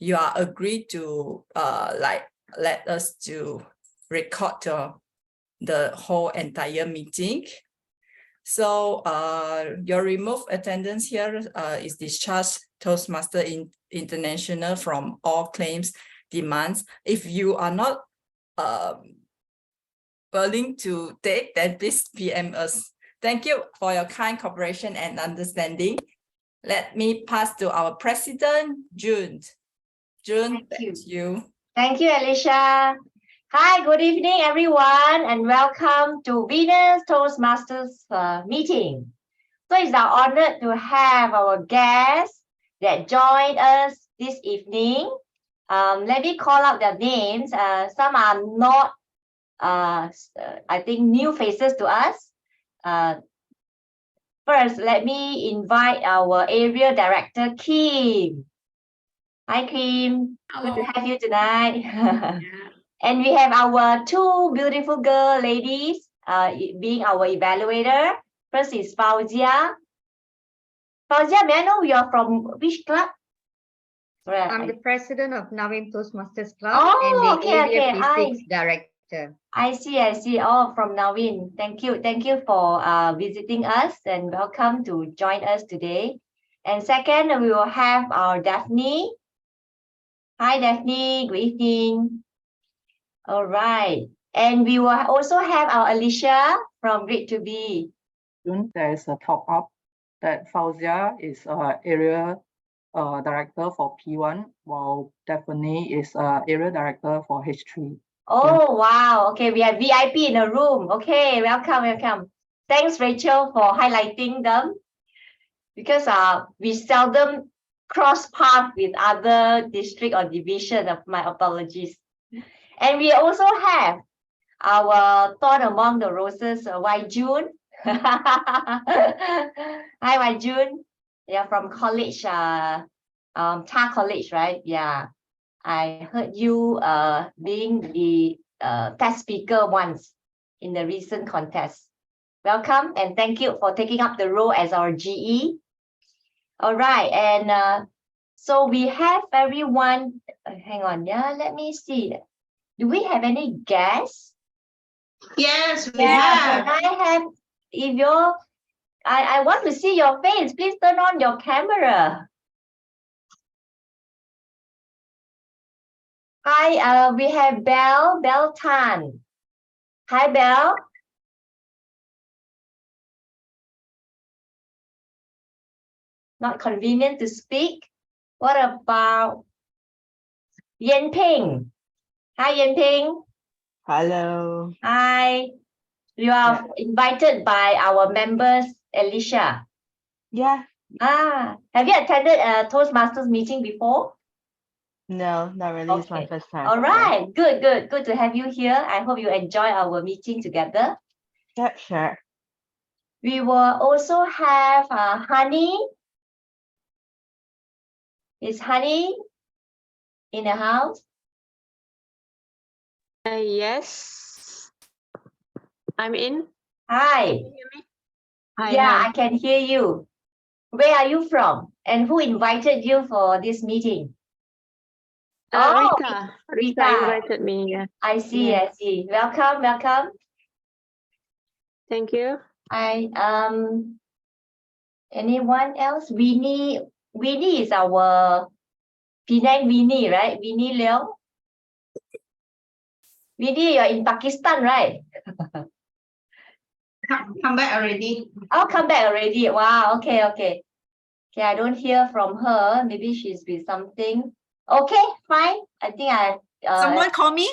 you are agreed to let us to record the whole entire meeting. So your remote attendance here is discharged Toastmaster International from all claims demands. If you are not willing to take, then please PM us. Thank you for your kind cooperation and understanding. Let me pass to our president, June. June, thank you. Thank you, Alicia. Hi, good evening, everyone, and welcome to Venus Toastmasters meeting. So it's our honor to have our guests that joined us this evening. Let me call out their names. Some are not, I think, new faces to us. First, let me invite our area director, Kim. Hi, Kim. Hello. Good to have you tonight. Yeah. And we have our two beautiful girl ladies being our evaluator. First is Fauzia. Fauzia, may I know you're from which club? I'm the president of Navin Toastmasters Club Oh, and the area P6 Hi. director. I see. Oh, from Navin. Thank you for visiting us and welcome to join us today. And second, we will have our Daphne. Hi, Daphne. Good evening. All right. And we will also have our Alicia from Great to Be. There is a top up that Fauzia is area director for P1, while Daphne is area director for H3. Oh, wow. Okay, we have VIP in the room. Okay, welcome. Thanks, Rachel, for highlighting them. Because we seldom cross path with other district or division. Of my apologies. And we also have our Thorn Among the Roses, Wai Jun. Hi, Wai Jun. You're from college, Ta College, right? Yeah. I heard you being the test speaker once in the recent contest. Welcome and thank you for taking up the role as our GE. All right, and so we have everyone. Hang on, yeah. Let me see. Do we have any guests? Yes, we have. I have. If you're, I want to see your face. Please turn on your camera. Hi, we have Bell Tan. Hi, Bell. Not convenient to speak. What about Yen Ping? Hi, Yen Ping. Hello. Hi. You are invited by our members, Alicia. Yeah. Have you attended a Toastmasters meeting before? No, not really. It's my first time. All right. Good to have you here. I hope you enjoy our meeting together. Yeah, sure. We will also have Honey. Is Honey in the house? Yes, I'm in. Hi. Can you hear me? Hi, Yeah, hi. I can hear you. Where are you from? And who invited you for this meeting? Rita Rita invited me. Yeah. I see. Welcome. Thank you. Anyone else? Winnie is our Penang Winnie, right? Winnie Leong. Winnie, you're in Pakistan, right? Come back already. Oh, come back already. Wow. Okay. I don't hear from her. Maybe she's with something. Okay, fine. I think Someone call me.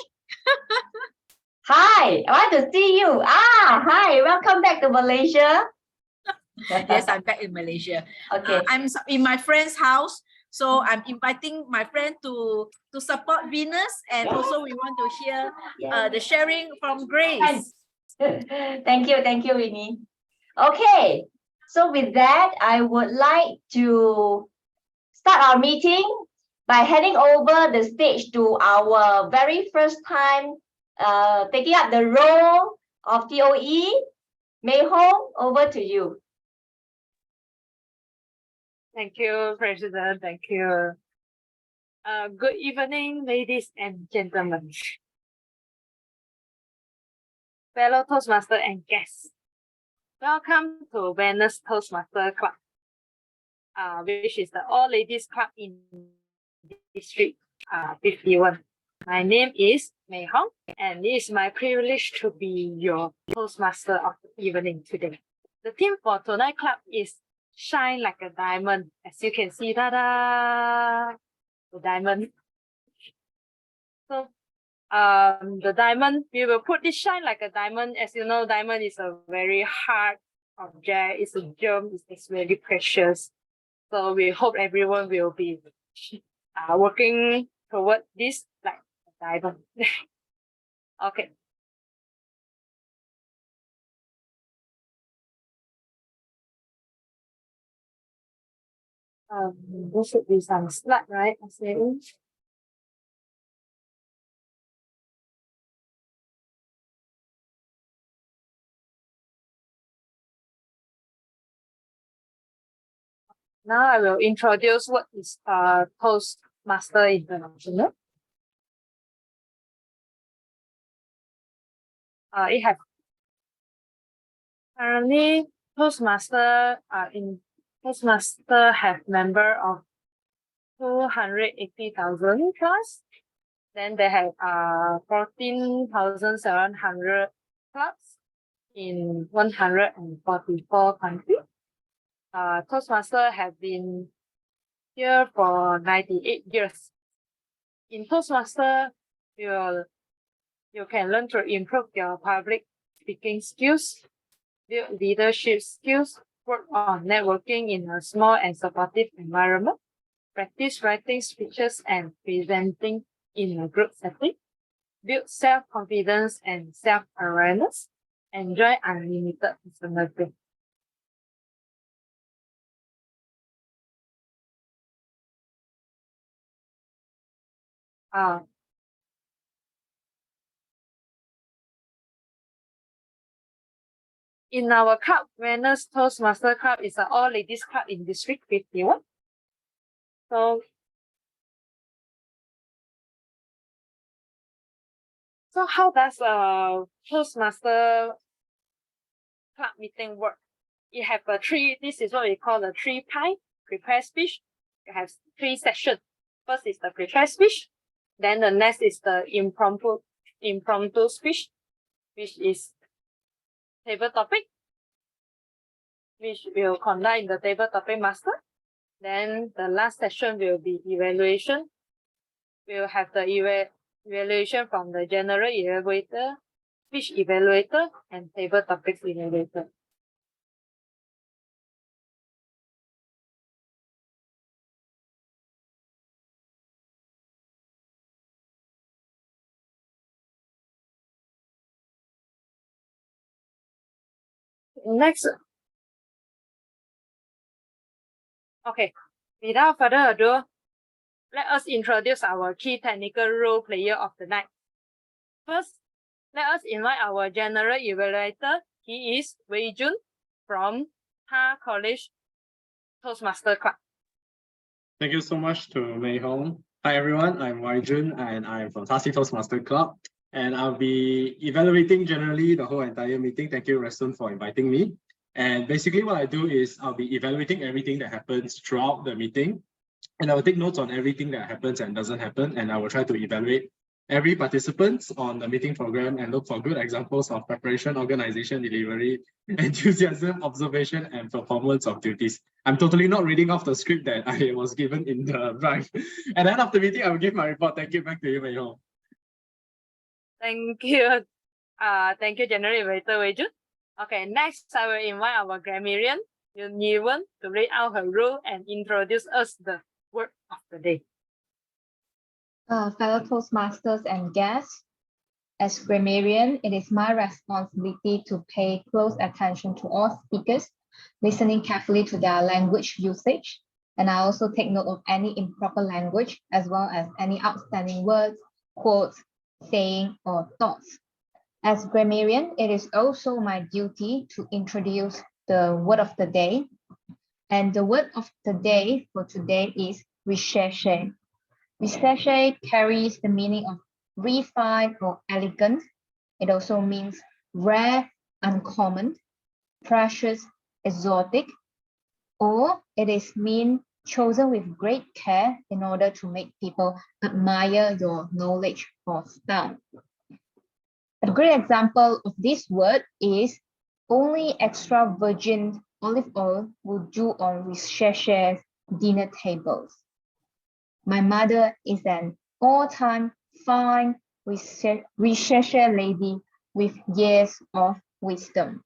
Hi, I want to see you. Hi. Welcome back to Malaysia. Yes, I'm back in Malaysia. Okay. I'm in my friend's house, so I'm inviting my friend to support Venus, and also we want to hear the sharing from Grace. Thank you, Winnie. Okay, so with that, I would like to start our meeting by handing over the stage to our very first time taking up the role of TOE. Mei Hong, over to you. Thank you, President. Thank you. Good evening, ladies and gentlemen. Fellow Toastmaster and guests. Welcome to Venus Toastmaster Club, which is the all ladies club in District 51. My name is Mei Hong, and it is my privilege to be your Toastmaster of the evening today. The theme for tonight's club is Shine Like a Diamond. As you can see, the diamond. So, the diamond, we will put this shine like a diamond. As you know, diamond is a very hard object. It's a gem. It's very precious. So we hope everyone will be working toward this like a diamond. Okay. There should be some slide, right? Now I will introduce what is Toastmaster International. It has currently Toastmaster have member of 280,000 plus. Then they have 14,700 clubs in 144 countries. Toastmaster have been here for 98 years. In Toastmaster, you can learn to improve your public speaking skills, build leadership skills, work on networking in a small and supportive environment, practice writing speeches and presenting in a group setting, build self-confidence and self-awareness, enjoy unlimited personal growth. In our club, Venus Toastmaster Club is an all-ladies club in District 51. So how does a Toastmaster Club meeting work? You have this is what we call the 3-pie, prepare speech. You have 3 sessions. First is the prepare speech. Then the next is the impromptu speech, which is table topic, which will conduct in the table topic master. Then the last session will be evaluation. We'll have the evaluation from the general evaluator, speech evaluator, and table topics evaluator. Next. Okay, without further ado, let us introduce our key technical role player of the night. First, let us invite our general evaluator. He is Wei Jun from Ha College Toastmaster Club. Thank you so much to Mei Hong. Hi everyone, I'm Wei Jun and I'm from Tasi Toastmaster Club. And I'll be evaluating generally the whole entire meeting. Thank you, Reston, for inviting me. And basically what I do is I'll be evaluating everything that happens throughout the meeting. And I will take notes on everything that happens and doesn't happen. And I will try to evaluate every participant on the meeting program and look for good examples of preparation, organization, delivery, enthusiasm, observation, and performance of duties. I'm totally not reading off the script that I was given in the drive. At the end of the meeting, I will give my report. Thank you. Back to you, Mei Hong. Thank you. Thank you, General Evaluator Wei Jun. Okay, next I will invite our grammarian, Yun Yi-wen, to read out her role and introduce us the word of the day. Fellow Toastmasters and guests, as grammarian, it is my responsibility to pay close attention to all speakers, listening carefully to their language usage, and I also take note of any improper language, as well as any outstanding words, quotes, saying, or thoughts. As grammarian, it is also my duty to introduce the word of the day. And the word of the day for today is recherche. Recherche carries the meaning of refined or elegant. It also means rare, uncommon, precious, exotic, or it is mean chosen with great care in order to make people admire your knowledge or style. A great example of this word is only extra virgin olive oil will do on recherche's dinner tables. My mother is an all-time fine recherche lady with years of wisdom.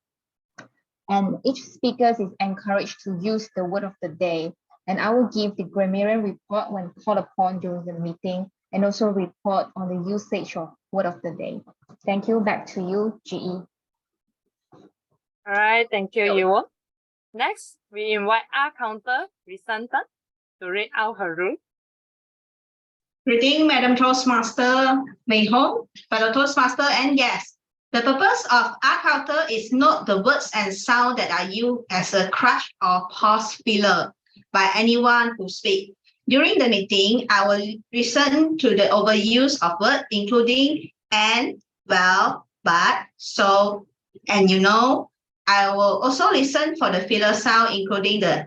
And each speaker is encouraged to use the word of the day. And I will give the grammarian report when called upon during the meeting, and also report on the usage of word of the day. Thank you. Back to you, GE. All right, thank you, Yuo. Next, we invite our counter, Risanta, to read out her rule. Greeting, Madam Toastmaster Mei Hong, fellow Toastmaster and guests. The purpose of our counter is not the words and sound that are used as a crutch or pause filler by anyone who speaks. During the meeting, I will listen to the overuse of words, including and, well, but, so, and you know. I will also listen for the filler sound, including the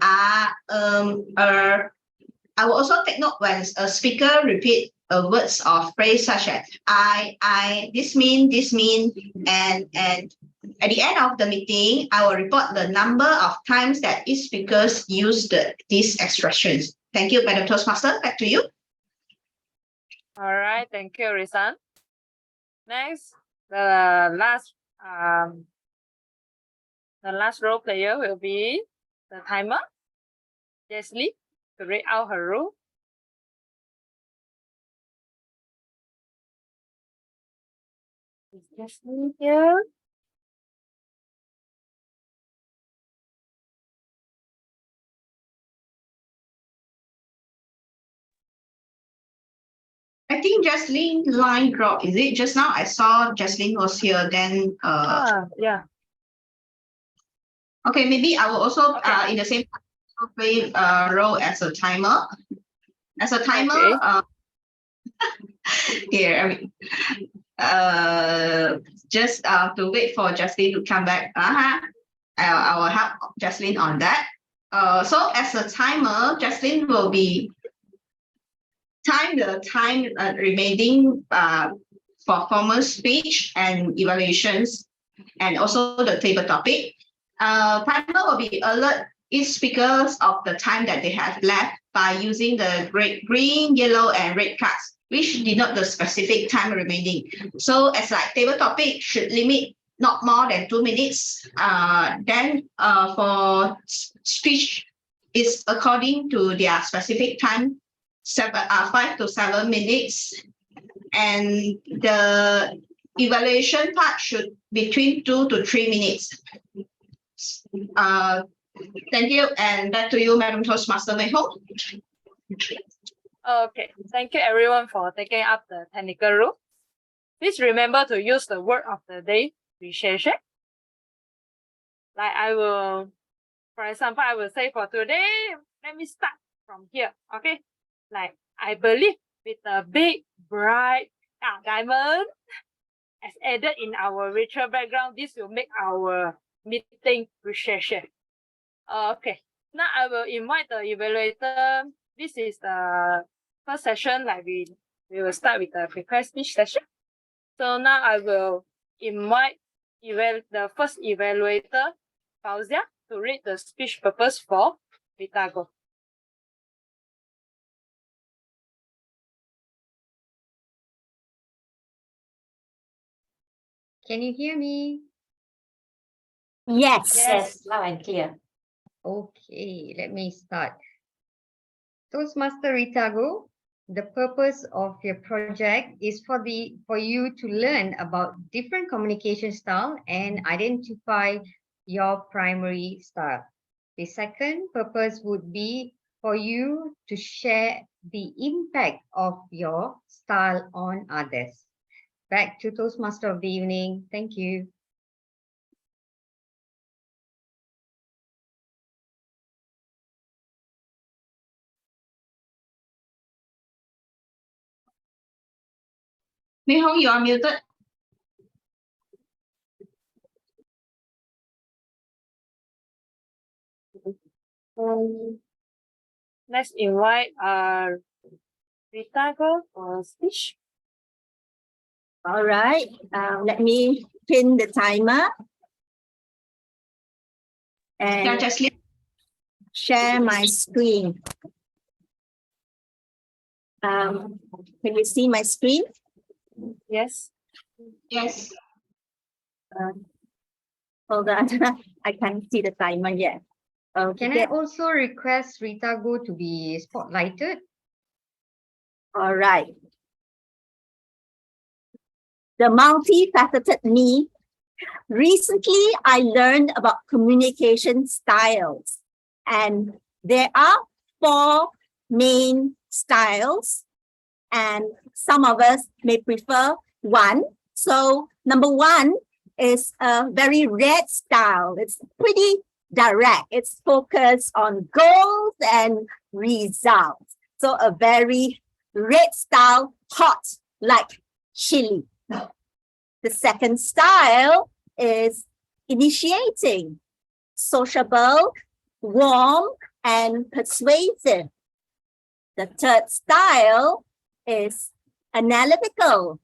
I will also take note when a speaker repeats words or phrase such as I, this mean, and at the end of the meeting, I will report the number of times that each speaker used these expressions. Thank you, Madam Toastmaster. Back to you. All right, thank you, Risan. Next, the last role player will be the timer, Jeslie, to read out her rule. Is Jeslie here? I think Jocelyn line dropped. Is it just now? I saw Jocelyn was here. Then yeah. Okay, maybe I will also in the same play role as a timer. As a timer, here I mean, just to wait for Jocelyn to come back. I will help Jocelyn on that. So as a timer, Jocelyn will be the time remaining for formal speech and evaluations, and also the table topic. Timer will be alert each speakers of the time that they have left by using the green, yellow, and red cards, which denote the specific time remaining. So as like table topic should limit not more than 2 minutes. Then for speech is according to their specific time, 5 to 7 minutes. And the evaluation part should be between 2 to 3 minutes. Thank you, and back to you, Madam Toastmaster Mei Hong. Okay, thank you everyone for taking up the technical rule. Please remember to use the word of the day, recherche. Like I will, for example, I will say for today, let me start from here, okay? Like, I believe with a big, bright diamond as added in our ritual background, this will make our meeting recherche. Okay, now I will invite the evaluator. This is the first session, like we will start with the prepared speech session. So now I will invite the first evaluator, Fauzia, to read the speech purpose for Vitago. Can you hear me? Yes. Yes, loud and clear. Okay, let me start. Toastmaster Ritago, the purpose of your project is for you to learn about different communication style and identify your primary style. The second purpose would be for you to share the impact of your style on others. Back to Toastmaster of the evening. Thank you. Mei Hong, you are muted. Let's invite Rita go for speech. All right, let me pin the timer Yeah, and just leave. share my screen. Can you see my screen? Yes. Yes. Hold on, I can't see the timer yet. Can I also request Rita Go to be spotlighted? All right. The multifaceted me. Recently, I learned about communication styles, and there are 4 main styles, and some of us may prefer one. So number 1 is a very red style. It's pretty direct. It's focused on goals and results. So a very red style, hot like chili. The second style is initiating, sociable, warm, and persuasive. The third style is analytical.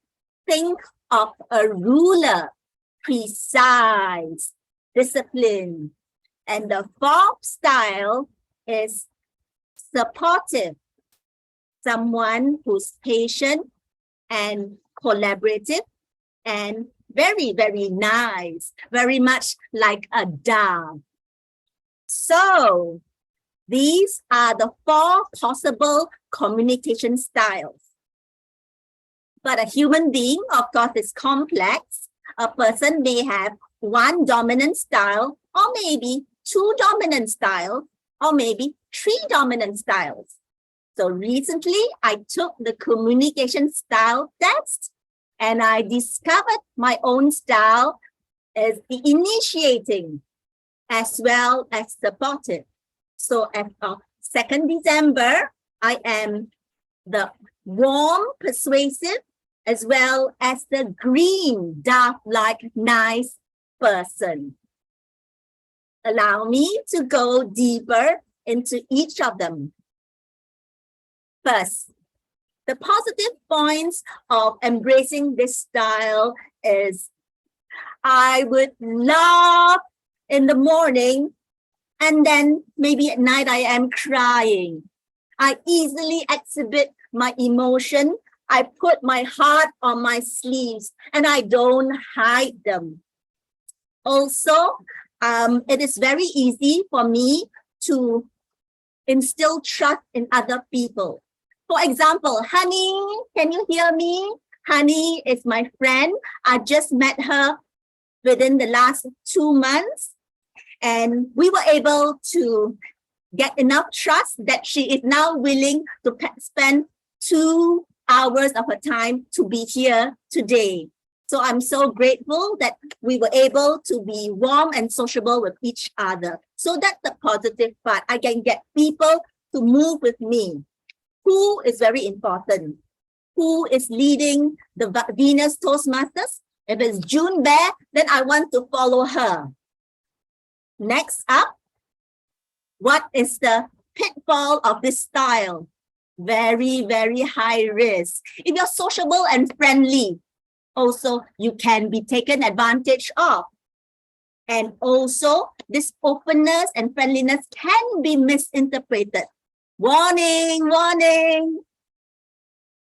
Think of a ruler, precise, disciplined. And the fourth style is supportive. Someone who's patient and collaborative and very, very nice, very much like a dove. So these are the 4 possible communication styles. But a human being, of course, is complex. A person may have 1 dominant style, or maybe 2 dominant styles, or maybe 3 dominant styles. So recently, I took the communication style test, and I discovered my own style is the initiating as well as supportive. So as of 2nd December, I am the warm, persuasive, as well as the green, dove-like, nice person. Allow me to go deeper into each of them. First, the positive points of embracing this style is I would laugh in the morning and then maybe at night I am crying. I easily exhibit my emotion. I put my heart on my sleeves and I don't hide them. Also, it is very easy for me to instill trust in other people. For example, Honey, can you hear me? Honey is my friend. I just met her within the last 2 months, and we were able to get enough trust that she is now willing to spend 2 hours of her time to be here today. So I'm so grateful that we were able to be warm and sociable with each other. So that's the positive part. I can get people to move with me. Who is very important? Who is leading the Venus Toastmasters? If it's June Bear, then I want to follow her. Next up, what is the pitfall of this style? Very, very high risk. If you're sociable and friendly, also you can be taken advantage of. And also, this openness and friendliness can be misinterpreted. Warning, warning.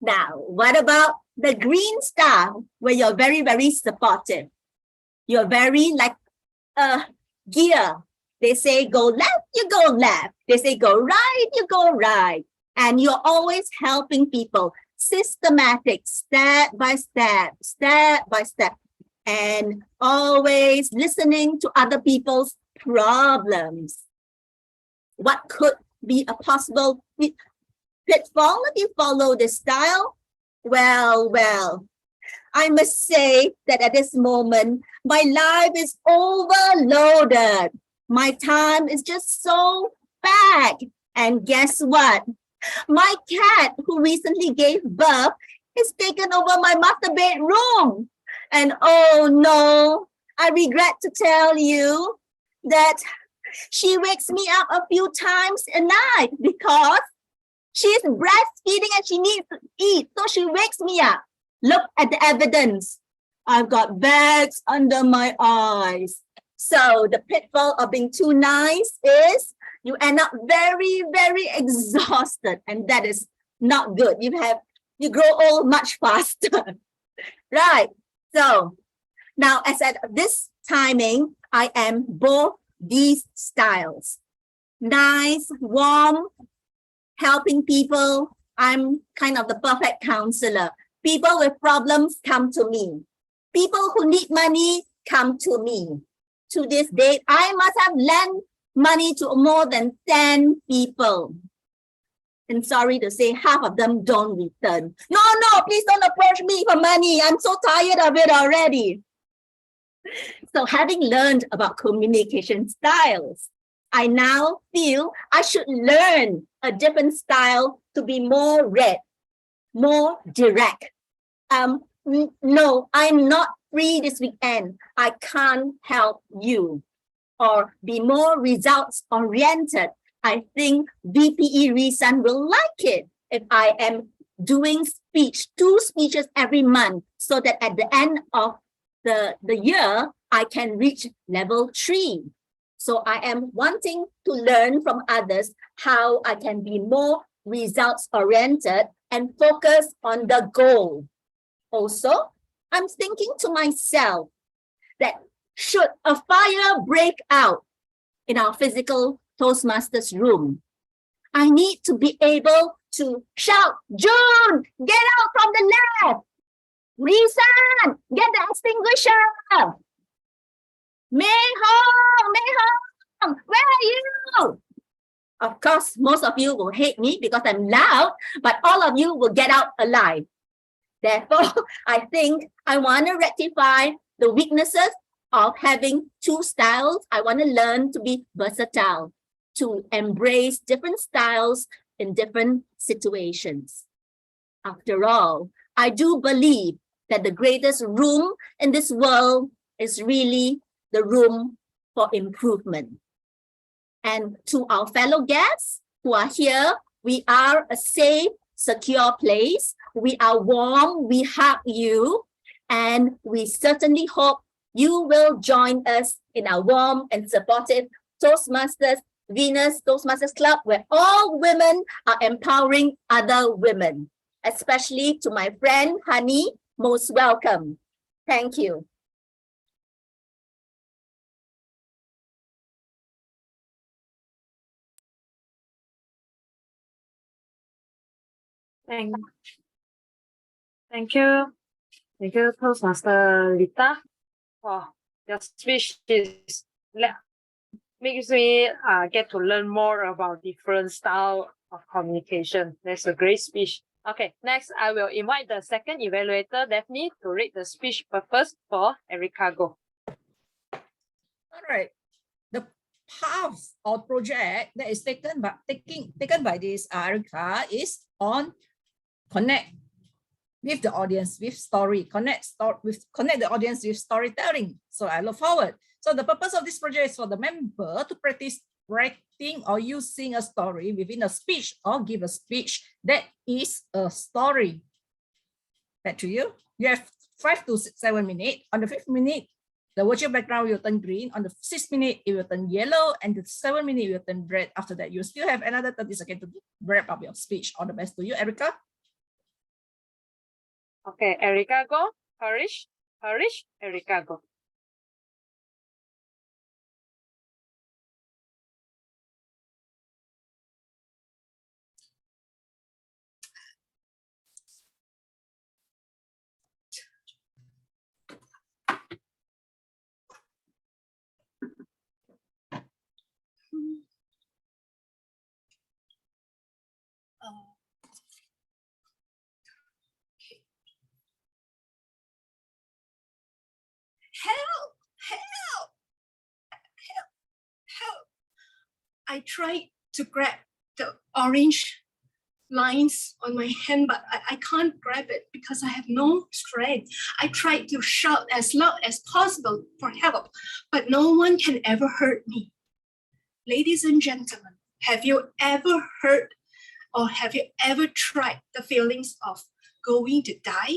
Now, what about the green style, where you're very, very supportive? You're very like a gear. They say go left, you go left. They say go right, you go right. And you're always helping people, systematic, step by step, step by step, and always listening to other people's problems. What could be a possible pitfall if you follow this style? Well, I must say that at this moment, my life is overloaded. My time is just so packed. And guess what? My cat, who recently gave birth, has taken over my master bedroom. And oh no, I regret to tell you that she wakes me up a few times a night because she's breastfeeding and she needs to eat. So she wakes me up. Look at the evidence. I've got bags under my eyes. So the pitfall of being too nice is you end up very, very exhausted. And that is not good. You grow old much faster. Right. So now as at this timing, I am both these styles. Nice, warm, helping people. I'm kind of the perfect counselor. People with problems come to me. People who need money come to me. To this date, I must have lent money to more than 10 people. And sorry to say, half of them don't return. No, please don't approach me for money. I'm so tired of it already. So having learned about communication styles, I now feel I should learn a different style to be more red, more direct. No, I'm not free this weekend. I can't help you. Or be more results oriented. I think VPE Reason will like it if I am doing 2 speeches every month so that at the end of the year, I can reach level 3. So I am wanting to learn from others how I can be more results oriented and focus on the goal. Also, I'm thinking to myself that should a fire break out in our physical Toastmasters room, I need to be able to shout, June, get out from the left. Reason, get the extinguisher. Mei Hong, where are you? Of course, most of you will hate me because I'm loud, but all of you will get out alive. Therefore, I think I want to rectify the weaknesses of having 2 styles. I want to learn to be versatile, to embrace different styles in different situations. After all, I do believe that the greatest room in this world is really the room for improvement. And to our fellow guests who are here, we are a safe, secure place. We are warm, we hug you, and we certainly hope you will join us in our warm and supportive Toastmasters Venus Toastmasters Club, where all women are empowering other women. Especially to my friend Honey, most welcome. Thank you. Thank you. Thank you, Toastmaster Rita. Wow, your speech makes me get to learn more about different style of communication. That's a great speech. Okay, next I will invite the second evaluator, Daphne, to read the speech purpose for Erica Go. All right. The path or project that is taken by this Erica is on connect with the audience with story, connect the audience with storytelling. So I look forward. So the purpose of this project is for the member to practice writing or using a story within a speech or give a speech that is a story. Back to you. You have 5 to 7 minutes. On the 5th minute, the virtual background will turn green. On the 6th minute, it will turn yellow. And the 7th minute, it will turn red. After that, you still have another 30 seconds to wrap up your speech. All the best to you, Erica. Okay, Erica Go. Harish, Erica Go. Help! I tried to grab the orange lines on my hand, but I can't grab it because I have no strength. I tried to shout as loud as possible for help, but no one can ever hurt me. Ladies and gentlemen, have you ever heard or have you ever tried the feelings of going to die?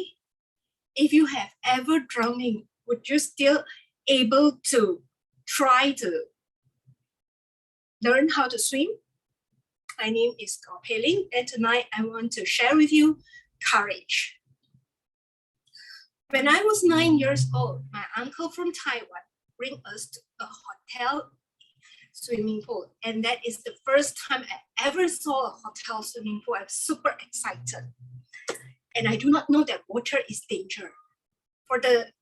If you have ever drowning, would you still able to try to learn how to swim? My name is Gao Peiling, and tonight I want to share with you courage. When I was 9 years old, my uncle from Taiwan bring us to a hotel swimming pool, and that is the first time I ever saw a hotel swimming pool. I was super excited, and I do not know that water is danger. For the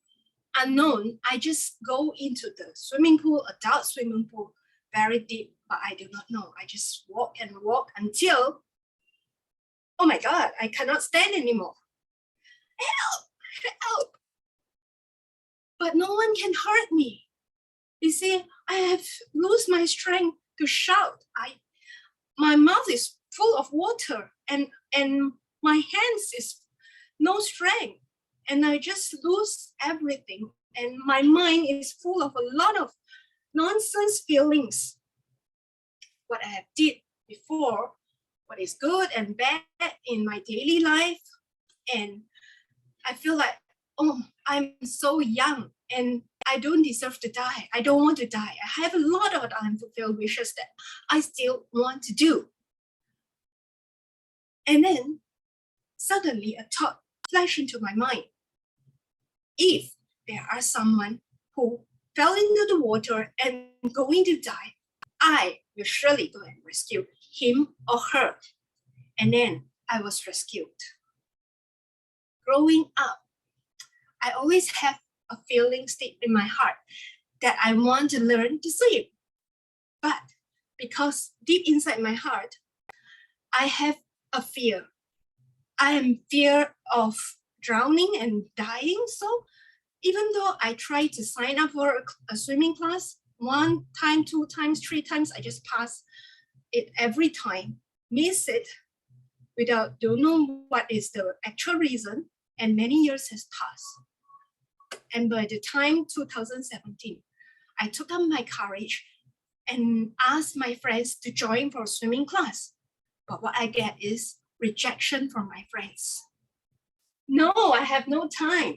unknown, I just go into the swimming pool, adult swimming pool, very deep, but I do not know. I just walk and walk until, oh my God, I cannot stand anymore. Help, help. But no one can hurt me. You see, I have lost my strength to shout. My mouth is full of water and my hands is no strength. And I just lose everything. And my mind is full of a lot of nonsense feelings. What I have did before, what is good and bad in my daily life. And I feel like, oh, I'm so young and I don't deserve to die. I don't want to die. I have a lot of unfulfilled wishes that I still want to do. And then suddenly a thought flashed into my mind. If there are someone who fell into the water and going to die, I will surely go and rescue him or her. And then I was rescued. Growing up, I always have a feeling deep in my heart that I want to learn to swim. But because deep inside my heart, I have a fear. I am fear of drowning and dying. So even though I tried to sign up for a swimming class 1 time, 2 times, 3 times, I just pass it every time, miss it don't know what is the actual reason, and many years has passed. And by the time 2017, I took up my courage and asked my friends to join for a swimming class. But what I get is rejection from my friends. No, I have no time.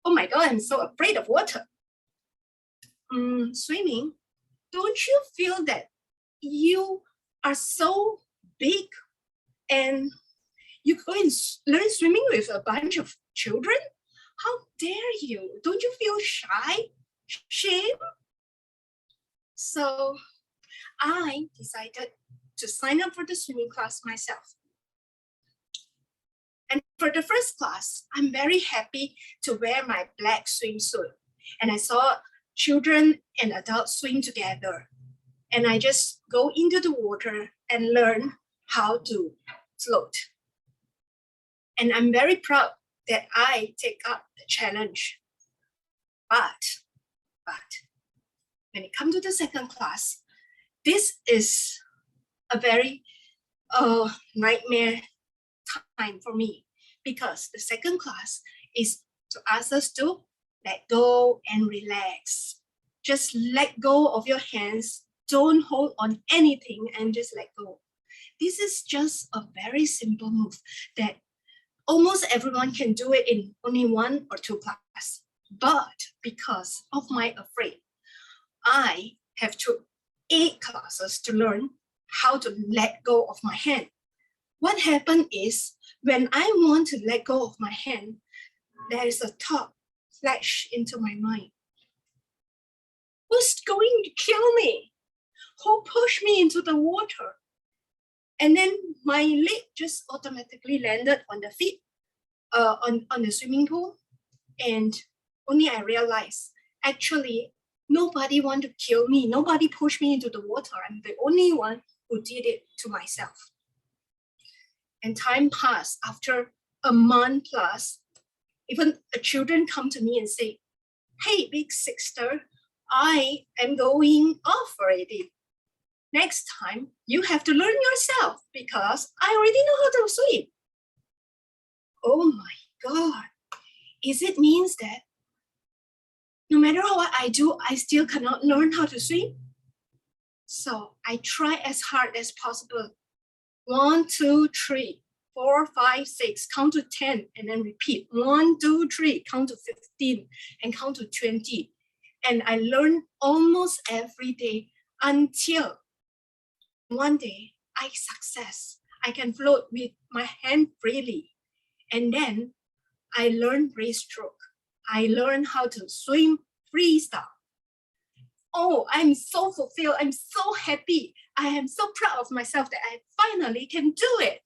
Oh my God, I'm so afraid of water. Swimming, don't you feel that you are so big and you go and learn swimming with a bunch of children? How dare you? Don't you feel shy? Shame? So I decided to sign up for the swimming class myself. And for the first class, I'm very happy to wear my black swimsuit. And I saw children and adults swim together. And I just go into the water and learn how to float. And I'm very proud that I take up the challenge. But when it comes to the second class, this is a very nightmare time for me, because the second class is to ask us to let go and relax. Just let go of your hands. Don't hold on anything and just let go. This is just a very simple move that almost everyone can do it in only 1 or 2 classes. But because of my afraid, I have took 8 classes to learn how to let go of my hand. What happened is, when I want to let go of my hand, there is a thought flash into my mind. Who's going to kill me? Who pushed me into the water? And then my leg just automatically landed on the feet, on the swimming pool. And only I realized, actually, nobody want to kill me. Nobody pushed me into the water. I'm the only one who did it to myself. And time passed. After a month plus, even children come to me and say, hey, big sister, I am going off already. next time you have to learn yourself because I already know how to swim. Oh my God. Is it means that no matter what I do, I still cannot learn how to swim? So I try as hard as possible. 1, 2, 3, 4, 5, 6, count to 10 and then repeat. 1, 2, 3, count to 15 and count to 20. And I learn almost every day until one day I success. I can float with my hand freely. And then I learn breaststroke. I learn how to swim freestyle. Oh, I'm so fulfilled. I'm so happy. I am so proud of myself that I finally can do it.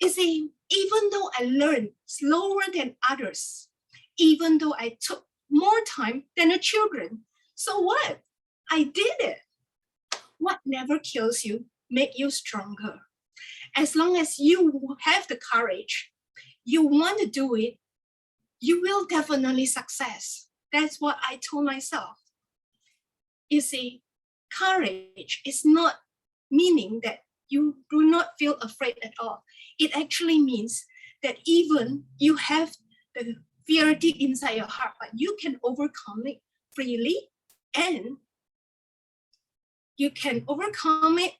You see, even though I learned slower than others, even though I took more time than the children, so what? I did it. What never kills you make you stronger. As long as you have the courage, you want to do it, you will definitely success. That's what I told myself. You see, courage is not meaning that you do not feel afraid at all. It actually means that even you have the fear deep inside your heart, but you can overcome it freely, and you can overcome it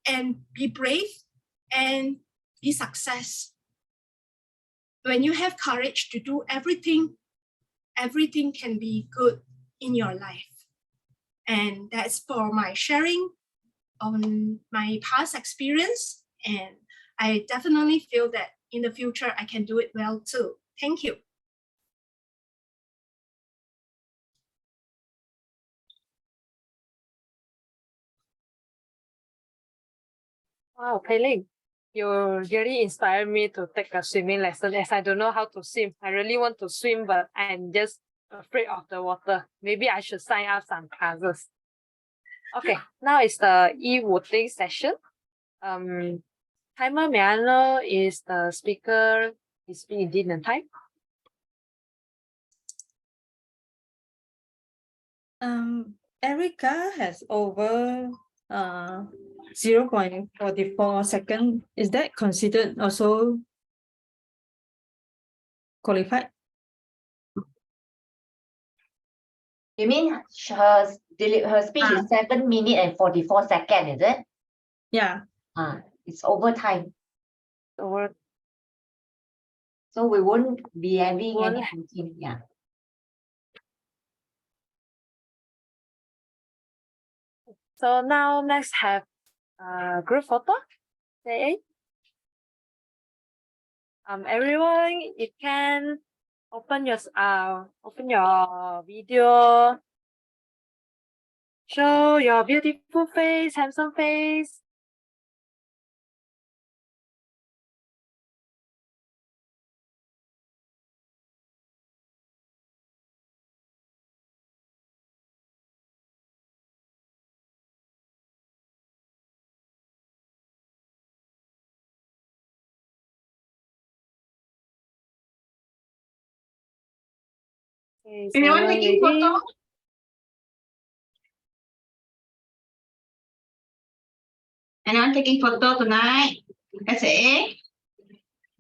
and be brave and be success. When you have courage to do everything, everything can be good in your life. And that's for my sharing on my past experience. And I definitely feel that in the future, I can do it well too. Thank you. Wow, Pei Ling, you really inspired me to take a swimming lesson as I don't know how to swim. I really want to swim, but I'm just afraid of the water. Maybe I should sign up some classes. Okay, now it's the e-voting session. Timer, may I know is the speaker is within the time? Erica has over 0.44 seconds. Is that considered also qualified? You mean her speech is 7 minutes and 44 seconds, is it? Yeah. It's overtime. Over. So we won't be having any voting. Yeah. So now let's have group photo. Say everyone, you can open your video. Show your beautiful face, handsome face. Okay, Anyone taking photo? Anyone taking photo tonight? SA?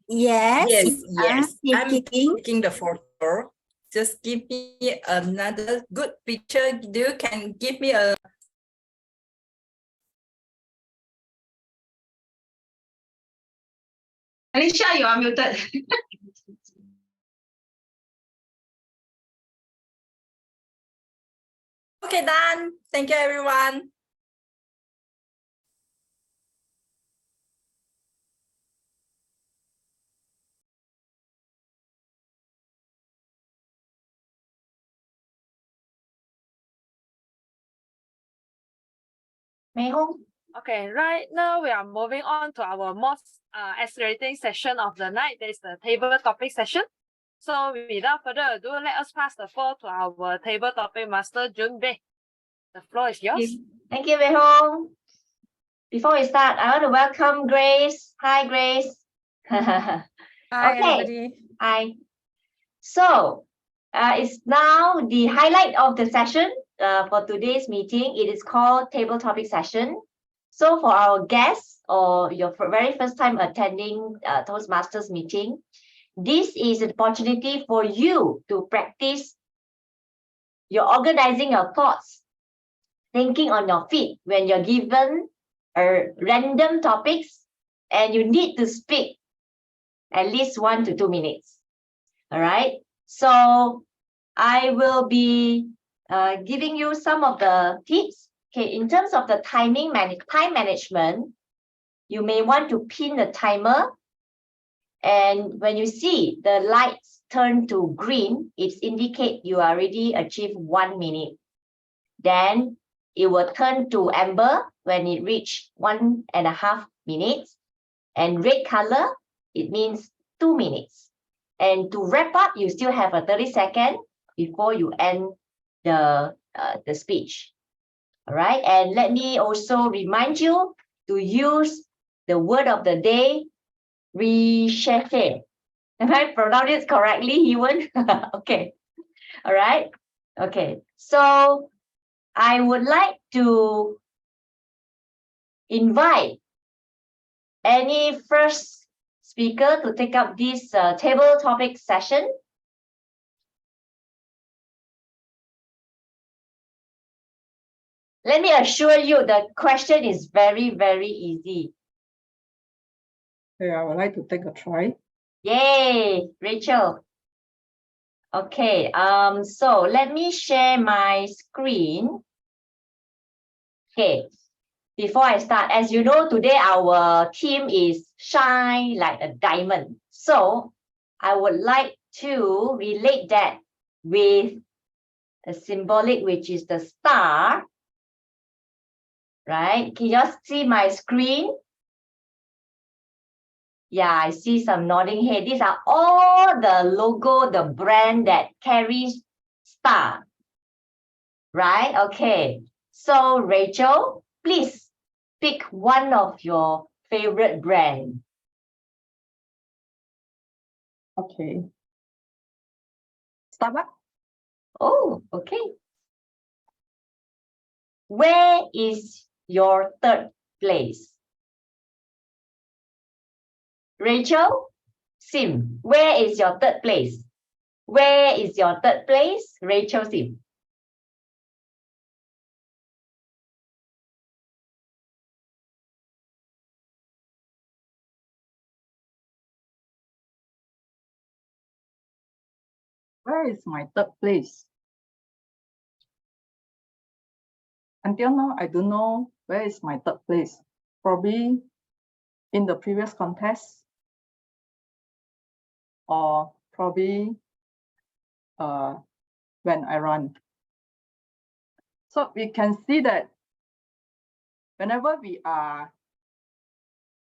Yes. Yes. I'm taking. taking the photo. Just give me another good picture. You can give me a Alicia, you are muted. Okay, done. Thank you, everyone. Mei Hong? Okay, right now we are moving on to our most accelerating session of the night. That is the table topic session. So without further ado, let us pass the floor to our table topic master, Jun Bei. The floor is yours. Thank you, Mei Hong. Before we start, I want to welcome Grace. Hi, Grace. Hi, everybody. Hi. So, it's now the highlight of the session. for today's meeting. It is called Table Topic Session. So for our guests or your very first time attending Toastmasters meeting, this is an opportunity for you to practice your organizing your thoughts, thinking on your feet when you're given random topics and you need to speak at least 1 to 2 minutes. All right. So I will be giving you some of the tips. Okay, in terms of the time management, you may want to pin the timer. And when you see the lights turn to green, it indicates you already achieved 1 minute. Then it will turn to amber when it reaches 1.5 minutes. And red color, it means 2 minutes. And to wrap up, you still have a 30 seconds before you end the speech. All right, and let me also remind you to use the word of the day, recherche. Am I pronounced it correctly, Hewan? Okay, all right, okay. So I would like to invite any first speaker to take up this table topic session. Let me assure you the question is very, very easy. Okay, I would like to take a try. Yay, Rachel. Okay, so let me share my screen. Okay, before I start, as you know, today our theme is shine like a diamond. So I would like to relate that with a symbolic, which is the star. Right? Can you just see my screen? Yeah, I see some nodding head. These are all the logo, the brand that carries star. Right? Okay. So Rachel, please pick one of your favorite brand. Okay. Starbucks. Oh, okay. Where is your third place? Rachel, Sim, where is your third place? Where is your third place? Rachel, Sim. Where is my third place? Until now, I don't know where is my third place. Probably in the previous contest, or probably when I run. So we can see that whenever we are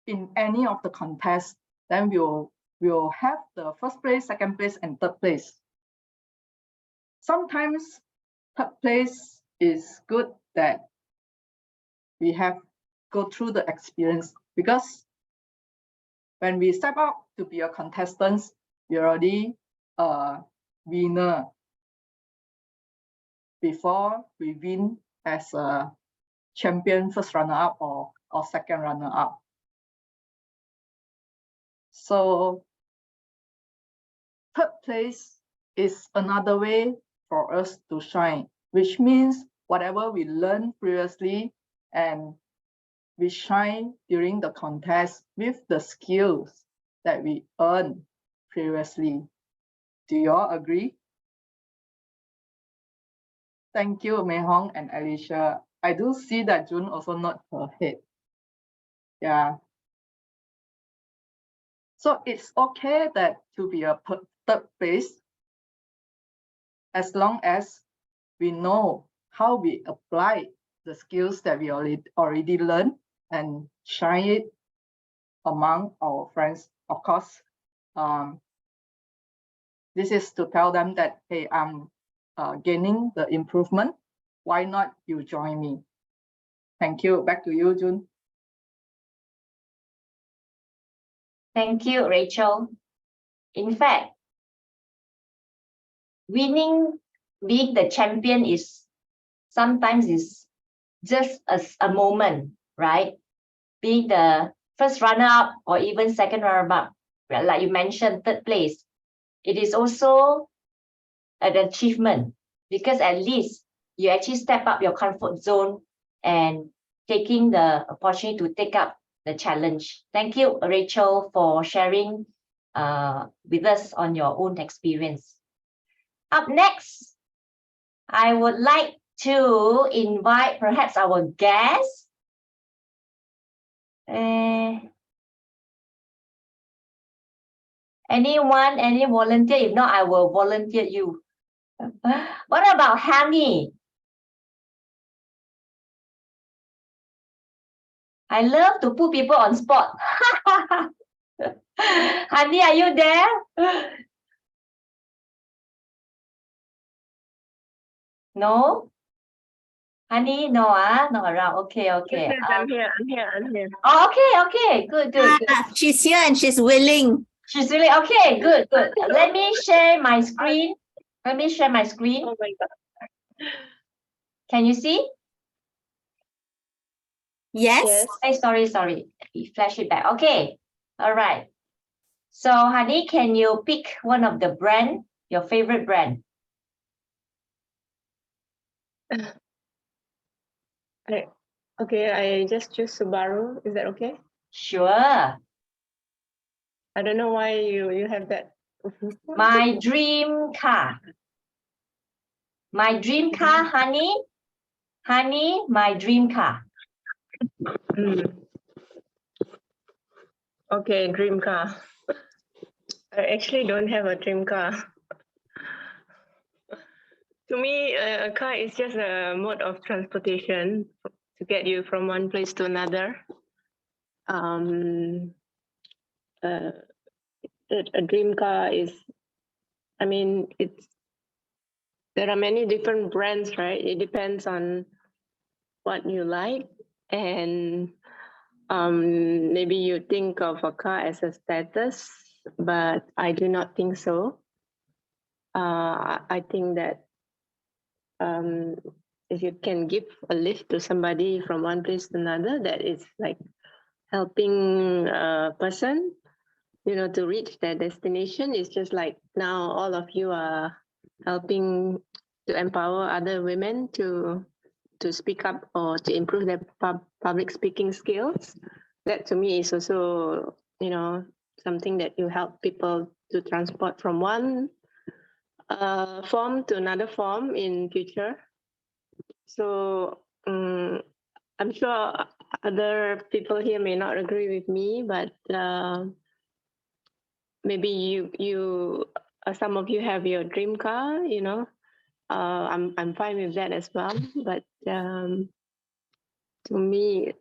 in any of the contests, then we'll have the first place, second place, and third place. Sometimes third place is good that we have go through the experience, because when we step out to be a contestant, we're already a winner before we win as a champion, first runner-up or second runner-up. So third place is another way for us to shine, which means whatever we learned previously and we shine during the contest with the skills that we earned previously. Do you all agree? Thank you, Mei Hong and Alicia. I do see that June also nod her head. Yeah. So it's okay that to be a third place, as long as we know how we apply the skills that we already learned and shine it among our friends. Of course, this is to tell them that, hey, I'm gaining the improvement. Why not you join me? Thank you. Back to you, June. Thank you, Rachel. In fact, winning, being the champion is sometimes is just a moment, right? Being the first runner-up or even second runner-up, like you mentioned, third place, it is also an achievement because at least you actually step up your comfort zone and taking the opportunity to take up the challenge. Thank you, Rachel, for sharing with us on your own experience. Up next, I would like to invite perhaps our guest. Anyone, any volunteer? If not, I will volunteer you. What about Hani? I love to put people on spot. Hani, are you there? No? Hani, no, not around. Okay. I'm here. Oh, okay. Good. She's here and she's willing. She's really okay. Good. Let me share my screen. Oh my God. Can you see? Yes. Hey, sorry. Flash it back. Okay. All right. So, Hani, can you pick one of the brand, your favorite brand? Okay, I just choose Subaru. Is that okay? Sure. I don't know why you have that. My dream car. My dream car, Hani. Hani, my dream car. Okay, dream car. I actually don't have a dream car. To me, a car is just a mode of transportation to get you from one place to another. A dream car is, I mean, there are many different brands, right? It depends on what you like, and maybe you think of a car as a status, but I do not think so. I think that if you can give a lift to somebody from one place to another, that is like helping a person, to reach their destination. It's just like now all of you are helping to empower other women to speak up or to improve their public speaking skills. That to me is also, something that you help people to transport from one form to another form in future. So I'm sure other people here may not agree with me, but maybe you some of you have your dream car, I'm fine with that as well. But to me,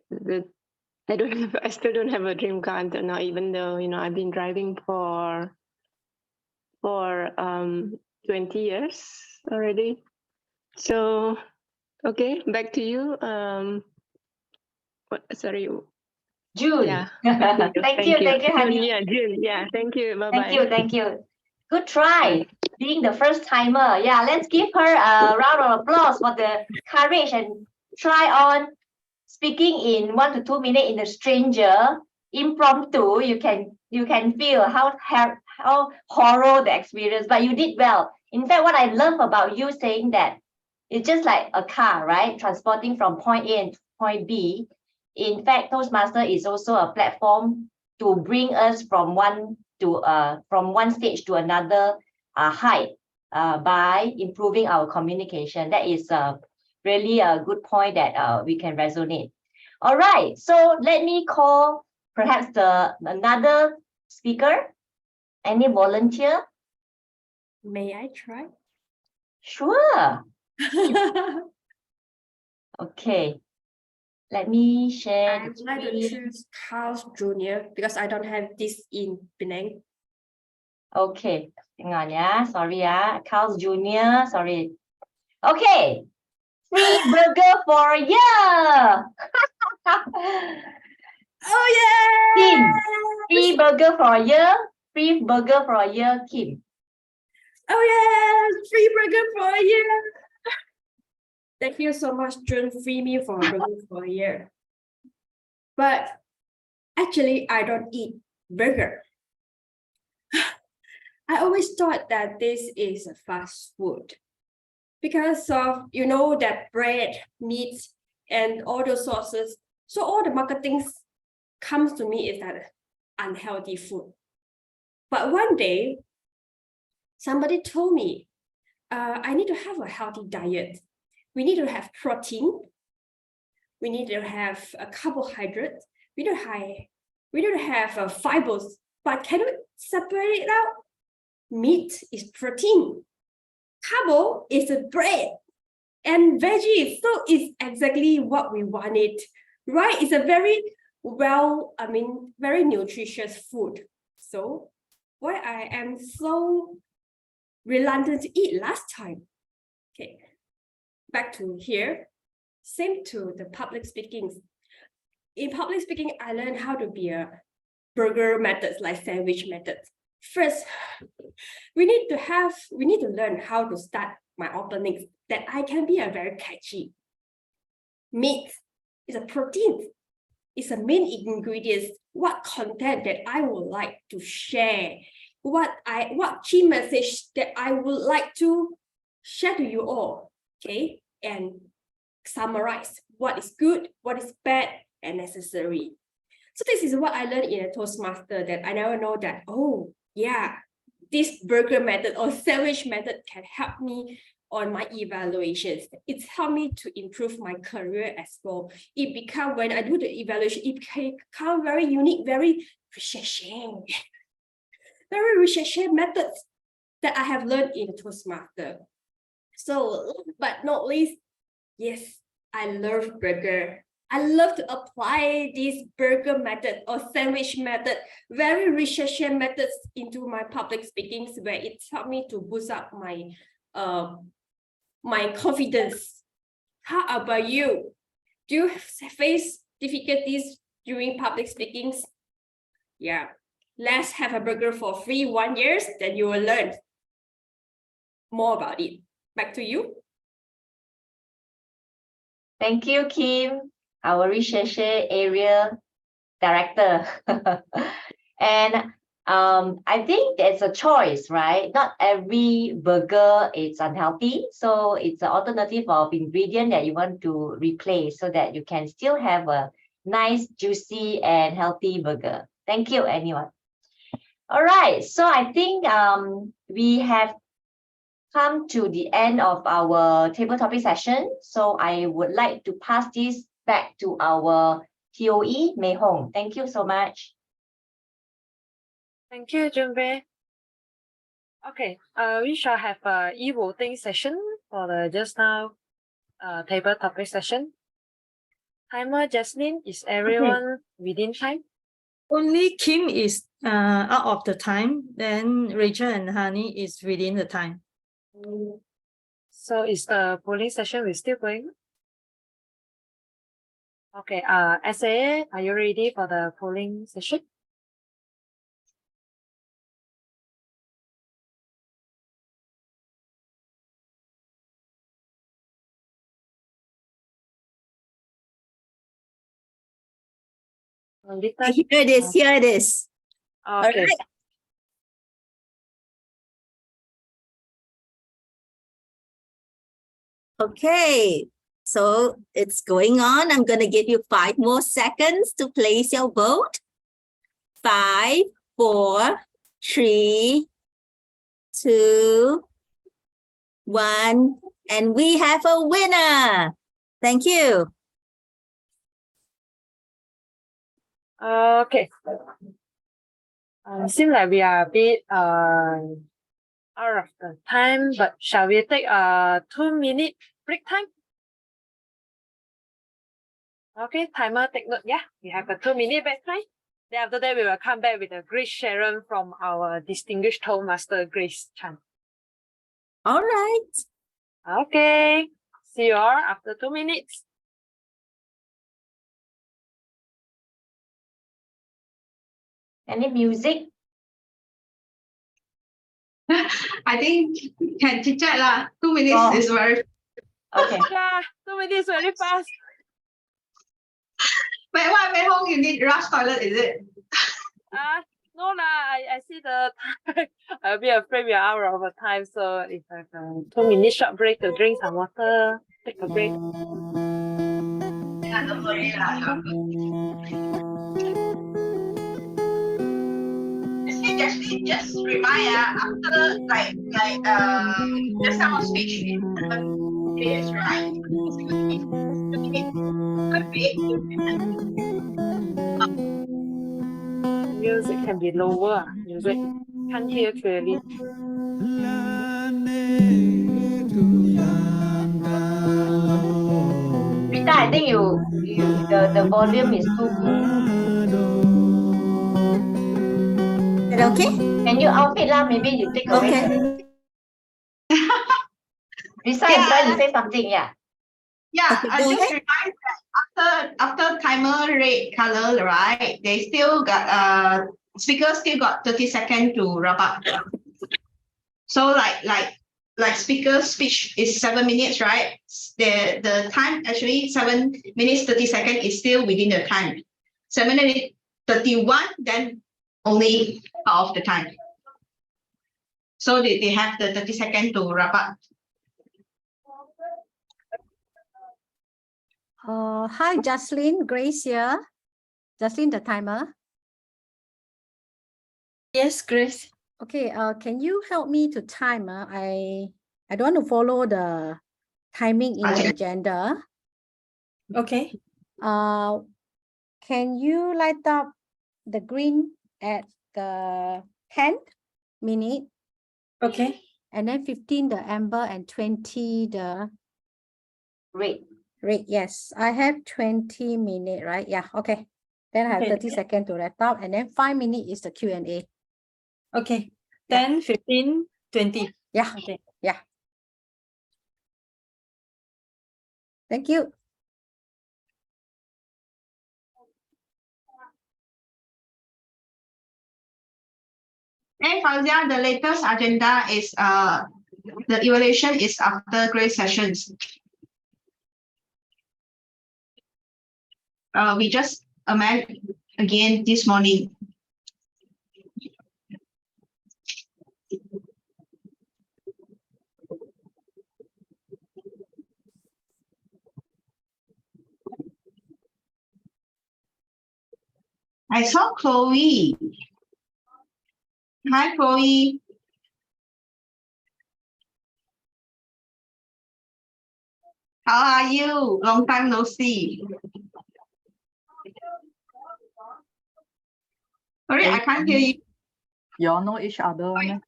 I still don't have a dream car until now, even though I've been driving for 20 years already. So okay, back to you. Sorry. June. Yeah. Thank you, Hani. June. Yeah, thank you. Bye-bye. Thank you. Good try. Being the first timer. Yeah, let's give her a round of applause for the courage and try on speaking in 1 to 2 minutes in a stranger, impromptu. You can feel how horror the experience, but you did well. In fact, what I love about you saying that it's just like a car, right? Transporting from point A and point B. In fact, Toastmaster is also a platform to bring us from one stage to another height by improving our communication. That is really a good point that we can resonate. All right, so let me call perhaps another speaker. Any volunteer? May I try? Sure. Okay. Let me share. I would like to choose Carl's Jr. because I don't have this in Penang. Okay. Hang on, yeah. Sorry, yeah. Carl's Jr. Sorry. Okay. Free burger for a year. Oh yeah! Kim. Free burger for a year. Free burger for a year, Kim. Oh yeah! Free burger for a year. Thank you so much, June, free me from a burger for a year. But actually, I don't eat burger. I always thought that this is a fast food because of, you know, that bread, meat, and all those sauces. So all the marketing comes to me is that unhealthy food. But one day, somebody told me, I need to have a healthy diet. We need to have protein. We need to have a carbohydrate. We need to have fibers. But can we separate it out? Meat is protein. Carbo is a bread. And veggie, so it's exactly what we wanted, right? It's a very very nutritious food. So why I am so reluctant to eat last time. Okay, back to here. Same to the public speaking. In public speaking, I learned how to be a burger methods like sandwich methods. First, we need to learn how to start my openings that I can be a very catchy. Meat is a protein. It's a main ingredient. What content that I would like to share? What key message that I would like to share to you all? Okay, and summarize what is good, what is bad, and necessary. So this is what I learned in a Toastmaster, that I never know that, oh yeah, this burger method or sandwich method can help me on my evaluations. It's helped me to improve my career as well. It become, when I do the evaluation, it become very unique, very recherche methods that I have learned in Toastmaster. So, but not least, yes, I love burger. I love to apply this burger method or sandwich method, very research methods into my public speakings, where it helped me to boost up my my confidence. How about you? Do you face difficulties during public speakings? Yeah, let's have a burger for free 1 year, then you will learn more about it. Back to you. Thank you, Kim, our research area director. And I think there's a choice, right? Not every burger is unhealthy. So it's an alternative of ingredient that you want to replace so that you can still have a nice, juicy, and healthy burger. Thank you, anyone. All right, so I think we have come to the end of our table topic session. So I would like to pass this back to our TOE, Mei Hong. Thank you so much. Thank you, Junbei. Okay, we shall have a e-voting session for the just now table topic session. Timer, Jasmine, is everyone within time? Only Kim is out of the time, then Rachel and Hani is within the time. So is the polling session still going? Okay, SAA, are you ready for the polling session? Here it is, here it is. All Okay. right. Okay, so it's going on. I'm going to give you 5 more seconds to place your vote. 5, 4, 3, 2, 1, and we have a winner. Thank you. Okay. Seems like we are a bit out of the time, but shall we take a 2-minute break time? Okay, timer, take note. Yeah, we have a 2-minute break time. Then after that, we will come back with a great sharing from our distinguished Toastmaster Grace Chan. All right. Okay. See you all after 2 minutes. Any music? I think can chit chat lah. 2 minutes is very Okay. Yeah, 2 minutes very fast. When I home, you need rush toilet, is it? No lah, I see the time. I'll be afraid we are out of time. So if I have a 2 minute short break to drink some water, take a break. Yeah, don't worry lah. Just remind after the summer speech in 7 days, right? Music can be lower. Music can't hear clearly. Rita, I think the volume is too. Is it okay? Can you off it lah? Maybe you take away. Okay. Rita is trying to say something. Yeah. Yeah, Okay, I go just ahead. remind that after timer red color, right? They still got speaker still got 30 seconds to wrap up. So like speaker speech is 7 minutes, right? The time actually 7 minutes 30 seconds is still within the time. 7 minutes 31, then only half of the time. So they have the 30 seconds to wrap up. Hi, Jocelyn, Grace here. Jocelyn, the timer. Yes, Grace. Okay, can you help me to time? I don't want to follow the timing in the agenda. Okay. Can you light up the green at the 10th minute? Okay. And then 15 the amber and 20 the red. Red, yes. I have 20 minutes, right? Yeah, okay. Then I have Okay. 30 seconds to wrap up, and then 5 minutes is the Q&A. Okay. 10, 15, 20. Yeah. Okay. Yeah. Thank you. And Fauzia, the latest agenda is the evaluation is after grade sessions. We just amend again this morning. I saw Chloe. Hi, Chloe. How are you? Long time no see. Sorry, I can't hear you. You all know each other, one, eh?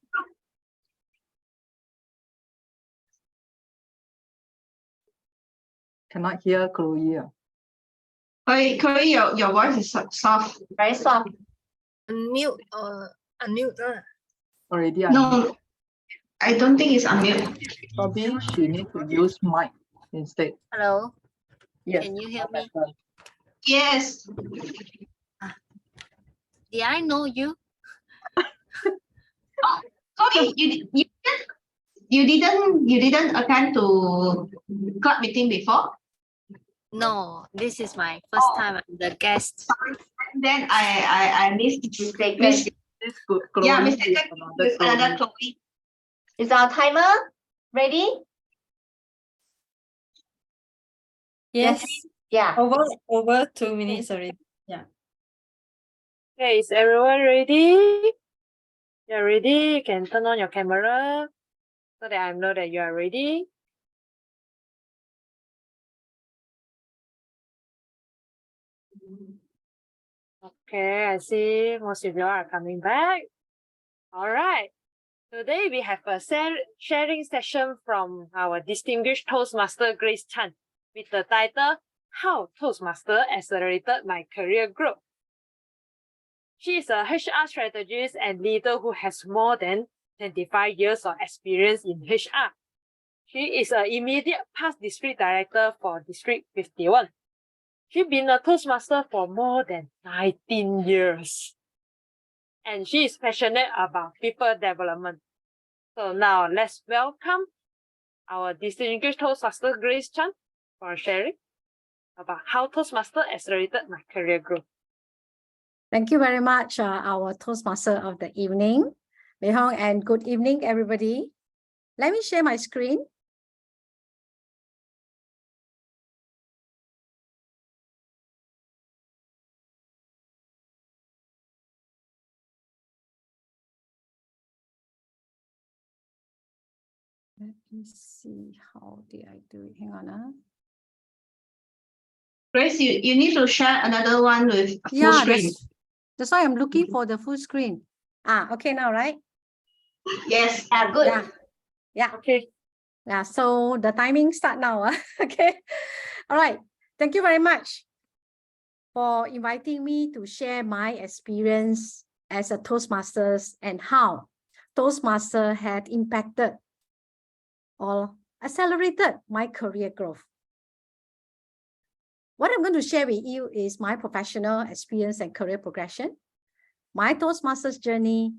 Cannot hear Chloe. Chloe, your voice is soft. Very soft. Unmute. Unmute. Already. No, I don't think it's unmute. Probably she need to use mic instead. Hello. Yes. Can you hear me? Yes. Did I know you? Chloe, you didn't attend to club meeting before? No, this is my first time I'm the guest. Then I missed Mistaken. yeah, mistaken with another Chloe. Is our timer ready? Yes. Yeah. Over 2 minutes already. Yeah. Okay, is everyone ready? You're ready? You can turn on your camera so that I know that you are ready. Okay, I see most of you are coming back. All right. Today we have a sharing session from our distinguished Toastmaster Grace Chan with the title, How Toastmaster Accelerated My Career Growth. She is a HR strategist and leader who has more than 25 years of experience in HR. She is an immediate past district director for District 51. She's been a Toastmaster for more than 19 years. And she is passionate about people development. So now let's welcome our distinguished Toastmaster Grace Chan for sharing about how Toastmaster accelerated my career growth. Thank you very much, our Toastmaster of the evening, Mei Hong, and good evening, everybody. Let me share my screen. Let me see, how did I do it? Hang on. Grace, you need to share another one with full Yeah, screen. that's why I'm looking for the full screen. Okay now, right? Yes. Good. Yeah. Okay. Yeah, so the timing start now. Okay. All right. Thank you very much for inviting me to share my experience as a Toastmasters and how Toastmaster had impacted or accelerated my career growth. What I'm going to share with you is my professional experience and career progression, my Toastmasters journey,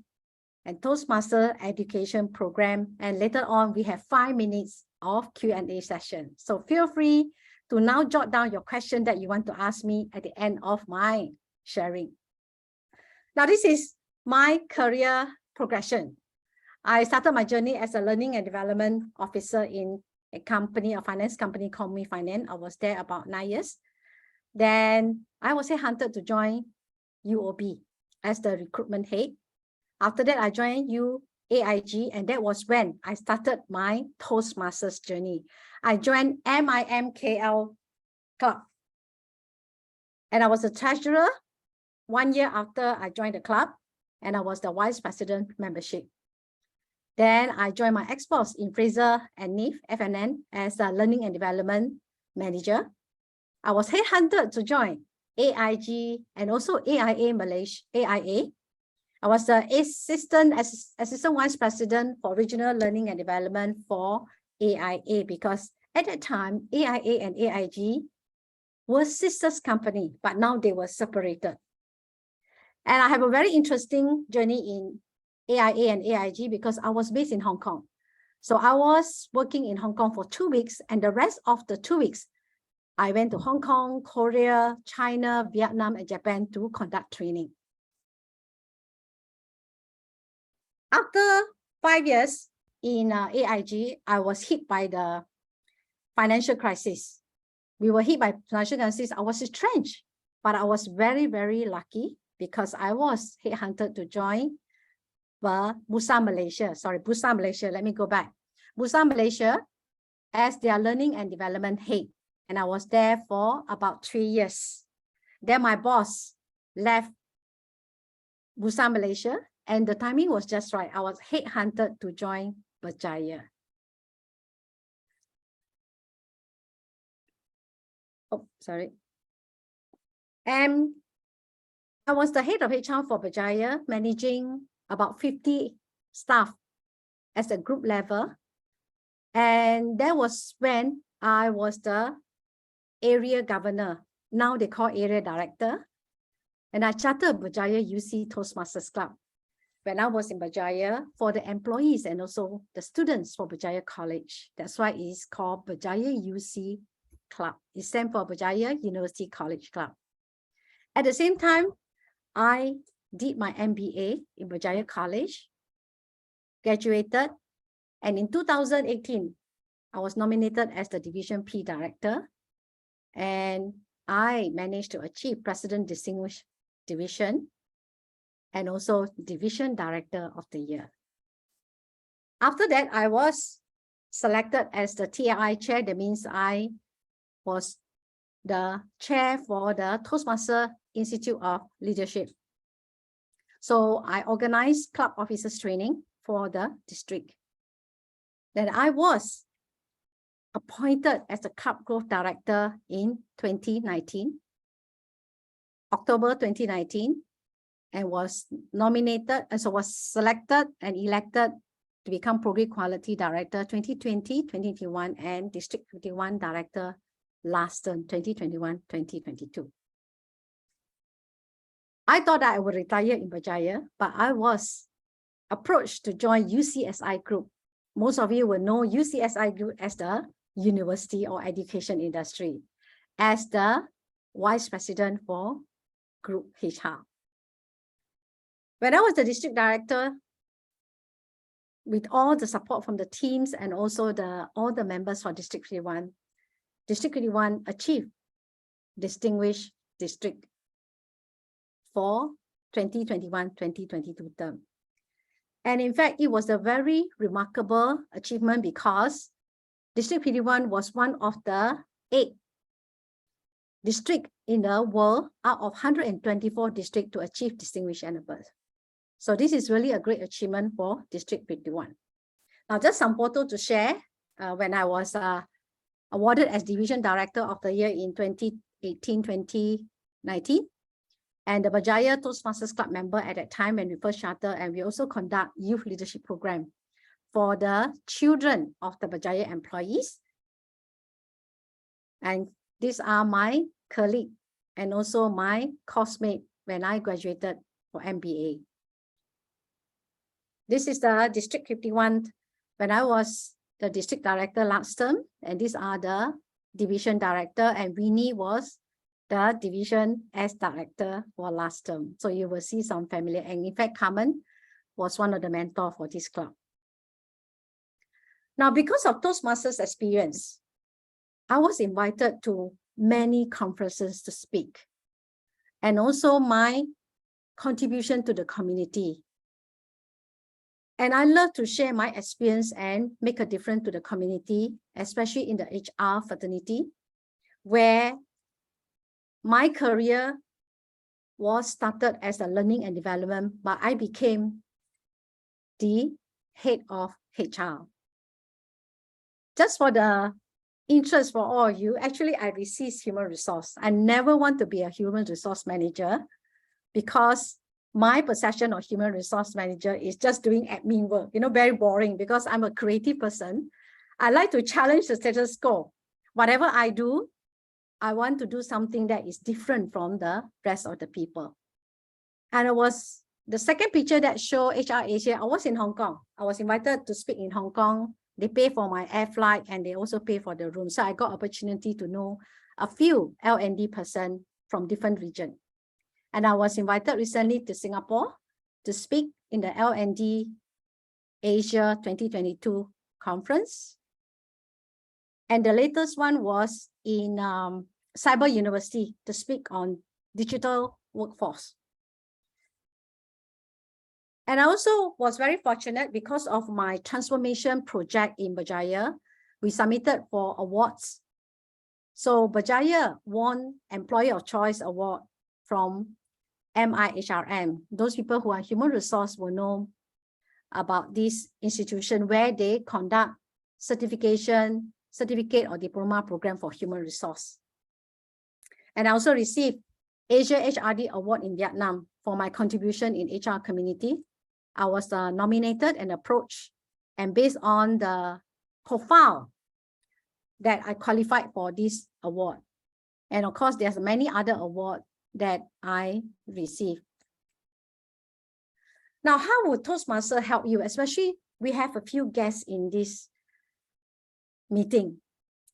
and Toastmaster education program. And later on, we have 5 minutes of Q&A session. So feel free to now jot down your question that you want to ask me at the end of my sharing. Now, this is my career progression. I started my journey as a learning and development officer in a company, a finance company called Me Finance. I was there about 9 years. Then I was headhunted to join UOB as the recruitment head. After that, I joined UAIG, and that was when I started my Toastmasters journey. I joined MIMKL Club, and I was a treasurer 1 year after I joined the club, and I was the vice president membership. Then I joined my ex-boss in Fraser and Neave, FNN, as a learning and development manager. I was headhunted to join AIG and also AIA Malaysia, AIA. I was the assistant vice president for regional learning and development for AIA, because at that time, AIA and AIG were sisters company, but now they were separated. And I have a very interesting journey in AIA and AIG because I was based in Hong Kong. So I was working in Hong Kong for 2 weeks, and the rest of the 2 weeks, I went to Hong Kong, Korea, China, Vietnam, and Japan to conduct training. After 5 years in AIG, I was hit by the financial crisis. We were hit by financial crisis. I was retrenched, but I was very, very lucky because I was headhunted to join Bursa Malaysia. Sorry, Bursa Malaysia. Let me go back. Bursa Malaysia as their learning and development head. And I was there for about 3 years. Then my boss left Bursa Malaysia, and the timing was just right. I was headhunted to join Berjaya. Oh, sorry. And I was the head of HR for Berjaya, managing about 50 staff at the group level. And that was when I was the area governor. Now they call area director. And I chartered Berjaya UC Toastmasters Club when I was in Berjaya for the employees and also the students for Berjaya College. That's why it's called Berjaya UC Club. It stands for Berjaya University College Club. At the same time, I did my MBA in Berjaya College, graduated, and in 2018, I was nominated as the Division P Director, and I managed to achieve President Distinguished Division and also Division Director of the Year. After that, I was selected as the TAI Chair. That means I was the chair for the Toastmaster Institute of Leadership. So I organized club officers training for the district. Then I was appointed as the Club Growth Director in 2019, October 2019, and was nominated, and so was selected and elected to become Program Quality Director 2020, 2021, and District 51 Director last term, 2021-2022. I thought I would retire in Berjaya, but I was approached to join UCSI Group most of you will know UCSI Group as the university or education industry, as the Vice President for Group HR. When I was the district director, with all the support from the teams and also all the members for District 51, District 51 achieved Distinguished District for 2021-2022 term. And in fact, it was a very remarkable achievement because District 51 was one of the 8 districts in the world out of 124 districts to achieve distinguished and above. So this is really a great achievement for District 51. Now, just some photos to share. When I was awarded as Division Director of the Year in 2018-2019, and the Berjaya Toastmasters Club member at that time when we first chartered, and we also conduct youth leadership program for the children of the Berjaya employees. And these are my colleague and also my coursemate when I graduated for MBA. This is the District 51 when I was the district director last term, and these are the division director, and Winnie was the division as director for last term. So you will see some familiar, and in fact, Carmen was one of the mentors for this club. Now, because of Toastmasters experience, I was invited to many conferences to speak, and also my contribution to the community. And I love to share my experience and make a difference to the community, especially in the HR fraternity, where my career was started as a learning and development, but I became the head of HR. Just for the interest for all of you, actually, I received human resource. I never want to be a human resource manager because my perception of human resource manager is just doing admin work, very boring because I'm a creative person. I like to challenge the status quo. Whatever I do, I want to do something that is different from the rest of the people. And it was the second picture that show HR Asia. I was in Hong Kong. I was invited to speak in Hong Kong. They pay for my air flight and they also pay for the room. So I got opportunity to know a few L&D person from different regions. And I was invited recently to Singapore to speak in the L&D Asia 2022 conference. And the latest one was in Cyber University to speak on digital workforce. And I also was very fortunate because of my transformation project in Berjaya. We submitted for awards. So Berjaya won Employer of Choice Award from MIHRM. Those people who are human resource will know about this institution where they conduct certificate or diploma program for human resource. And I also received Asia HRD Award in Vietnam for my contribution in HR community. I was nominated and approached, and based on the profile that I qualified for this award. And of course, there's many other awards that I received. Now, how would Toastmaster help you? Especially, we have a few guests in this meeting.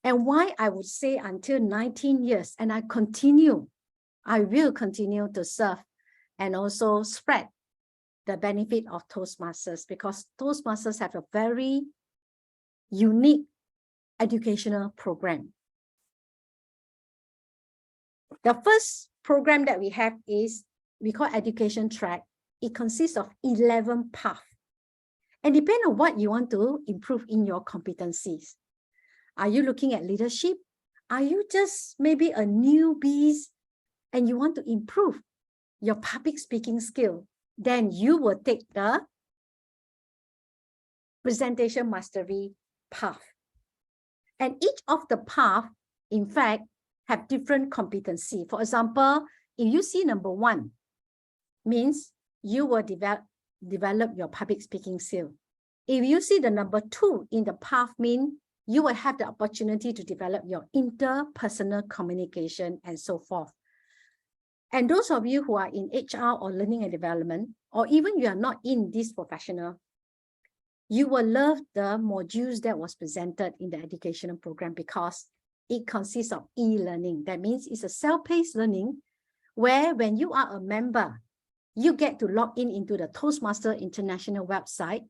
And why I would say until 19 years, and I will continue to serve and also spread the benefit of Toastmasters, because Toastmasters have a very unique educational program. The first program that we have is, we call education track. It consists of 11 paths. And depending on what you want to improve in your competencies. Are you looking at leadership? Are you just maybe a newbie and you want to improve your public speaking skill? Then you will take the presentation mastery path. And each of the paths, in fact, have different competency. For example, if you see number 1, means you will develop your public speaking skill. If you see the number 2 in the path, mean you will have the opportunity to develop your interpersonal communication and so forth. And those of you who are in HR or learning and development, or even you are not in this professional, You will love the modules that was presented in the educational program because it consists of e-learning. That means it's a self-paced learning where when you are a member, you get to log in into the Toastmasters International website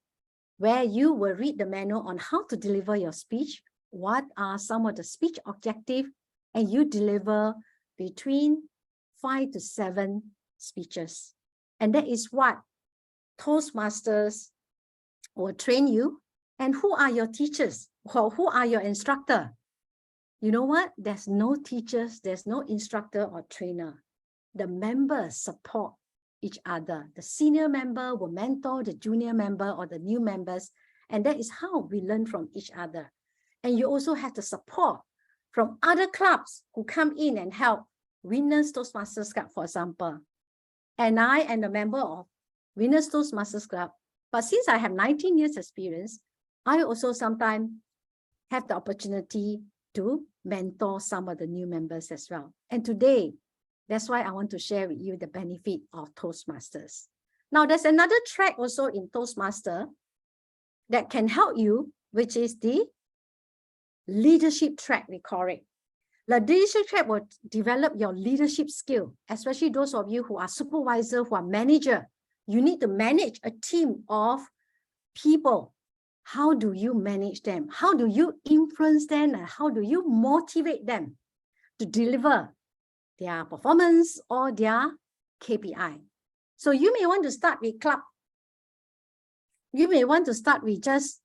where you will read the manual on how to deliver your speech, what are some of the speech objectives, and you deliver between 5 to 7 speeches. And that is what Toastmasters will train you. And who are your teachers? Well, who are your instructor? You know what? There's no teachers, there's no instructor or trainer. The members support each other. The senior member will mentor the junior member or the new members. And that is how we learn from each other. And you also have the support from other clubs who come in and help. Winners Toastmasters Club, for example. And I am a member of Winners Toastmasters Club. But since I have 19 years experience, I also sometimes have the opportunity to mentor some of the new members as well. And today, that's why I want to share with you the benefit of Toastmasters. Now, there's another track also in Toastmaster that can help you, which is the leadership track, we call it. The leadership track will develop your leadership skill, especially those of you who are supervisor, who are manager. You need to manage a team of people. How do you manage them? How do you influence them? And how do you motivate them to deliver their performance or their KPI? So you may want to start with club. You may want to start with just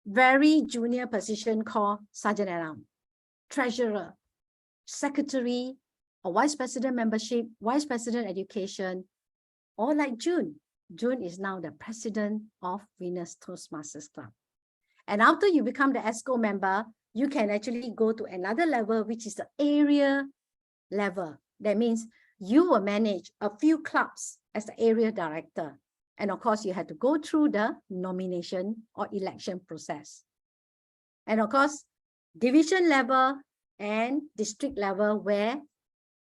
very junior position called Sergeant at Arms, Treasurer, Secretary, or Vice President Membership, Vice President Education, or like June. June is now the President of Winners Toastmasters Club. And after you become the ESCO member, you can actually go to another level, which is the area level. That means you will manage a few clubs as the area director. And of course, you have to go through the nomination or election process. And of course, division level and district level where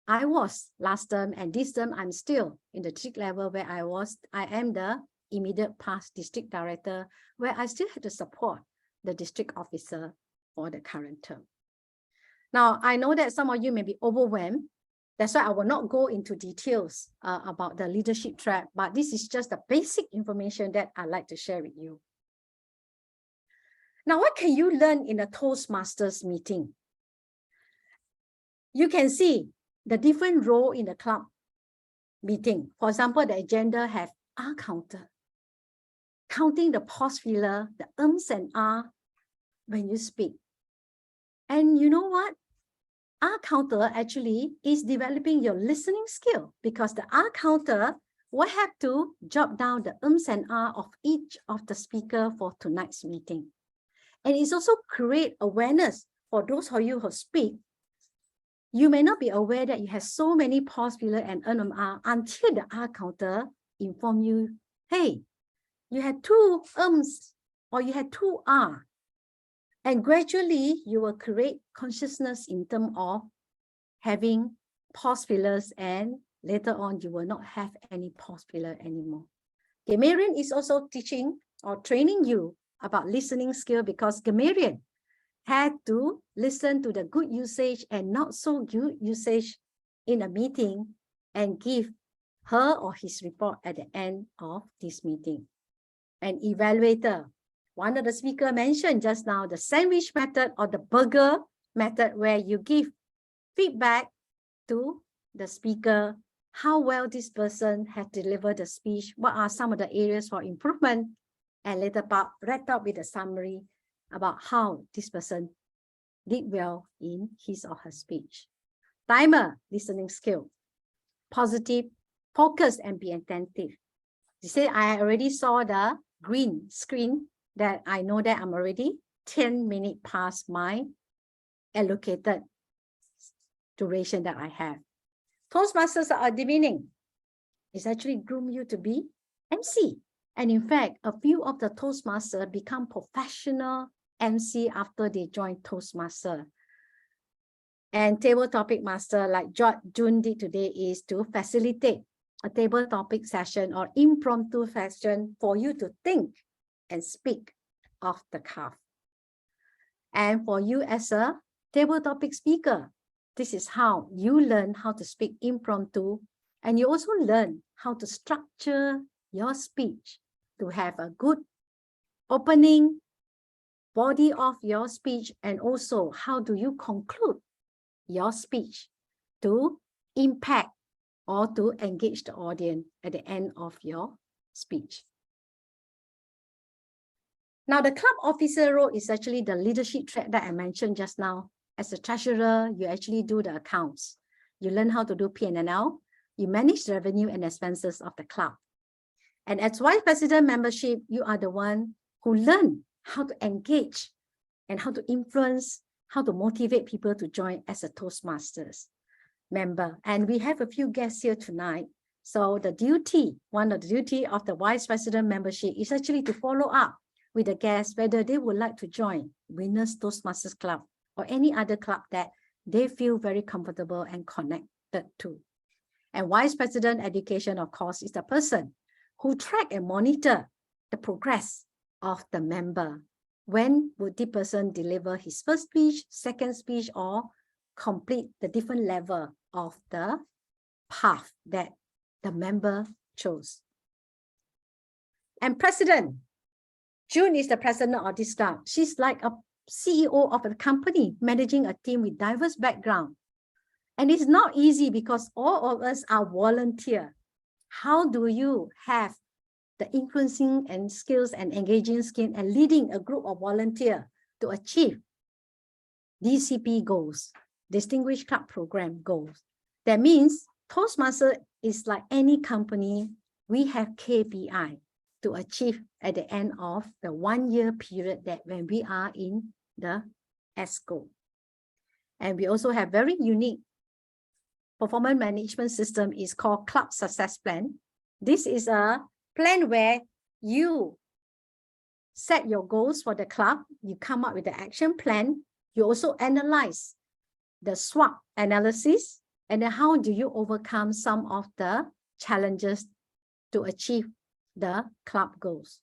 I was last term, and this term I'm still in the district level where I am the immediate past district director, where I still have to support the district officer for the current term. Now, I know that some of you may be overwhelmed. That's why I will not go into details about the leadership track, but this is just the basic information that I'd like to share with you. Now, what can you learn in a Toastmasters meeting? You can see the different role in the club meeting. For example, the agenda have R counter, counting the pause filler, the ums and R when you speak. And you know what? R counter actually is developing your listening skill because the R counter will have to jot down the ums and R of each of the speaker for tonight's meeting. And it's also create awareness for those of you who speak. You may not be aware that you have so many pause filler and R until the R counter inform you, hey, you had 2 ums or you had 2 R. And gradually you will create consciousness in terms of having pause fillers, and later on you will not have any pause filler anymore. Gamarian is also teaching or training you about listening skill because Gamarian had to listen to the good usage and not so good usage in a meeting and give her or his report at the end of this meeting. An evaluator, one of the speakers mentioned just now, the sandwich method or the burger method, where you give feedback to the speaker, how well this person has delivered the speech, what are some of the areas for improvement, and later part wrapped up with a summary about how this person did well in his or her speech. Timer, listening skill. Positive, focus, and be attentive. You say, I already saw the green screen that I know that I'm already 10 minutes past my allocated duration that I have. Toastmasters are demeaning. It's actually groom you to be MC. And in fact, a few of the Toastmasters become professional MC after they join Toastmaster. And table topic master, like June did today, is to facilitate a table topic session or impromptu session for you to think and speak of the club. And for you as a table topic speaker, this is how you learn how to speak impromptu, and you also learn how to structure your speech to have a good opening body of your speech, and also how do you conclude your speech to impact or to engage the audience at the end of your speech. Now, the club officer role is actually the leadership trait that I mentioned just now. As a treasurer, you actually do the accounts. You learn how to do P&L. You manage the revenue and expenses of the club. And as vice president membership, you are the one who learn how to engage and how to influence, how to motivate people to join as a Toastmasters member. And we have a few guests here tonight. So the duty, one of the duty of the vice president membership is actually to follow up with the guests whether they would like to join Winners Toastmasters Club or any other club that they feel very comfortable and connected to. And vice president education, of course, is the person who track and monitor the progress of the member. When would the person deliver his first speech, second speech, or complete the different level of the path that the member chose? And president, June is the president of this club. She's like a CEO of a company managing a team with diverse background. And it's not easy because all of us are volunteer. How do you have the influencing and skills and engaging skill and leading a group of volunteers to achieve DCP goals, Distinguished Club Program goals? That means Toastmaster is like any company. We have KPI to achieve at the end of the 1 year period that when we are in the ESCO. And we also have very unique performance management system is called Club Success Plan. This is a plan where you set your goals for the club, you come up with the action plan, you also analyze the SWOT analysis, and then how do you overcome some of the challenges to achieve the club goals.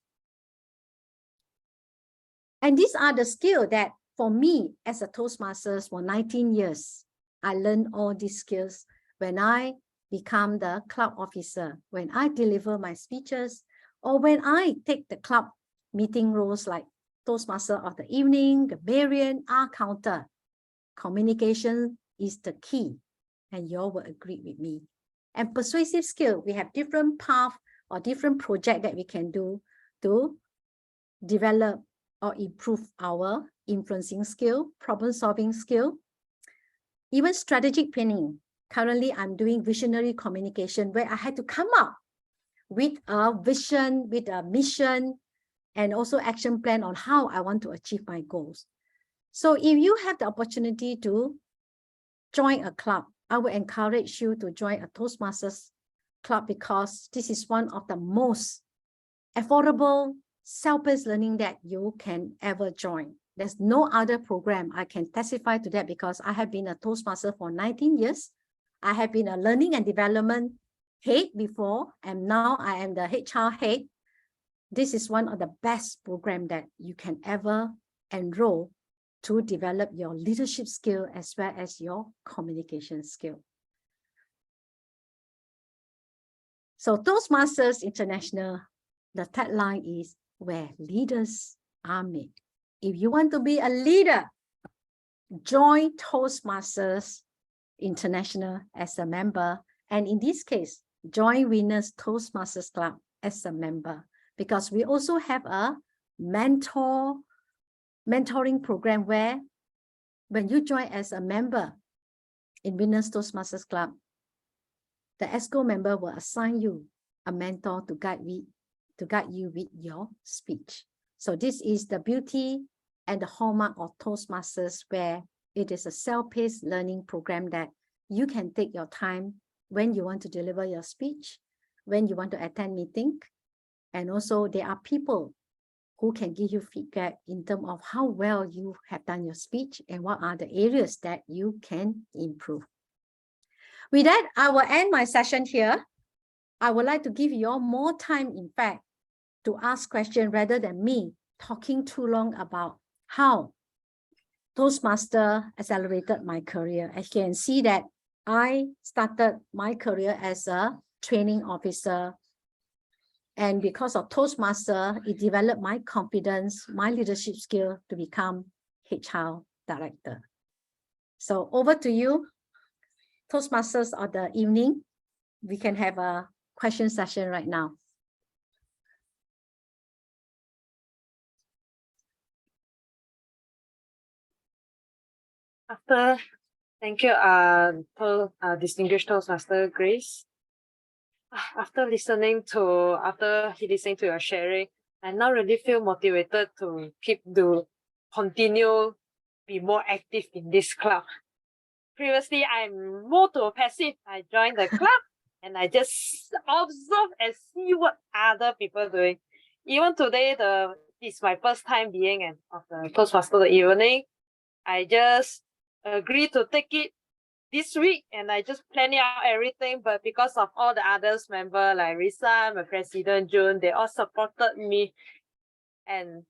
And these are the skills that for me as a Toastmasters for 19 years, I learned all these skills when I become the club officer, when I deliver my speeches, or when I take the club meeting roles like Toastmaster of the evening, Gabarian, counter. Communication is the key, and you all will agree with me. And persuasive skill, we have different paths or different projects that we can do to develop or improve our influencing skill, problem-solving skill, even strategic planning. Currently, I'm doing visionary communication where I had to come up with a vision, with a mission, and also action plan on how I want to achieve my goals. So if you have the opportunity to join a club, I would encourage you to join a Toastmasters Club because this is one of the most affordable self-paced learning that you can ever join. There's no other program. I can testify to that because I have been a Toastmaster for 19 years. I have been a learning and development head before, and now I am the HR head. This is one of the best programs that you can ever enroll to develop your leadership skill as well as your communication skill. So Toastmasters International, the tagline is where leaders are made. If you want to be a leader, join Toastmasters International as a member. And in this case, join Winners Toastmasters Club as a member, because we also have a mentoring program where when you join as a member in Winners Toastmasters Club, the ESCO member will assign you a mentor to guide you with your speech. So this is the beauty and the hallmark of Toastmasters, where it is a self-paced learning program that you can take your time when you want to deliver your speech, when you want to attend meeting, and also there are people who can give you feedback in terms of how well you have done your speech and what are the areas that you can improve. With that, I will end my session here. I would like to give you all more time, in fact, to ask questions rather than me talking too long about how Toastmaster accelerated my career. As you can see that I started my career as a training officer. And because of Toastmaster, it developed my confidence, my leadership skill to become HR director. So over to you, Toastmasters of the evening. We can have a question session right now. Thank you, distinguished Toastmaster Grace. After listening to your sharing, I now really feel motivated to continue be more active in this club. Previously, I'm more to a passive. I joined the club and I just observe and see what other people are doing. Even today, it's my first time being of the Toastmaster the evening. I just agreed to take it this week and I just plan out everything. But because of all the others member like Risa, my president June, they all supported me. And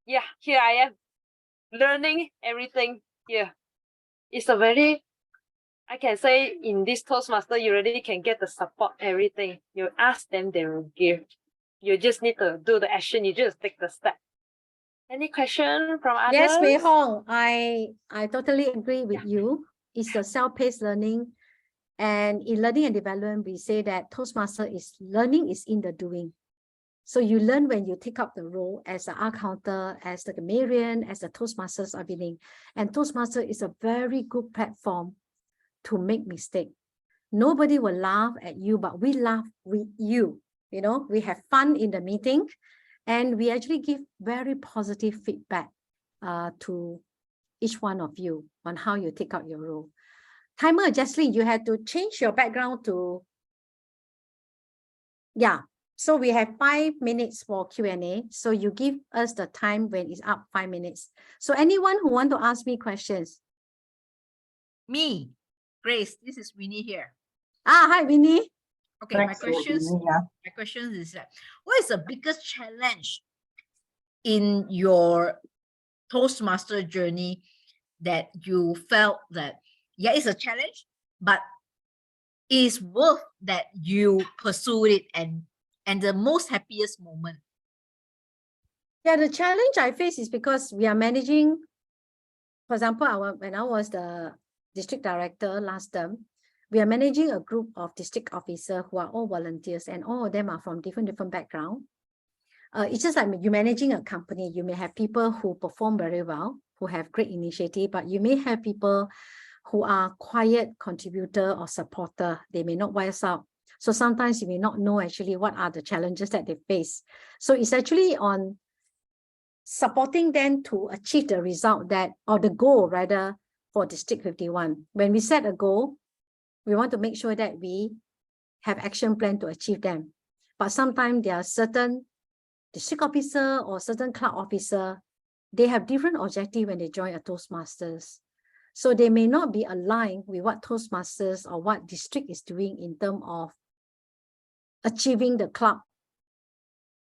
yeah, here I am learning everything here. It's a very, I can say in this Toastmaster, you really can get the support, everything. You ask them, they will give. You just need to do the action. You just take the step. Any question from others? Yes, Mei Hong, I totally agree with you. It's a self-paced learning. And in learning and development, we say that Toastmaster is learning is in the doing. So you learn when you take up the role as an counter, as the grammarian, as the Toastmasters of evening. And Toastmaster is a very good platform to make mistake. Nobody will laugh at you, but we laugh with you. You know, we have fun in the meeting and we actually give very positive feedback to each one of you on how you take out your role. Timer, Jesslyn, you had to change your background to, yeah. So we have 5 minutes for Q&A. So you give us the time when it's up 5 minutes. So anyone who want to ask me questions? Me, Grace, this is Winnie here. Hi, Winnie. Okay, my question is that what is the biggest challenge in your Toastmaster journey that you felt that, yeah, it's a challenge, but it's worth that you pursue it and the most happiest moment? Yeah, the challenge I face is because we are managing, for example, when I was the district director last term, we are managing a group of district officers who are all volunteers and all of them are from different backgrounds. It's just like you're managing a company. You may have people who perform very well, who have great initiative, but you may have people who are quiet contributor or supporter. They may not voice out. So sometimes you may not know actually what are the challenges that they face. So it's actually on supporting them to achieve the result that, or the goal rather, for District 51. When we set a goal, we want to make sure that we have action plan to achieve them. But sometimes there are certain district officer or certain club officer, they have different objective when they join a Toastmasters. So they may not be aligned with what Toastmasters or what district is doing in terms of achieving the club,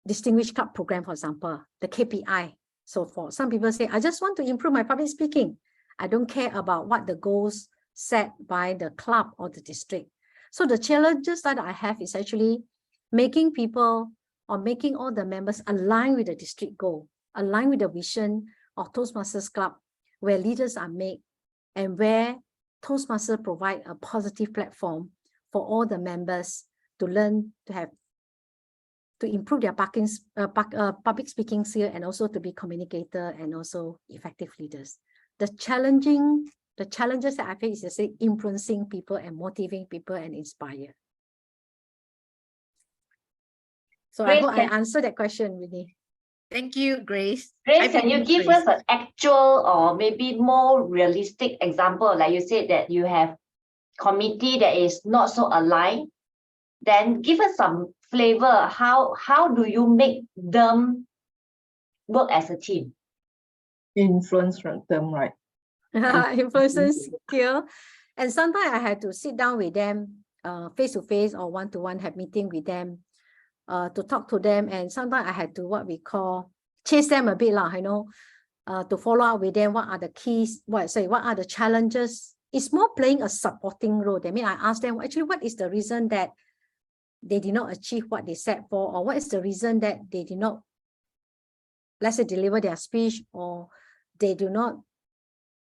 distinguished club program, for example, the KPI. So for some people say, I just want to improve my public speaking. I don't care about what the goals set by the club or the district. So the challenges that I have is actually making people or making all the members align with the district goal, align with the vision of Toastmasters Club, where leaders are made and where Toastmasters provide a positive platform for all the members to learn to improve their public speaking skill and also to be communicator and also effective leaders. The challenges that I face is influencing people and motivating people and inspire. So Grace, I hope I answered that question, Winnie. Thank you, Grace. Grace, can you give us an actual or maybe more realistic example? Like you said that you have committee that is not so aligned. Then give us some flavor. How do you make them work as a team? Influence them, right? Influences skill. And sometimes I had to sit down with them face to face or one-to-one, have meeting with them to talk to them. And sometimes I had to what we call chase them a bit lah, to follow up with them. What are the keys? What are the challenges? It's more playing a supporting role. I mean, I ask them, actually, what is the reason that they did not achieve what they set for, or what is the reason that they did not, let's say, deliver their speech, or they do not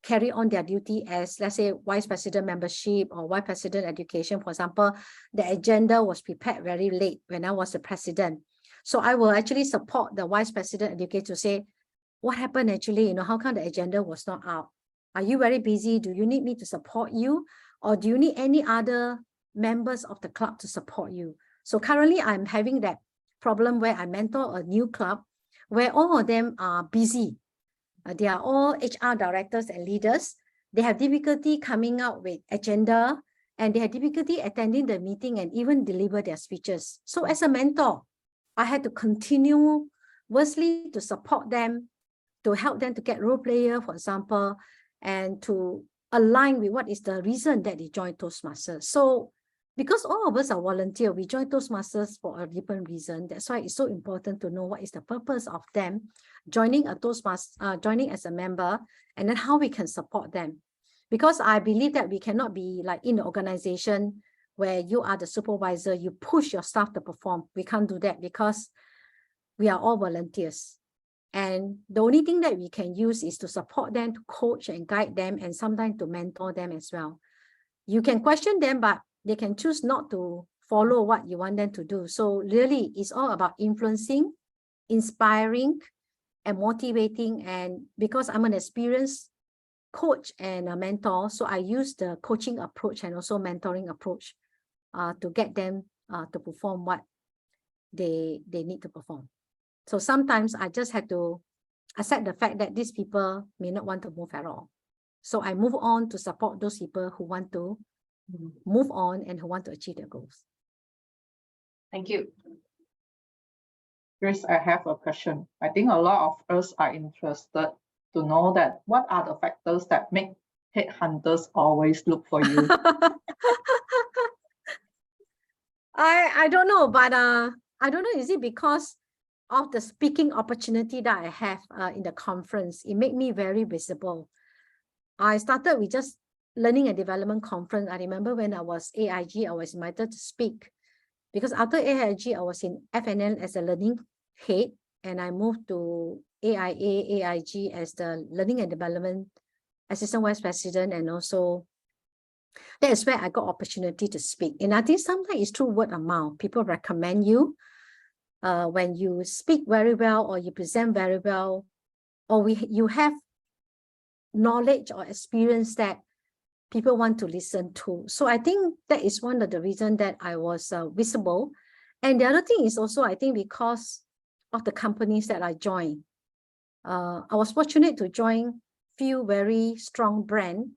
carry on their duty as, let's say, Vice President membership or Vice President education. For example, the agenda was prepared very late when I was the president. So I will actually support the Vice President education to say, what happened actually, how come the agenda was not out? Are you very busy? Do you need me to support you? Or do you need any other members of the club to support you? So currently I'm having that problem where I mentor a new club where all of them are busy. They are all HR directors and leaders. They have difficulty coming out with agenda, and they have difficulty attending the meeting and even deliver their speeches. So as a mentor, I had to continuously to support them, to help them to get role player, for example, and to align with what is the reason that they joined Toastmasters. So because all of us are volunteer, we join Toastmasters for a different reason. That's why it's so important to know what is the purpose of them joining a Toastmaster, joining as a member, and then how we can support them. Because I believe that we cannot be like in the organization where you are the supervisor, you push your staff to perform. We can't do that because we are all volunteers. And the only thing that we can use is to support them, to coach and guide them, and sometimes to mentor them as well. You can question them, but they can choose not to follow what you want them to do. So really, it's all about influencing, inspiring, and motivating. And because I'm an experienced coach and a mentor, so I use the coaching approach and also mentoring approach to get them to perform what they need to perform. So sometimes I just had to accept the fact that these people may not want to move at all. So I move on to support those people who want to move on and who want to achieve their goals. Thank you. Grace, I have a question. I think a lot of us are interested to know that what are the factors that make headhunters always look for you? I don't know, but I don't know, is it because of the speaking opportunity that I have in the conference? It made me very visible. I started with just learning and development conference. I remember when I was AIG, I was invited to speak. Because after AIG, I was in FNN as a learning head, and I moved to AIA, AIG as the Learning and Development Assistant Vice President, and also that is where I got opportunity to speak. And I think sometimes it's through word of mouth. People recommend you when you speak very well, or you present very well, or you have knowledge or experience that people want to listen to. So I think that is one of the reasons that I was visible. And the other thing is also, I think, because of the companies that I joined. I was fortunate to join few very strong brands,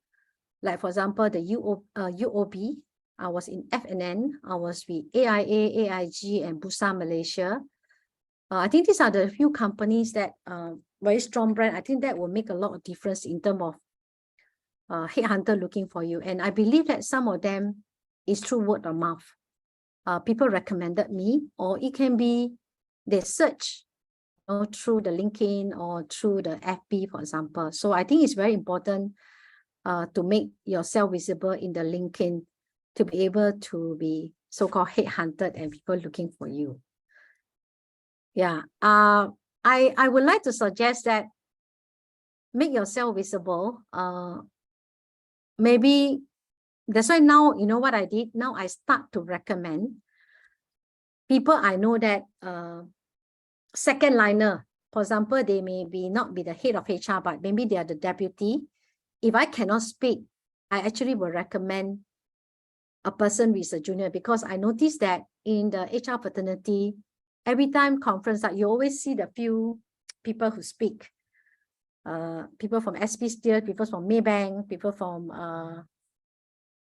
like for example, the UOB. I was in FNN, I was with AIA, AIG, and Bursa Malaysia. I think these are the few companies that very strong brand. I think that will make a lot of difference in terms of headhunter looking for you. And I believe that some of them is through word of mouth. People recommended me, or it can be they search through the LinkedIn or through the FB, for example. So I think it's very important to make yourself visible in the LinkedIn to be able to be so-called headhunted and people looking for you. Yeah, I would like to suggest that make yourself visible. Maybe that's why now, you know what I did? Now I start to recommend people I know that second liner, for example, they may not be the head of HR, but maybe they are the deputy. If I cannot speak, I actually will recommend a person with a junior, because I noticed that in the HR fraternity, every time conference, you always see the few people who speak. People from SB Steel, people from Maybank, people from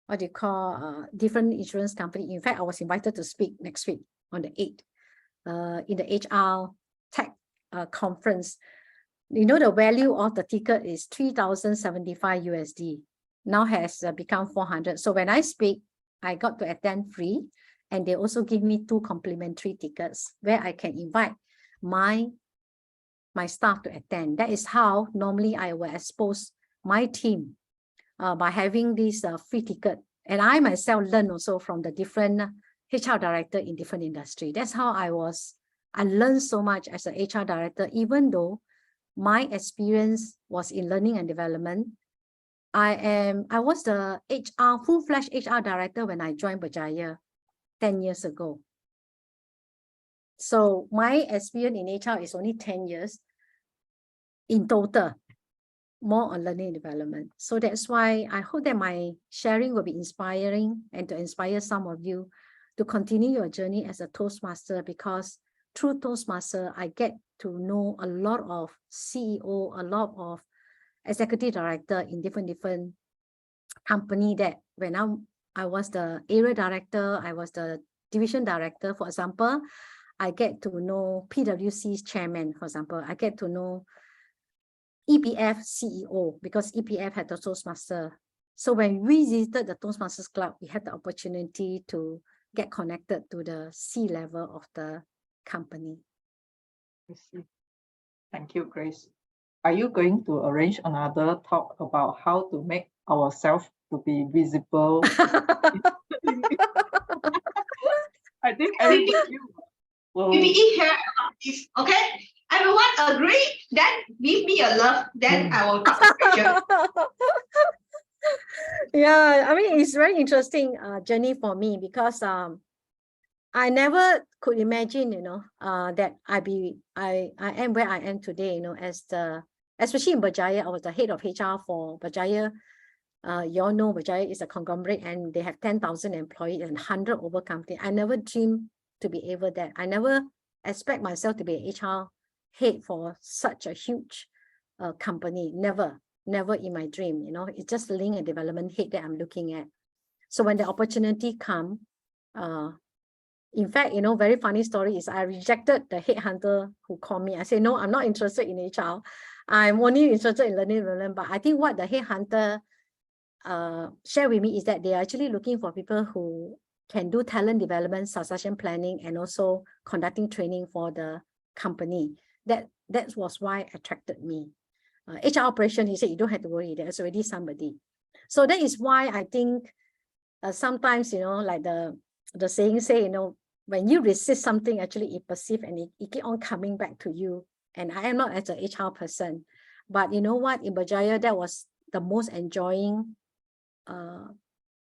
what do you call different insurance company. In fact, I was invited to speak next week on the 8th in the HR tech conference. You know, the value of the ticket is 3,075 USD. Now has become 400. So when I speak, I got to attend free, and they also give me 2 complimentary tickets where I can invite my my staff to attend. That is how normally I will expose my team by having this free ticket. And I myself learn also from the different HR director in different industry. That's how I learned so much as an HR director, even though my experience was in learning and development. I was the full-fledged HR director when I joined Berjaya 10 years ago. So my experience in HR is only 10 years in total, more on learning and development. So that's why I hope that my sharing will be inspiring and to inspire some of you to continue your journey as a Toastmaster, because through Toastmaster, I get to know a lot of CEO, a lot of executive director in different company. That when I was the area director, I was the division director, for example, I get to know PwC's chairman, for example. I get to know EPF CEO because EPF had the Toastmaster. So when we visited the Toastmasters Club, we had the opportunity to get connected to the C-level of the company. I see. Thank you, Grace. Are you going to arrange another talk about how to make ourselves to be visible? I think everybody will. If we eat here, okay? Everyone agree? Then give me a love. Then I will talk to Rachel. Yeah, I mean, it's very interesting journey for me because I never could imagine, that I am where I am today, especially in Berjaya. I was the head of HR for Berjaya. You all know Berjaya is a conglomerate and they have 10,000 employees and 100 over companies. I never dreamed to be able that. I never expect myself to be an HR head for such a huge company. Never in my dream, it's just learning and development head that I'm looking at. So when the opportunity come, in fact, very funny story is I rejected the headhunter who called me. I said, no, I'm not interested in HR. I'm only interested in learning and development. But I think what the headhunter shared with me is that they are actually looking for people who can do talent development, succession planning, and also conducting training for the company. That was why attracted me. HR operation, he said, you don't have to worry, there's already somebody. So that is why I think sometimes, like the saying say, when you resist something, actually it perceives and it keep on coming back to you. And I am not as an HR person, but you know what, in Berjaya, that was the most enjoying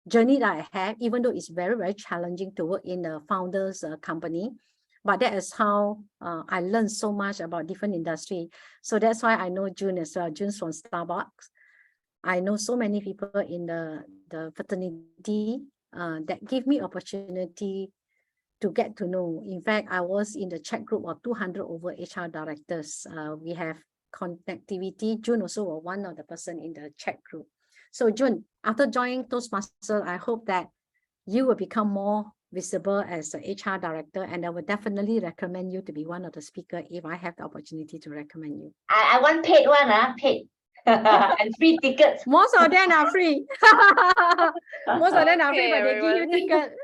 journey that I had, even though it's very, very challenging to work in the founder's company. But that is how I learned so much about different industry. So that's why I know June as well. June's from Starbucks. I know so many people in the fraternity that give me opportunity to get to know. In fact, I was in the chat group of 200 over HR directors. We have connectivity. June also was one of the person in the chat group. So June, after joining Toastmasters, I hope that you will become more visible as an HR director, and I would definitely recommend you to be one of the speakers if I have the opportunity to recommend you. I want paid one, paid. And free tickets. Most of them are free. Most of them are free, but they give you tickets.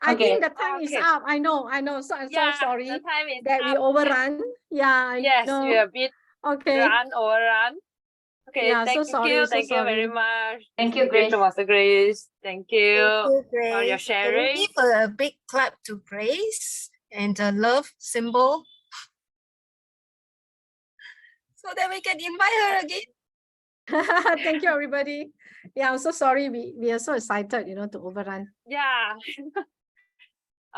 I think the time is up. I know. So I'm so sorry the time is that we overrun. Yeah. Yes, we are a bit overrun. Okay, yeah, thank you very much. Thank you, Grace. Master Grace. Thank you for your sharing. Give a big clap to Grace and the love symbol so that we can invite her again. Thank you, everybody. Yeah, I'm so sorry. We are so excited, to overrun. Yeah.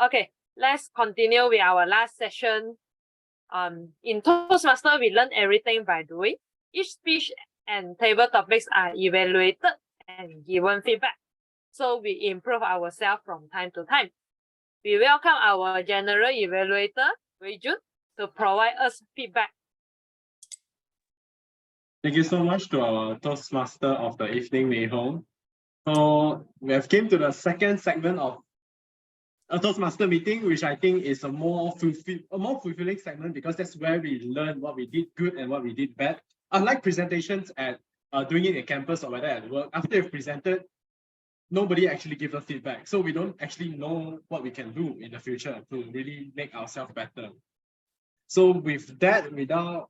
Okay, let's continue with our last session. In Toastmaster, we learn everything by doing. Each speech and table topics are evaluated and given feedback. So we improve ourselves from time to time. We welcome our general evaluator, Wei Jun, to provide us feedback. Thank you so much to our Toastmaster of the evening, Mei Hong. So we have came to the second segment of a Toastmaster meeting, which I think is a more fulfilling segment because that's where we learn what we did good and what we did bad. Unlike presentations at doing it at campus or whether at work, after you've presented, nobody actually gives us feedback. So we don't actually know what we can do in the future to really make ourselves better. So with that, without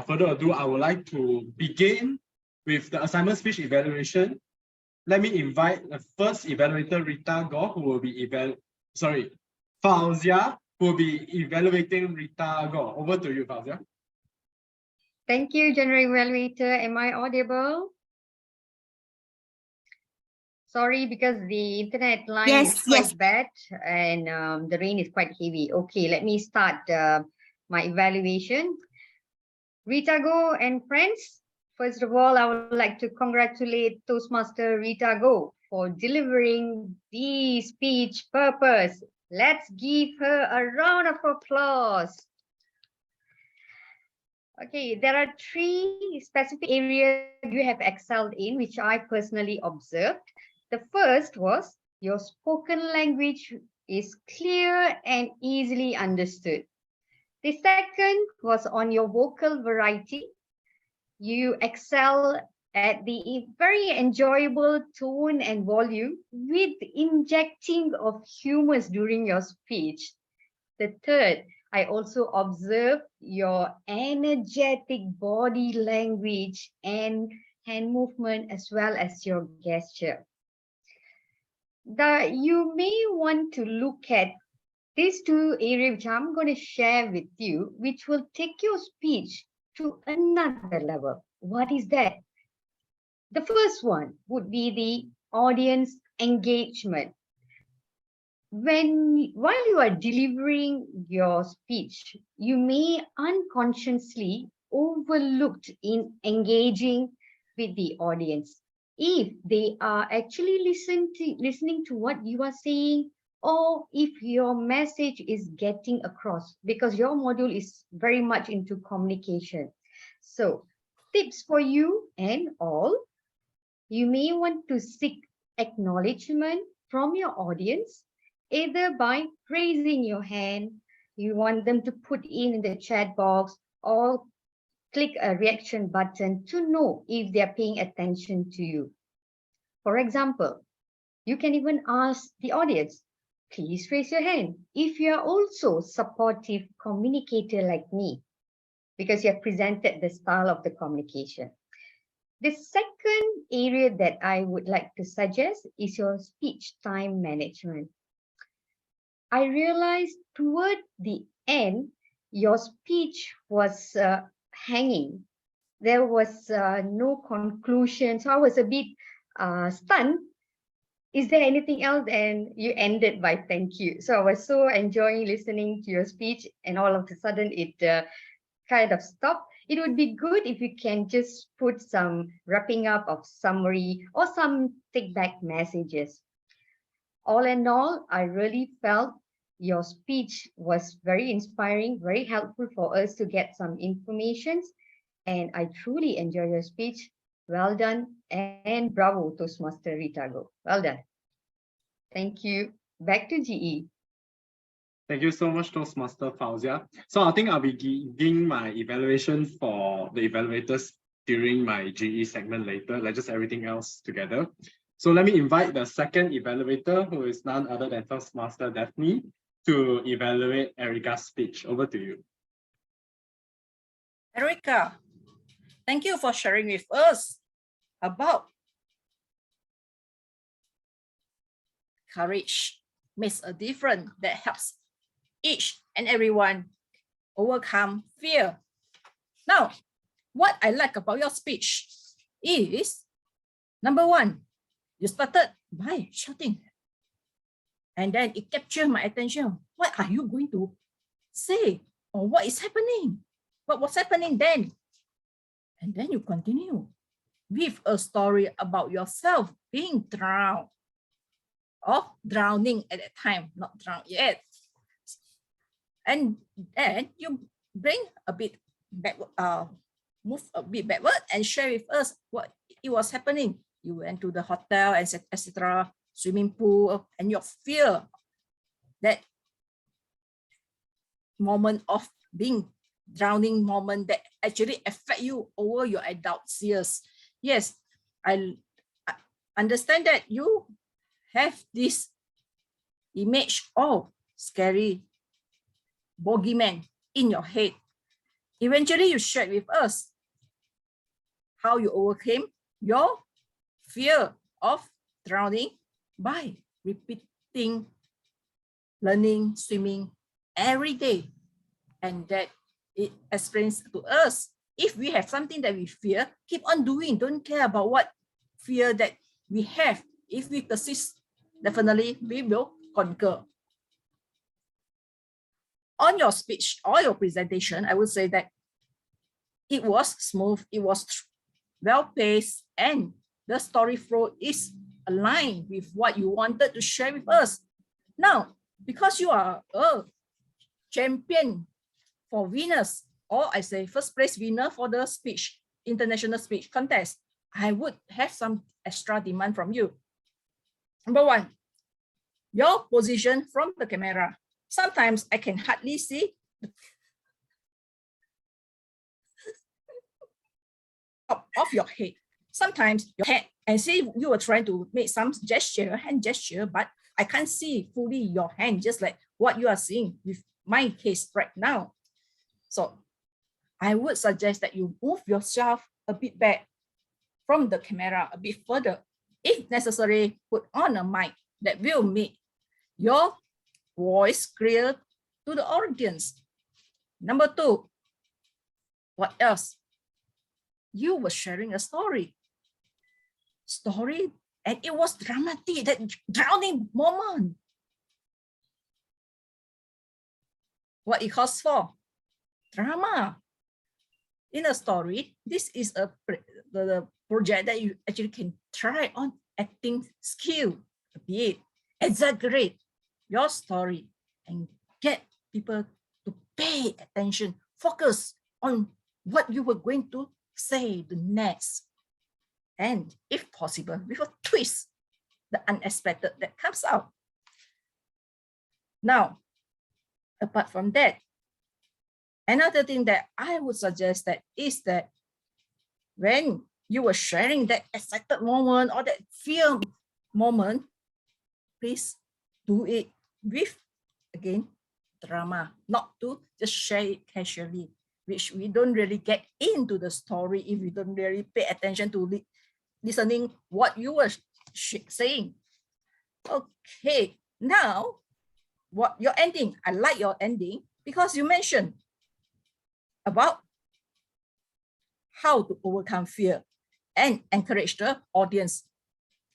further ado, I would like to begin with the assignment speech evaluation. Let me invite the first evaluator, Rita Gore, who will be Fauzia, who will be evaluating Rita Gore. Over to you, Fauzia. Thank you, General Evaluator. Am I audible? Sorry, because the internet line is quite bad and the rain is quite heavy. Okay, let me start my evaluation. Rita Go and friends, first of all, I would like to congratulate Toastmaster Rita Go for delivering the speech purpose. Let's give her a round of applause. Okay, there are 3 specific areas you have excelled in, which I personally observed. The first was your spoken language is clear and easily understood. The second was on your vocal variety. You excel at the very enjoyable tone and volume with injecting of humors during your speech. The third, I also observed your energetic body language and hand movement as well as your gesture. You may want to look at these 2 areas which I'm going to share with you, which will take your speech to another level. What is that? The first one would be the audience engagement. While you are delivering your speech, you may unconsciously overlooked in engaging with the audience. If they are actually listening to what you are saying, or if your message is getting across, because your module is very much into communication. So tips for you and all, you may want to seek acknowledgement from your audience, either by raising your hand, you want them to put in the chat box, or click a reaction button to know if they're paying attention to you. For example, you can even ask the audience, please raise your hand if you are also a supportive communicator like me, because you have presented the style of the communication. The second area that I would like to suggest is your speech time management. I realized toward the end, your speech was hanging. There was no conclusion. So I was a bit stunned. Is there anything else? And you ended by thank you. So I was so enjoying listening to your speech, and all of a sudden it kind of stopped. It would be good if you can just put some wrapping up of summary or some take back messages. All in all, I really felt your speech was very inspiring, very helpful for us to get some information. And I truly enjoy your speech. Well done, and bravo, Toastmaster Rita Go. Well done. Thank you. Back to GE. Thank you so much, Toastmaster Fauzia. So I think I'll be giving my evaluation for the evaluators during my GE segment later, like just everything else together. So let me invite the second evaluator, who is none other than Toastmaster Daphne, to evaluate Erica's speech. Over to you. Erica, thank you for sharing with us about courage makes a difference that helps each and everyone overcome fear. Now, what I like about your speech is, number 1, you started by shouting. And then it captured my attention. What are you going to say? Or what is happening? What was happening then? And then you continue with a story about yourself being drowned or drowning at that time, not drowned yet. And then you bring a bit back, move a bit backward and share with us what it was happening. You went to the hotel, etc., swimming pool, and your fear, that moment of being drowning moment that actually affect you over your adult years. Yes, I understand that you have this image of scary bogeyman in your head. Eventually, you shared with us how you overcame your fear of drowning by repeating, learning swimming every day. And that it explains to us, if we have something that we fear, keep on doing. Don't care about what fear that we have. If we persist, definitely we will conquer. On your speech or your presentation, I would say that it was smooth, it was well-paced, and the story flow is aligned with what you wanted to share with us. Now, because you are a champion for winners, or I say first place winner for the speech, international speech contest, I would have some extra demand from you. Number one, your position from the camera. Sometimes I can hardly see the top of your head. Sometimes your head, and see you were trying to make some gesture, hand gesture, but I can't see fully your hand, just like what you are seeing with my case right now. So I would suggest that you move yourself a bit back from the camera, a bit further. If necessary, put on a mic that will make your voice clear to the audience. Number two, what else? You were sharing a story, and it was dramatic, that drowning moment. What it calls for? Drama. In a story, this is the project that you actually can try on acting skill a bit, exaggerate your story and get people to pay attention, focus on what you were going to say the next. And if possible, with a twist, the unexpected that comes out. Now, apart from that, another thing that I would suggest that is that when you were sharing that excited moment or that fear moment, please do it with, again, drama, not to just share it casually, which we don't really get into the story if we don't really pay attention to listening what you were saying. Okay, now what your ending? I like your ending because you mentioned about how to overcome fear and encourage the audience.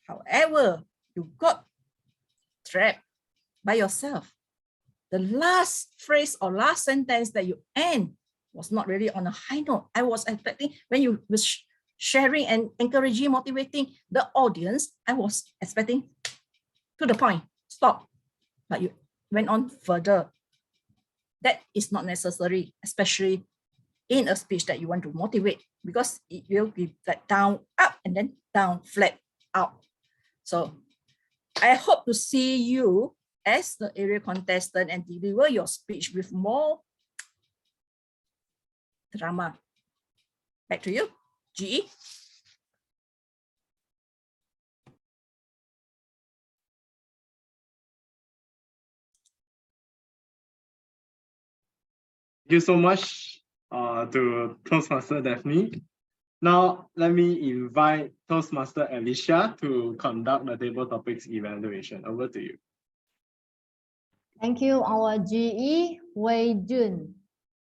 However, you got trapped by yourself. The last phrase or last sentence that you end was not really on a high note. I was expecting when you were sharing and encouraging, motivating the audience, I was expecting to the point, stop. But you went on further. That is not necessary, especially in a speech that you want to motivate, because it will be like down, up, and then down, flat, out. So I hope to see you as the area contestant and deliver your speech with more drama. Back to you, GE. Thank you so much to Toastmaster Daphne. Now, let me invite Toastmaster Alicia to conduct the table topics evaluation. Over to you. Thank you, our GE, Wei Jun.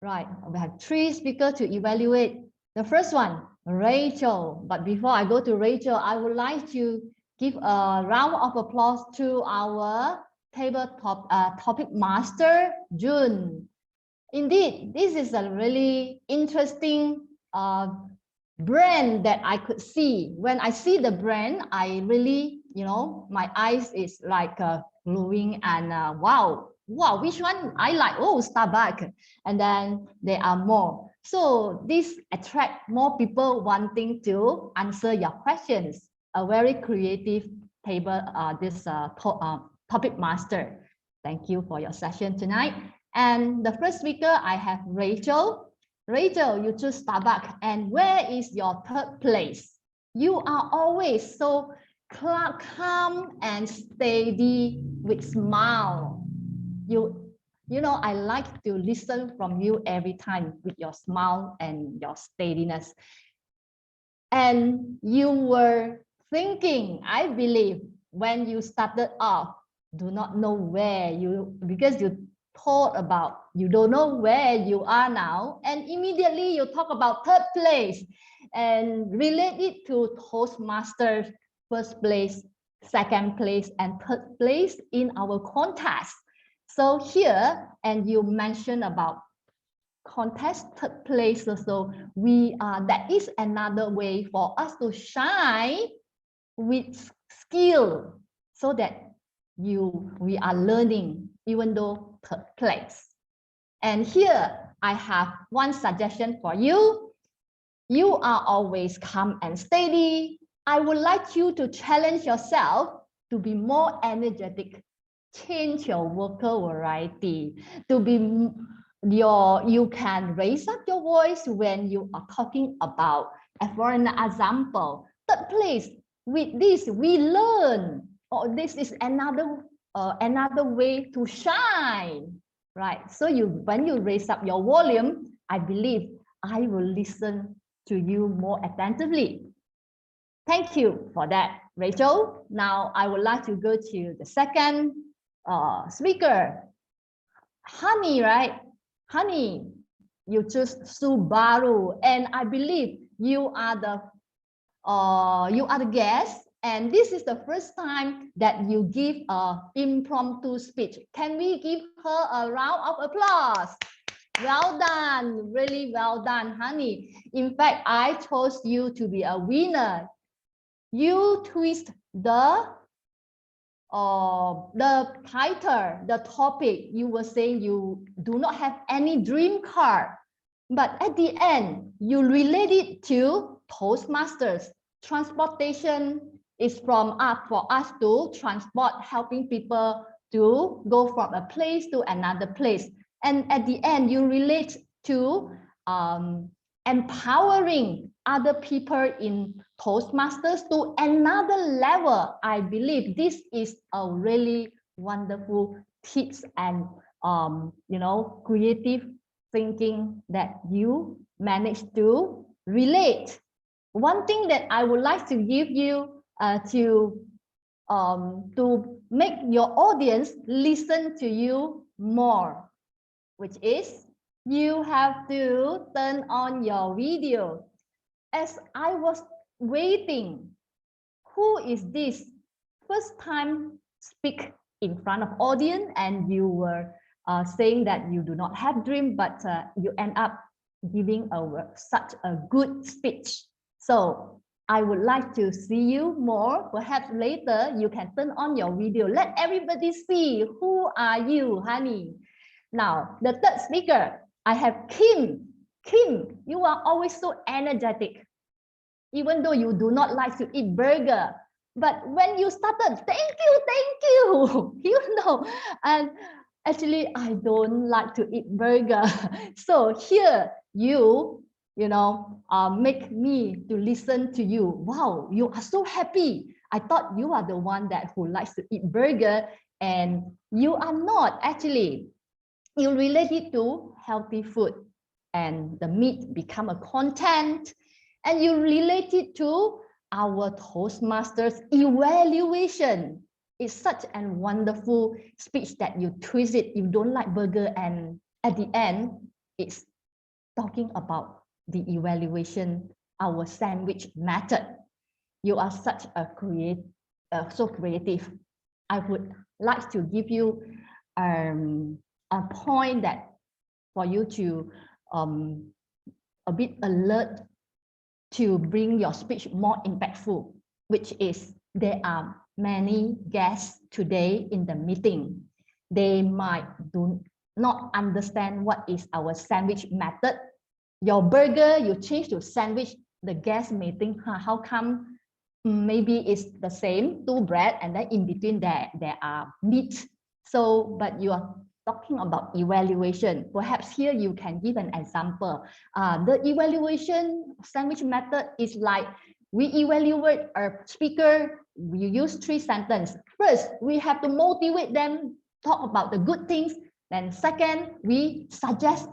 Right, we have 3 speakers to evaluate. The first one, Rachel. But before I go to Rachel, I would like to give a round of applause to our topic master, Jun. Indeed, this is a really interesting brand that I could see. When I see the brand, I really, my eyes is like glowing and wow, which one I like? Oh, Starbucks. And then there are more. So this attract more people wanting to answer your questions. A very creative table, topic master. Thank you for your session tonight. And the first speaker, I have Rachel. Rachel, you choose Starbucks. And where is your third place? You are always so calm and steady with smile. You know, I like to listen from you every time with your smile and your steadiness. And you were thinking, I believe, when you started off, do not know where you, because you thought about, you don't know where you are now, and immediately you talk about third place and relate it to Toastmasters first place, second place, and third place in our contest. So here, and you mentioned about contest third place, so we that is another way for us to shine with skill, so that we are learning even though third place. And here I have one suggestion for you. You are always calm and steady. I would like you to challenge yourself to be more energetic. Change your vocal variety to be you can raise up your voice when you are talking about. For an example, third place, with this we learn, or this is another way to shine, right? So when you raise up your volume, I believe I will listen to you more attentively. Thank you for that, Rachel. Now I would like to go to the second speaker, Honey, right? Honey, you choose Subaru, and I believe you are the guest, and this is the first time that you give a impromptu speech. Can we give her a round of applause? Well done, really well done, Honey. In fact, I chose you to be a winner. You twist the title, the topic. You were saying you do not have any dream car, but at the end you relate it to Toastmasters. Transportation is from us, for us to transport, helping people to go from a place to another place. And at the end you relate to empowering other people in Toastmasters to another level. I believe this is a really wonderful tips and creative thinking that you managed to relate. One thing that I would like to give you to make your audience listen to you more, which is you have to turn on your video. As I was waiting, who is this first time speak in front of audience, and you were saying that you do not have dream, but you end up giving such a good speech. So I would like to see you more. Perhaps later you can turn on your video. Let everybody see who are you, Honey. Now, the third speaker, I have Kim. Kim, you are always so energetic, even though you do not like to eat burger. But when you started, thank you, you know, and actually I don't like to eat burger. So here you make me to listen to you. Wow, you are so happy. I thought you are the one that who likes to eat burger, and you are not actually. You relate it to healthy food, and the meat become a content, and you relate it to our Toastmasters evaluation. It's such a wonderful speech that you twist it. You don't like burger, and at the end, it's talking about the evaluation, our sandwich method. You are such a so creative. I would like to give you a point that for you to a bit alert to bring your speech more impactful, which is there are many guests today in the meeting. They might do not understand what is our sandwich method. Your burger, you change to sandwich, the guest may think, how come maybe it's the same, two bread, and then in between there are meat. So, but you are talking about evaluation. Perhaps here you can give an example. The evaluation sandwich method is like we evaluate our speaker. We use 3 sentences. First, we have to motivate them, talk about the good things. Then second, we suggest,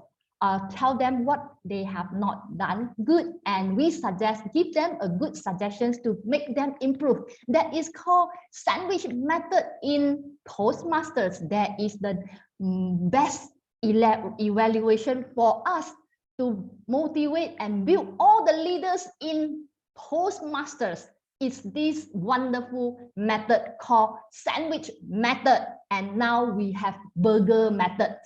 tell them what they have not done good, and we suggest, give them a good suggestions to make them improve. That is called sandwich method in Toastmasters. That is the best evaluation for us to motivate and build all the leaders in Toastmasters. It's this wonderful method called sandwich method, and now we have burger method.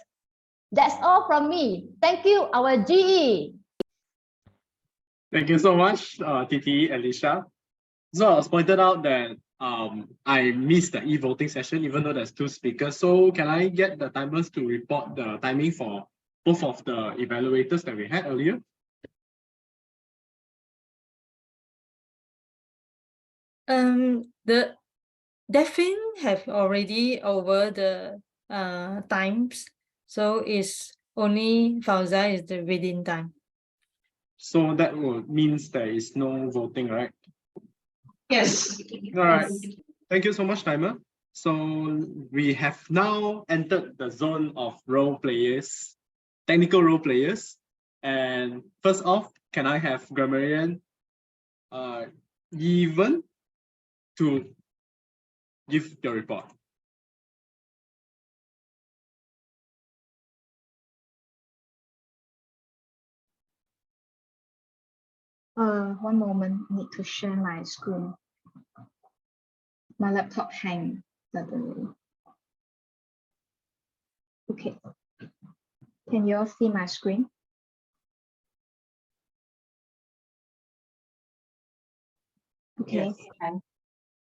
That's all from me. Thank you, our GE. Thank you so much, TT and Lisha. So I was pointed out that I missed the e-voting session, even though there's 2 speakers. So can I get the timers to report the timing for both of the evaluators that we had earlier? The Delphine have already over the times, so it's only Fauza is the within time. So that means there is no voting, right? Yes. All right. Thank you so much, timer. So we have now entered the zone of role players, technical role players. And first off, can I have grammarian Yvonne to give your report? One moment, need to share my screen. My laptop hang suddenly. Okay. Can you all see my screen? Okay. Yes.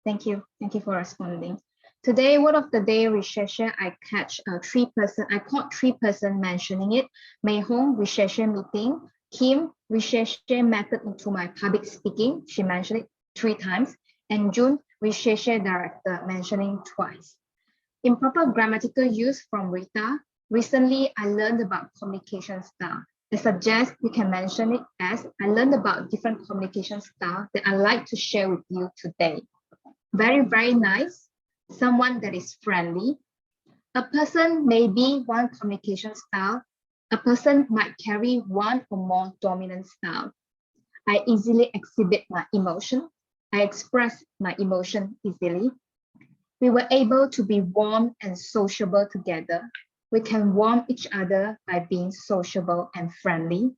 Thank you. Thank you for responding. Today, word of the day researcher, I caught 3 person mentioning it. Mei Hong, researcher meeting. Kim, researcher method into my public speaking. She mentioned it 3 times. And June, researcher director, mentioning twice. Improper grammatical use from Rita. Recently, I learned about communication style. I suggest you can mention it as I learned about different communication style that I like to share with you today. Very, very nice. Someone that is friendly. A person may be one communication style. A person might carry one or more dominant style. I easily exhibit my emotion. I express my emotion easily. We were able to be warm and sociable together. We can warm each other by being sociable and friendly.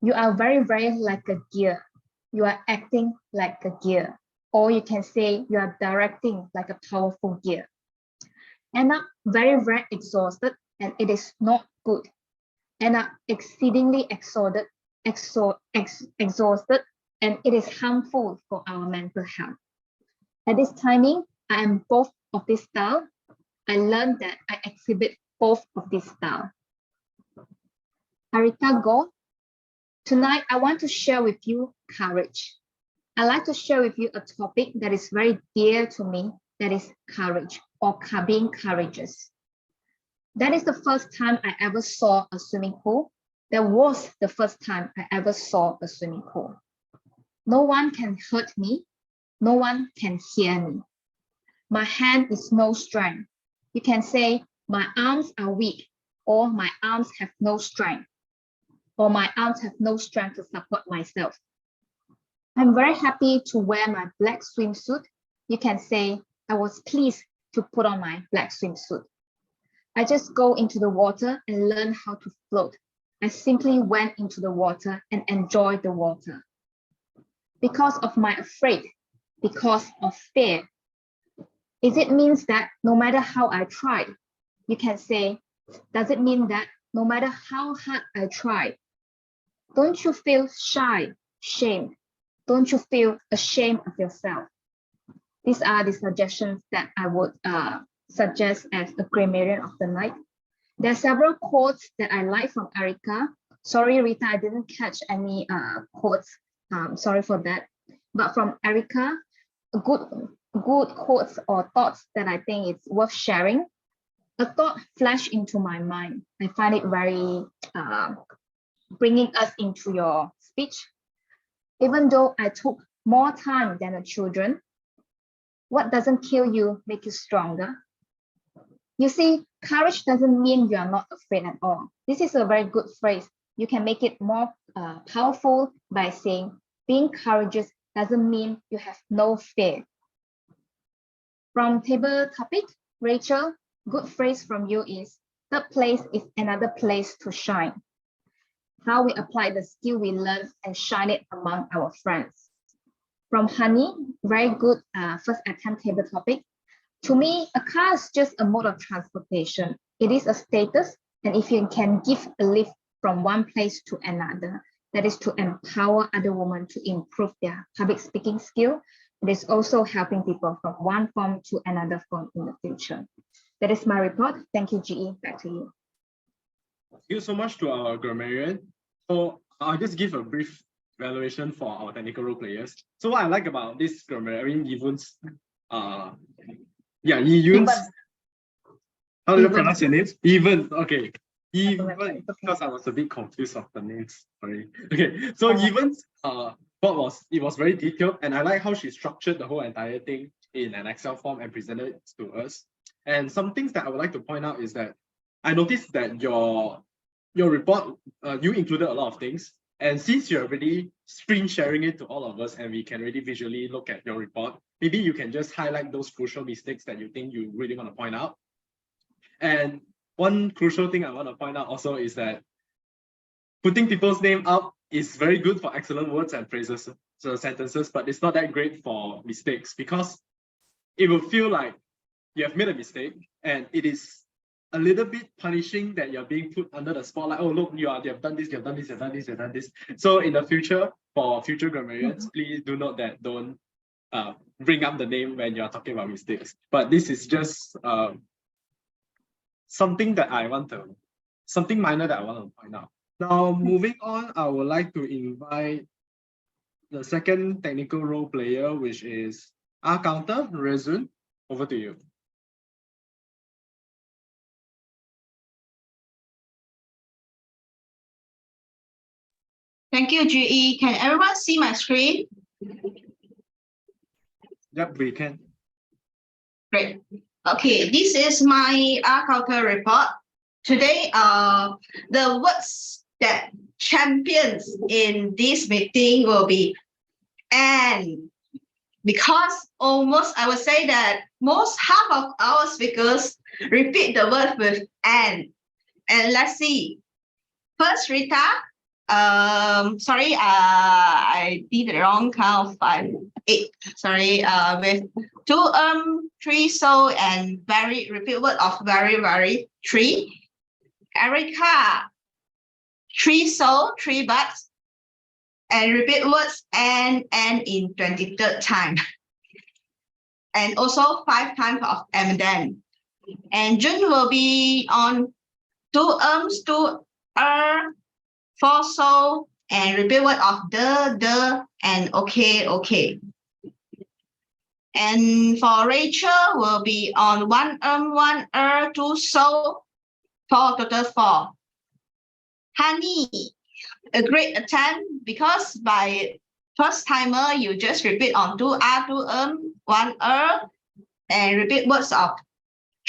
You are very, very like a gear. You are acting like a gear. Or you can say you are directing like a powerful gear. End up very, very exhausted, and it is not good. End up exceedingly exhausted, and it is harmful for our mental health. At this timing, I am both of this style. I learned that I exhibit both of this style. Arita Go. Tonight, I want to share with you courage. I'd like to share with you a topic that is very dear to me, that is courage, or being courageous. That is the first time I ever saw a swimming pool. That was the first time I ever saw a swimming pool. No one can hurt me. No one can hear me. My hand is no strength. You can say my arms are weak, or my arms have no strength, or my arms have no strength to support myself. I'm very happy to wear my black swimsuit. You can say I was pleased to put on my black swimsuit. I just go into the water and learn how to float. I simply went into the water and enjoyed the water. Because of my afraid, because of fear, is it means that no matter how I tried, you can say, does it mean that no matter how hard I tried, don't you feel shy, shamed? Don't you feel ashamed of yourself? These are the suggestions that I would suggest as a grammarian of the night. There are several quotes that I like from Erica. Sorry, Rita, I didn't catch any quotes. Sorry for that. But from Erica, good quotes or thoughts that I think it's worth sharing. A thought flashed into my mind. I find it very bringing us into your speech. Even though I took more time than the children, what doesn't kill you make you stronger? You see, courage doesn't mean you are not afraid at all. This is a very good phrase. You can make it more powerful by saying being courageous doesn't mean you have no fear. From table topic, Rachel, good phrase from you is, third place is another place to shine. How we apply the skill we learn and shine it among our friends. From Honey, very good first attempt table topic. To me, a car is just a mode of transportation. It is a status, and if you can give a lift from one place to another, that is to empower other women to improve their public speaking skill. It is also helping people from one form to another form in the future. That is my report. Thank you, GE. Back to you. Thank you so much to our grammarian. So I'll just give a brief evaluation for our technical role players. So what I like about this grammarian, Yvonne's, Yiyun's, how do you pronounce your names? Even, okay. Even, because I was a bit confused of the names. Sorry. Okay, so Even's it was very detailed, and I like how she structured the whole entire thing in an Excel form and presented it to us. And some things that I would like to point out is that I noticed that your report, you included a lot of things. And since you're already screen sharing it to all of us and we can already visually look at your report, maybe you can just highlight those crucial mistakes that you think you really want to point out. And one crucial thing I want to point out also is that putting people's name up is very good for excellent words and phrases, so sentences, but it's not that great for mistakes because it will feel like you have made a mistake and it is a little bit punishing that you're being put under the spotlight. Oh, look, you have done this, you've done this, you've done this, you've done this. So in the future, for future grammarians, please do note that don't bring up the name when you're talking about mistakes. But this is just something minor that I want to point out. Now, moving on, I would like to invite the second technical role player, which is our counter, Rezun. Over to you. Thank you, GE. Can everyone see my screen? Yep, we can. Great. Okay, this is my counter report. Today, the words that champions in this meeting will be and, because almost I would say that most half of our speakers repeat the word with and. And let's see. First, Rita. Sorry, I did the wrong count of 5, 8. Sorry, with 2 3 so and very repeat word of very 3. Erica, 3 so 3 buts and repeat words and in 23rd time. And also 5 times of and then. And June will be on 2 2 4 so and repeat word of the and okay. And for Rachel will be on 1 1 2 so 4 total 4. Honey, a great attempt because by first timer you just repeat on 2 2 1 and repeat words of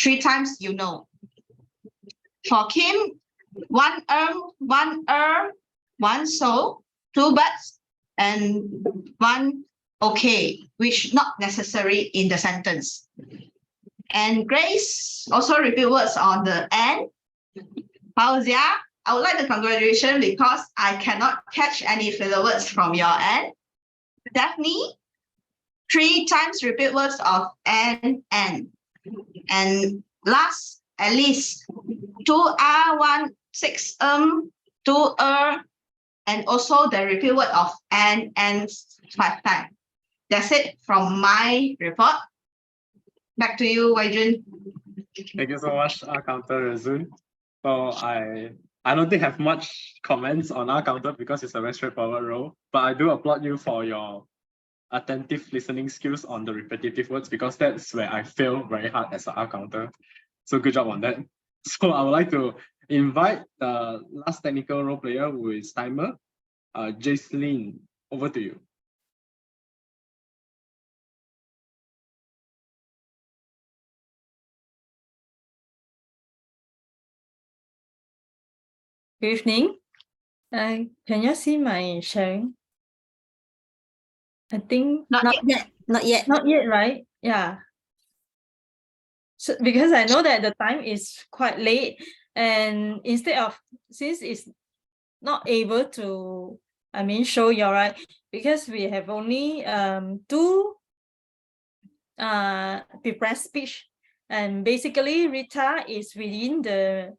3 times you know. For Kim, 1 1 1 so 2 buts and 1 okay, which not necessary in the sentence. And Grace also repeat words on the end. Fauzia, I would like to congratulate because I cannot catch any filler words from your end. Daphne, 3 times repeat words of and. And last, at least 2 1 6 2 and also the repeat word of and 5 times. That's it from my report. Back to you, Wai Jun. Thank you so much, our counter, Rezun. So I don't think I have much comments on our counter because it's a very straightforward role, but I do applaud you for your attentive listening skills on the repetitive words because that's where I fail very hard as an R counter. So good job on that. So I would like to invite the last technical role player who is Timer, Jacelyn. Over to you. Good evening. Can you see my sharing? I think Not yet. Not yet. not yet, right? Yeah. So because I know that the time is quite late, and instead of, since it's not able to, show you, right, because we have only two prepared speech, and basically Rita is within the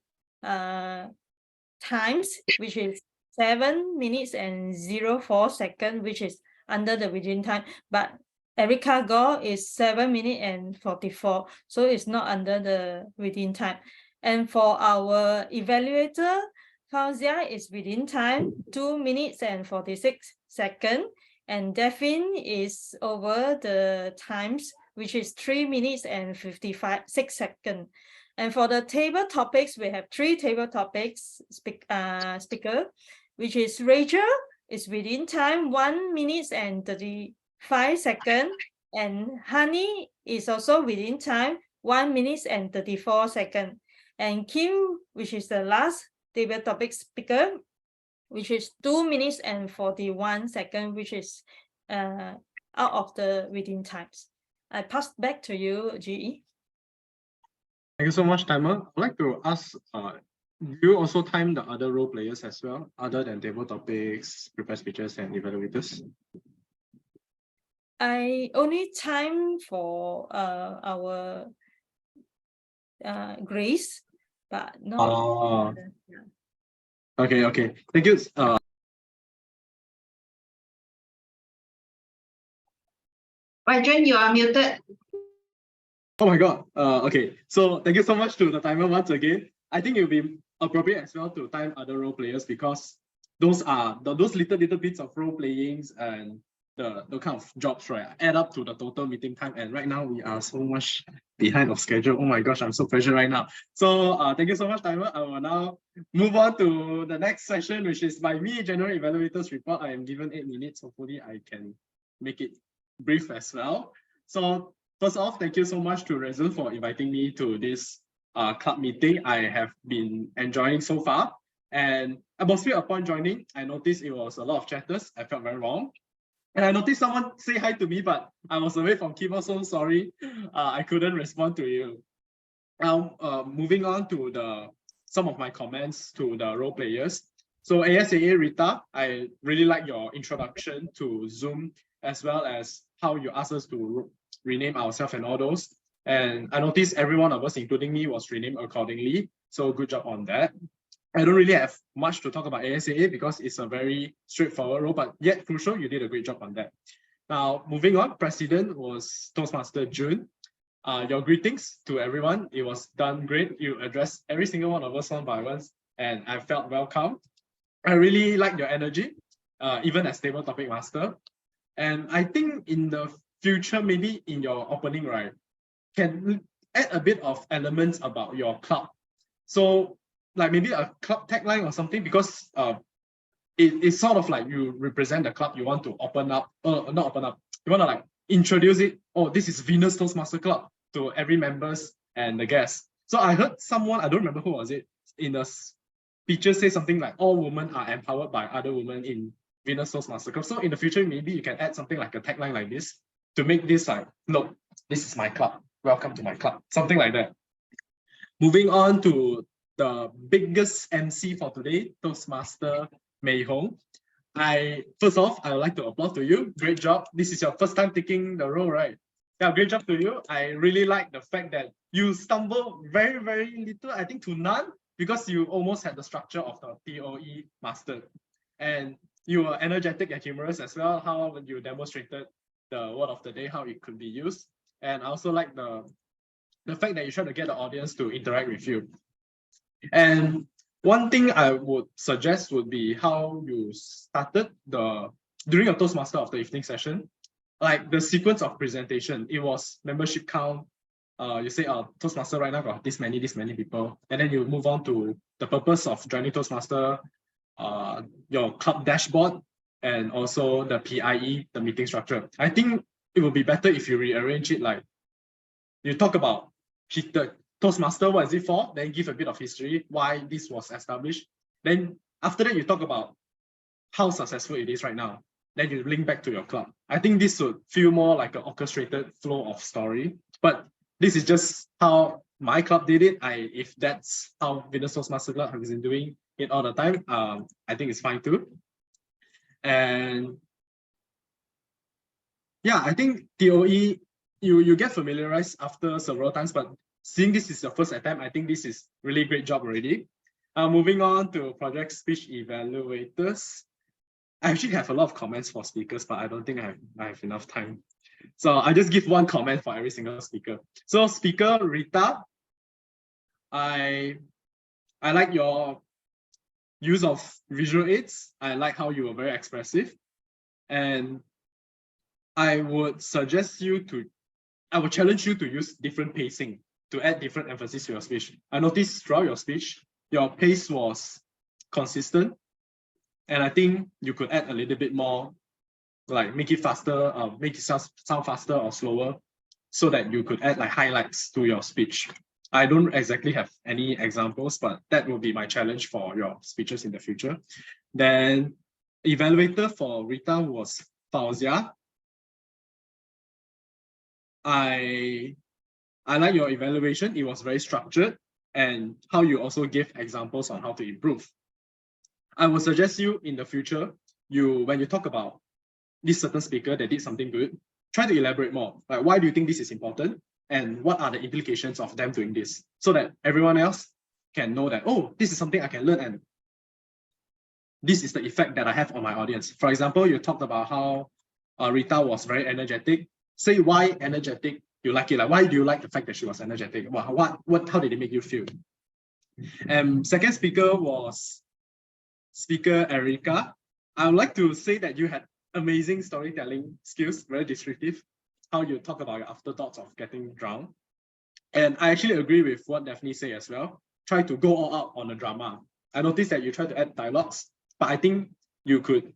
times, which is 7 minutes and 04 seconds, which is under the within time, but Erica Gore is 7 minutes and 44, so it's not under the within time. And for our evaluator, Fauzia is within time, 2 minutes and 46 seconds, and Delphine is over the times, which is 3 minutes and 6 seconds. And for the table topics, we have 3 table topics speaker, which is Rachel is within time, 1 minute and 35 seconds, and Honey is also within time, 1 minute and 34 seconds. And Kim, which is the last table topic speaker, which is 2 minutes and 41 seconds, which is out of the within times. I pass back to you, GE. Thank you so much, Timer. I'd like to ask, do you also time the other role players as well, other than table topics, prepared speeches, and evaluators? I only time for our Grace, but not. Okay. Thank you. Rajan, you are muted. Oh my God. Okay. So thank you so much to the timer once again. I think it will be appropriate as well to time other role players, because those are those little bits of role playings and the kind of jobs, right, add up to the total meeting time. And right now we are so much behind of schedule. Oh my gosh, I'm so pressured right now. So thank you so much, timer. I will now move on to the next session, which is by me, General Evaluators Report. I am given 8 minutes. Hopefully I can make it brief as well. So first off, thank you so much to Rezun for inviting me to this club meeting. I have been enjoying so far. And atmosphere upon joining, I noticed it was a lot of chatters. I felt very wrong. And I noticed someone say hi to me, but I was away from keyboard, so sorry. I couldn't respond to you. Now, moving on to some of my comments to the role players. So ASAA Rita, I really like your introduction to Zoom, as well as how you asked us to rename ourselves and all those. And I noticed every one of us, including me, was renamed accordingly. So good job on that. I don't really have much to talk about ASAA because it's a very straightforward role, but yet crucial. You did a great job on that. Now, moving on, President was Toastmaster June. Your greetings to everyone. It was done great. You addressed every single one of us one by one, and I felt welcome. I really like your energy, even as table topic master. And I think in the future, maybe in your opening, right, can add a bit of elements about your club. So like maybe a club tagline or something, because it's sort of like you represent the club, you want to open up, not open up, you want to like introduce it. Oh, this is Venus Toastmaster Club to every members and the guests. So I heard someone, I don't remember who was it, in the speecher say something like all women are empowered by other women in Venus Toastmaster Club. So in the future, maybe you can add something like a tagline like this to make this like, look, this is my club. Welcome to my club. Something like that. Moving on to the biggest MC for today, Toastmaster Mei Hong. First off, I would like to applaud to you. Great job. This is your first time taking the role, right? Yeah, great job to you. I really like the fact that you stumbled very, very little, I think to none, because you almost had the structure of the TOE mastered. And you were energetic and humorous as well, how you demonstrated the word of the day, how it could be used. And I also like the fact that you try to get the audience to interact with you. And one thing I would suggest would be how you started during your Toastmaster of the evening session, like the sequence of presentation. It was membership count. You say, Toastmaster right now got this many people. And then you move on to the purpose of joining Toastmaster, your club dashboard, and also the PIE, the meeting structure. I think it would be better if you rearrange it, like you talk about the Toastmaster, what is it for? Then give a bit of history, why this was established. Then after that, you talk about how successful it is right now. Then you link back to your club. I think this would feel more like an orchestrated flow of story. But this is just how my club did it. If that's how Venus Toastmasters Club has been doing it all the time, I think it's fine too. And yeah, I think TOE, you get familiarized after several times, but seeing this is your first attempt, I think this is really great job already. Moving on to project speech evaluators. I actually have a lot of comments for speakers, but I don't think I have enough time. So I just give one comment for every single speaker. So speaker Rita, I like your use of visual aids. I like how you were very expressive. And I would challenge you to use different pacing to add different emphasis to your speech. I noticed throughout your speech, your pace was consistent. And I think you could add a little bit more, like make it faster, make it sound faster or slower, so that you could add like highlights to your speech. I don't exactly have any examples, but that will be my challenge for your speeches in the future. Then evaluator for Rita was Fauzia. I like your evaluation. It was very structured, and how you also give examples on how to improve. I would suggest you in the future, when you talk about this certain speaker that did something good, try to elaborate more. Like, why do you think this is important? And what are the implications of them doing this? So that everyone else can know that, oh, this is something I can learn, and this is the effect that I have on my audience. For example, you talked about how Rita was very energetic. Say why energetic you like it. Like, why do you like the fact that she was energetic? How did it make you feel? Second speaker was speaker Erica. I would like to say that you had amazing storytelling skills, very descriptive, how you talk about your afterthoughts of getting drowned. And I actually agree with what Daphne said as well. Try to go all out on the drama. I noticed that you try to add dialogues, but I think you could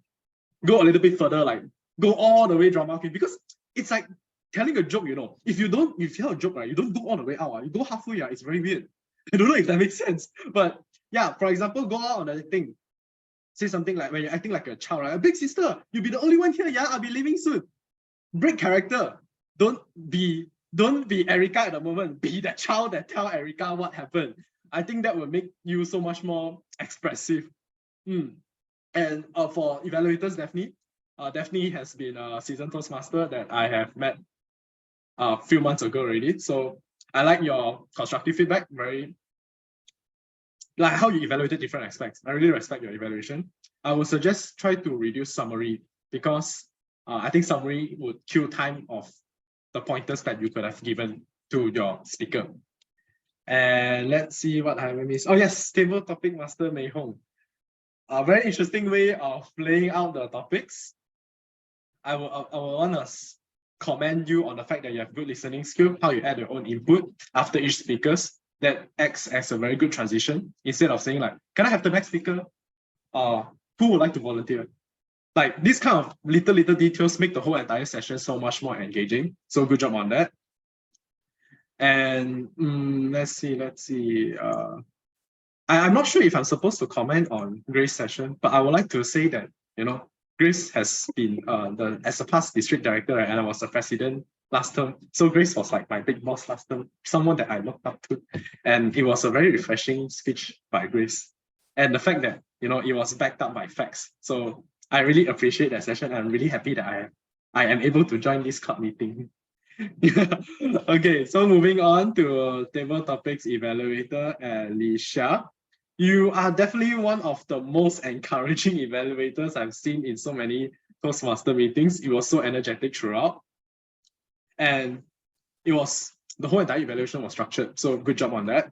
go a little bit further, like go all the way drama queen, because it's like telling a joke, you know. If you tell a joke, right, you don't go all the way out, you go halfway, it's very weird. I don't know if that makes sense. But yeah, for example, go out on the thing. Say something like, when you're acting like a child, right? Big sister, you'll be the only one here, yeah? I'll be leaving soon. Break character. Don't be Erica at the moment. Be that child that tell Erica what happened. I think that will make you so much more expressive. And for evaluators, Daphne has been a seasoned Toastmaster that I have met a few months ago already. So I like your constructive feedback, very like how you evaluated different aspects. I really respect your evaluation. I would suggest try to reduce summary, because I think summary would kill time of the pointers that you could have given to your speaker. And let's see what I missed. Oh yes, table topic master Mei Hong. A very interesting way of laying out the topics. I will want to commend you on the fact that you have good listening skill, how you add your own input after each speakers. That acts as a very good transition. Instead of saying like, can I have the next speaker? Who would like to volunteer? Like, these kind of little details make the whole entire session so much more engaging. So good job on that. And let's see. I'm not sure if I'm supposed to comment on Grace's session, but I would like to say that, you know, Grace has been as a past district director, and I was the president last term. So Grace was like my big boss last term, someone that I looked up to. And it was a very refreshing speech by Grace. And the fact that, you know, it was backed up by facts. So I really appreciate that session. I'm really happy that I am able to join this club meeting. Okay, so moving on to table topics evaluator, Alicia. You are definitely one of the most encouraging evaluators I've seen in so many Toastmaster meetings. It was so energetic throughout. And the whole entire evaluation was structured. So good job on that.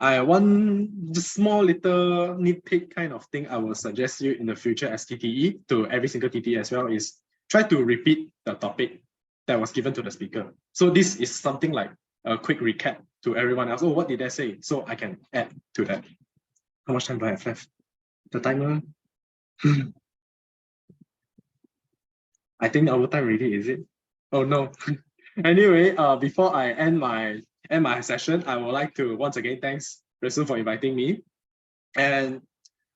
One small little nitpick kind of thing I will suggest you in the future as TTE, to every single TTE as well, is try to repeat the topic that was given to the speaker. So this is something like a quick recap to everyone else. Oh, what did they say? So I can add to that. How much time do I have left? The timer? I think our time already, is it? Oh no. Anyway, before I end my session, I would like to once again thanks Resu for inviting me. And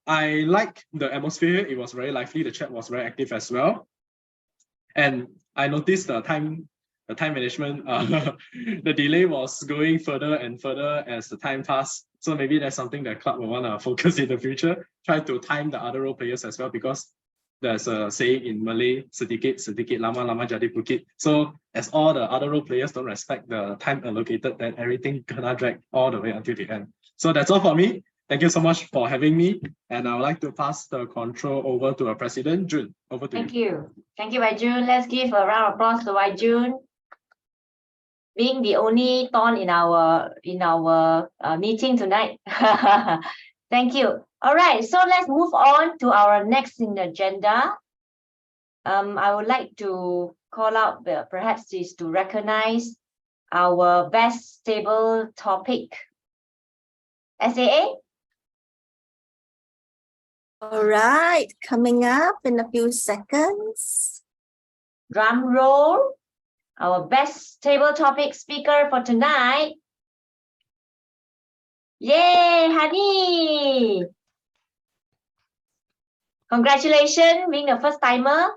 I like the atmosphere. It was very lively. The chat was very active as well. And I noticed the time management, the delay was going further and further as the time passed. So maybe that's something that club will want to focus in the future. Try to time the other role players as well, because there's a saying in Malay, sedikit lama jadi bukit. So as all the other role players don't respect the time allocated, then everything gonna drag all the way until the end. So that's all for me. Thank you so much for having me. And I would like to pass the control over to our president, Jun. Over to you. Thank you. Thank you, Wai Jun. Let's give a round of applause to Wai Jun, being the only thorn in our meeting tonight. Thank you. All right, so let's move on to our next in the agenda. I would like to call out, perhaps is to recognize our best stable topic. SAA? All right, coming up in a few seconds. Drum roll. Our best table topic speaker for tonight. Yay, Honey! Congratulations, being the first timer.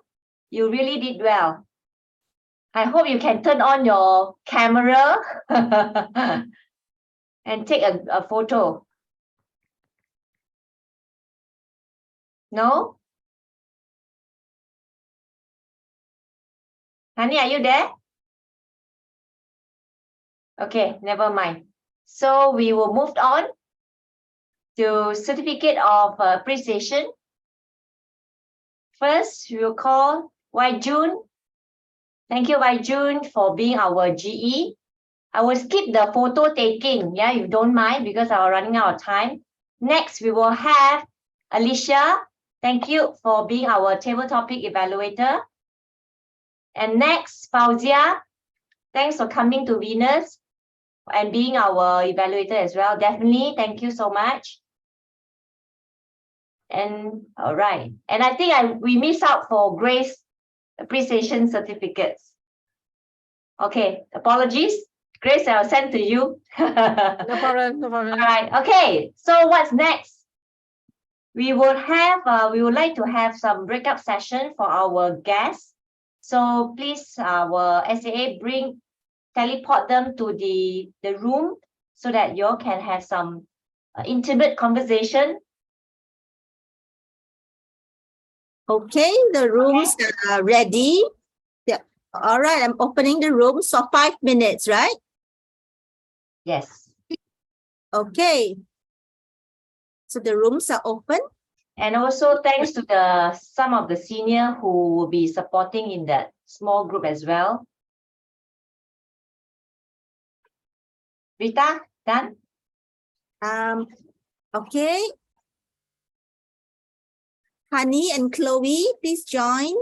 You really did well. I hope you can turn on your camera and take a photo. No? Honey, are you there? Okay, never mind. So we will move on to certificate of appreciation. First, we will call Wai Jun. Thank you, Wai Jun, for being our GE. I will skip the photo taking, yeah, if you don't mind, because I'm running out of time. Next, we will have Alicia. Thank you for being our table topic evaluator. And next, Fauzia. Thanks for coming to Venus and being our evaluator as well. Definitely, thank you so much. And all right, and I think we missed out for Grace appreciation certificates. Okay, apologies. Grace, I'll send to you. No problem, no problem. All right, okay, so what's next? We would like to have some breakout session for our guests. So please, our SAA teleport them to the room so that you all can have some intimate conversation. Okay, the rooms are ready. Yeah. All right, I'm opening the room. So 5 minutes, right? Yes. Okay. So the rooms are open. And also thanks to some of the senior who will be supporting in that small group as well. Rita, done? Okay. Honey and Chloe, please join.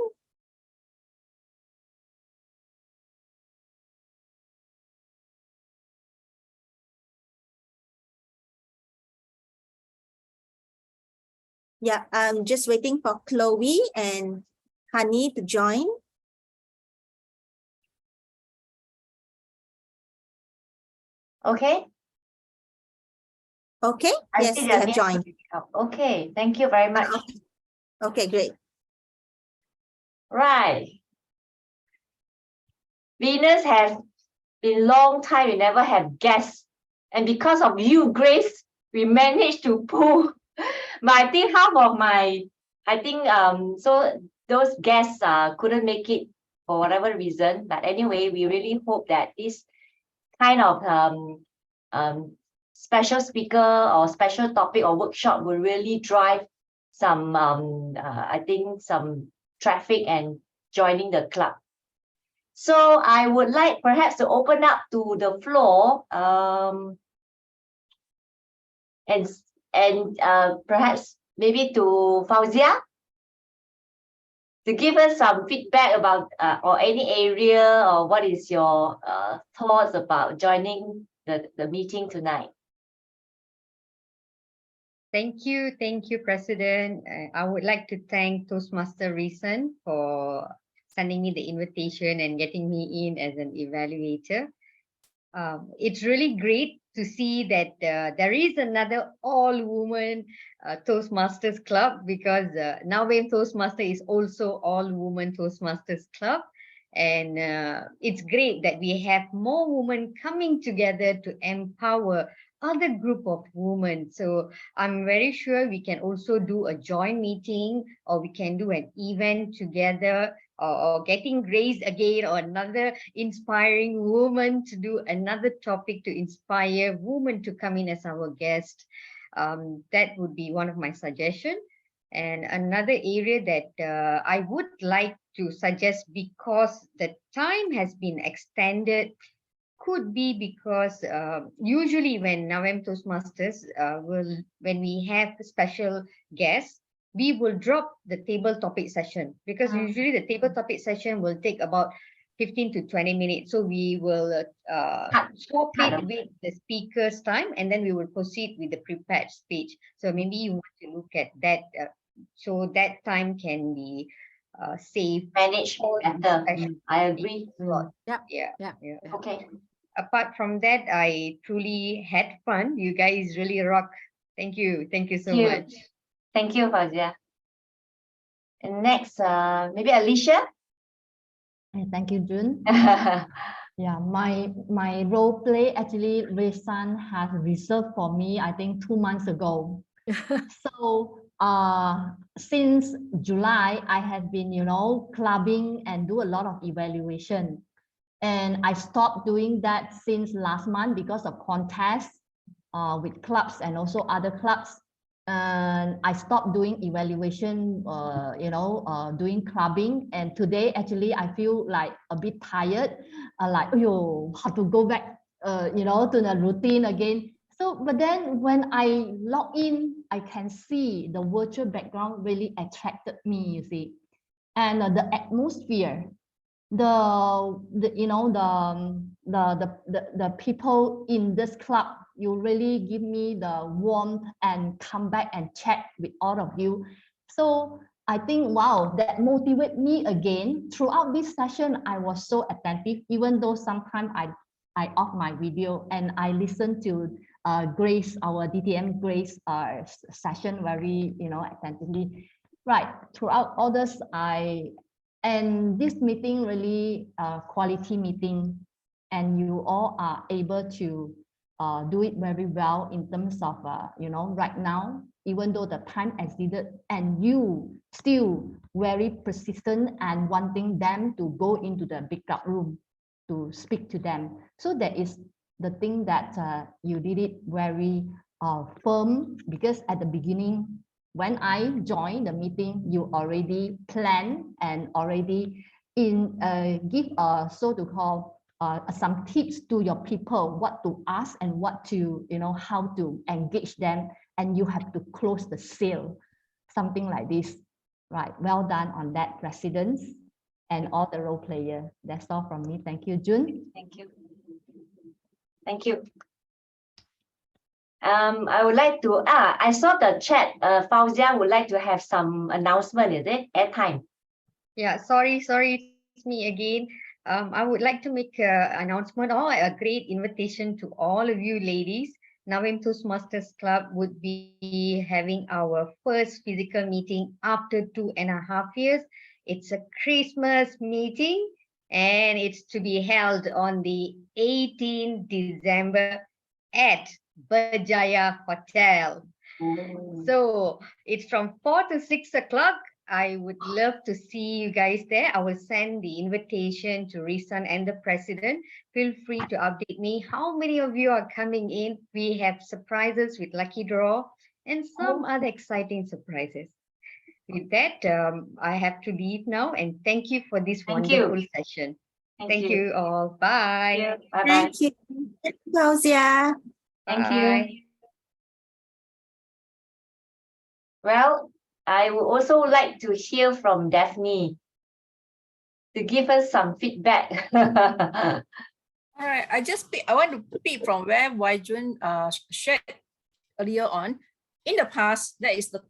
Yeah, I'm just waiting for Chloe and Honey to join. Okay. Okay, I yes, see they have joined. Okay, thank you very much. Okay, great. Right. Venus has been long time we never have guests. And because of you, Grace, we managed to pull. But I think so those guests couldn't make it for whatever reason. But anyway, we really hope that this kind of special speaker or special topic or workshop will really drive some some traffic and joining the club. So I would like perhaps to open up to the floor and perhaps maybe to Fauzia to give us some feedback about or any area, or what is your thoughts about joining the meeting tonight. Thank you, President. I would like to thank Toastmaster Reason for sending me the invitation and getting me in as an evaluator. It's really great to see that there is another all-woman Toastmasters Club, because now Toastmaster is also all-woman Toastmasters Club. And it's great that we have more women coming together to empower other group of women. So I'm very sure we can also do a joint meeting, or we can do an event together, or getting Grace again, or another inspiring woman to do another topic to inspire women to come in as our guest. That would be one of my suggestions. And another area that I would like to suggest, because the time has been extended, could be because usually when November Toastmasters when we have special guests, we will drop the table topic session, because usually the table topic session will take about 15 to 20 minutes. So we will swap it with the speaker's time, and then we will proceed with the prepared speech. So maybe you want to look at that, so that time can be saved. Manage better. I agree. Yeah. Okay. Apart from that, I truly had fun. You guys really rock. Thank you. Thank you so much. Thank you, Fauzia. And next, maybe Alicia. Thank you, June. Yeah, my role play actually Raysan has reserved for me, I think 2 months ago. So since July, I have been, clubbing and do a lot of evaluation. And I stopped doing that since last month because of contests with clubs and also other clubs. And I stopped doing evaluation, doing clubbing. And today, actually, I feel like a bit tired, like, oh, have to go back, to the routine again. So, but then when I log in, I can see the virtual background really attracted me, you see, and the atmosphere, the people in this club, you really give me the warmth and come back and chat with all of you. So I think, wow, that motivated me again. Throughout this session, I was so attentive, even though sometimes I off my video and I listen to Grace, our DTM Grace session very, attentively. Right, throughout all this, and this meeting really quality meeting, and you all are able to do it very well in terms of, right now, even though the time exceeded, and you still very persistent and wanting them to go into the big club room to speak to them. So that is the thing that you did it very firm, because at the beginning, when I joined the meeting, you already plan and already give so to call some tips to your people, what to ask and what to, how to engage them, and you have to close the sale, something like this. Right, well done on that, presidents and all the role player. That's all from me. Thank you, June. Thank you. Thank you. I would like to, I saw the chat, Fauzia would like to have some announcement, is it? Airtime. Yeah, sorry, it's me again. I would like to make an announcement or a great invitation to all of you ladies. November Toastmasters Club would be having our first physical meeting after 2.5 years. It's a Christmas meeting, and it's to be held on the 18th December at Berjaya Hotel. So it's from 4 to 6 o'clock. I would love to see you guys there. I will send the invitation to Risan and the president. Feel free to update me how many of you are coming in. We have surprises with lucky draw and some other exciting surprises. With that, I have to leave now, and thank you for this wonderful session. Thank you all. Bye. Bye-bye. Thank you, Fauzia. Thank you. Well, I would also like to hear from Daphne to give us some feedback. All right, I want to pick from where Waijun shared earlier on. In the past, that is the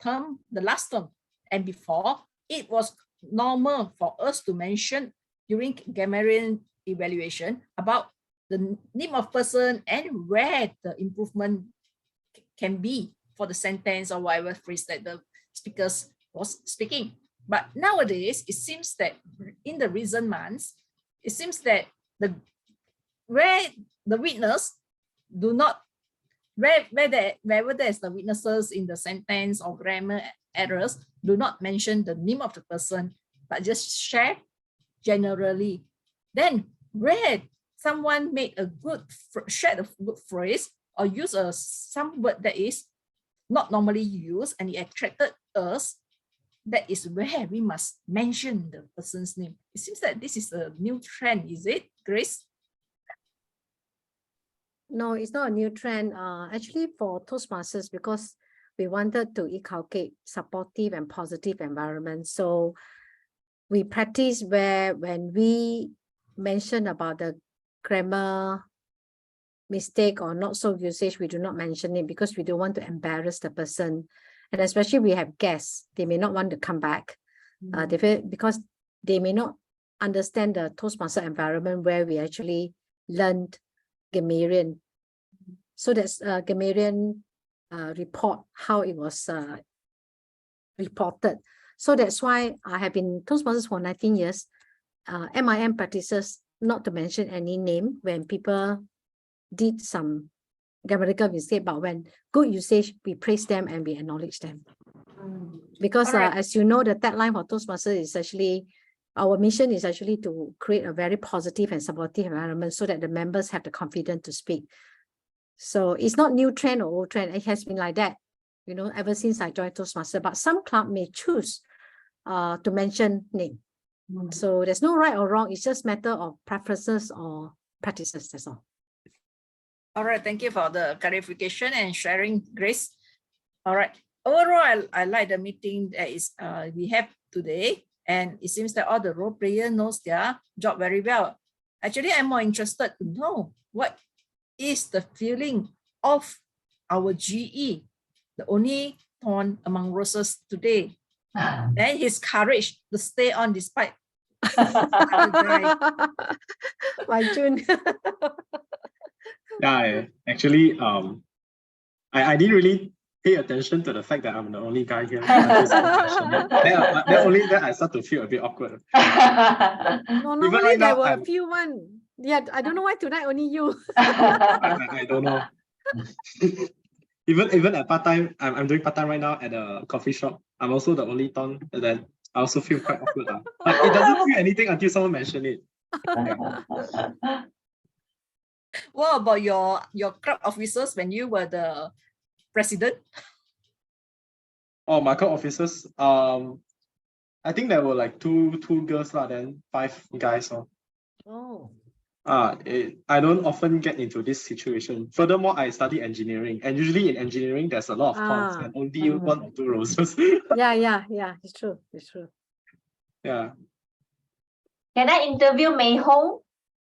last term, and before, it was normal for us to mention during grammarian evaluation about the name of person and where the improvement can be for the sentence or whatever phrase that the speakers was speaking. But nowadays, it seems that in the recent months, it seems that where the witness do not, wherever there's the witnesses in the sentence or grammar errors, do not mention the name of the person, but just share generally. Then where someone made a shared a good phrase or use some word that is not normally used and it attracted us, that is where we must mention the person's name. It seems that this is a new trend, is it, Grace? No, it's not a new trend. Actually, for Toastmasters, because we wanted to inculcate supportive and positive environment. So we practice where when we mention about the grammar mistake or not so usage, we do not mention it because we don't want to embarrass the person. And especially we have guests, they may not want to come back because they may not understand the Toastmaster environment where we actually learned grammarian. So that's grammarian report, how it was reported. So that's why I have been Toastmasters for 19 years. MIM practices not to mention any name when people did some grammatical mistake, but when good usage, we praise them and we acknowledge them. Because as you know, the tagline for Toastmasters is actually, our mission is actually to create a very positive and supportive environment so that the members have the confidence to speak. So it's not new trend or old trend. It has been like that, you know, ever since I joined Toastmasters. But some club may choose to mention name. So there's no right or wrong. It's just matter of preferences or practices. That's all. All right, thank you for the clarification and sharing, Grace. All right, overall, I like the meeting that is we have today, and it seems that all the role player knows their job very well. Actually, I'm more interested to know what is the feeling of our GE, the only thorn among roses today, and his courage to stay on despite other guy. My June. Yeah, actually, I didn't really pay attention to the fact that I'm the only guy here. Then only then I start to feel a bit awkward. No, normally right there now, were a few one. Yeah, I don't know why tonight only you. I don't know. Even at part-time, I'm doing part-time right now at a coffee shop. I'm also the only ton, and then I also feel quite awkward. Like it doesn't feel anything until someone mention it. Yeah. What about your club officers when you were the president? Oh, my club officers. I think there were like two girls lah, then 5 guys. Oh. I don't often get into this situation. Furthermore, I study engineering, and usually in engineering, there's a lot of thorns and only 1 or 2 roses. Yeah, it's true. It's true. Yeah. Can I interview Mei Hong,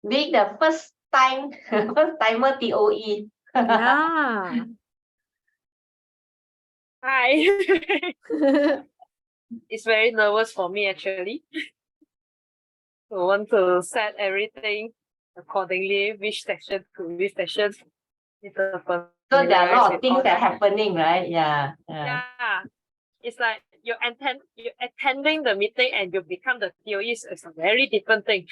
being the first timer TOE? Yeah. Hi. It's very nervous for me actually. So want to set everything accordingly, which section to which section. So there are a lot of things that are happening, right? Yeah. Yeah. It's like you're attending the meeting and you become the TOE is a very different thing.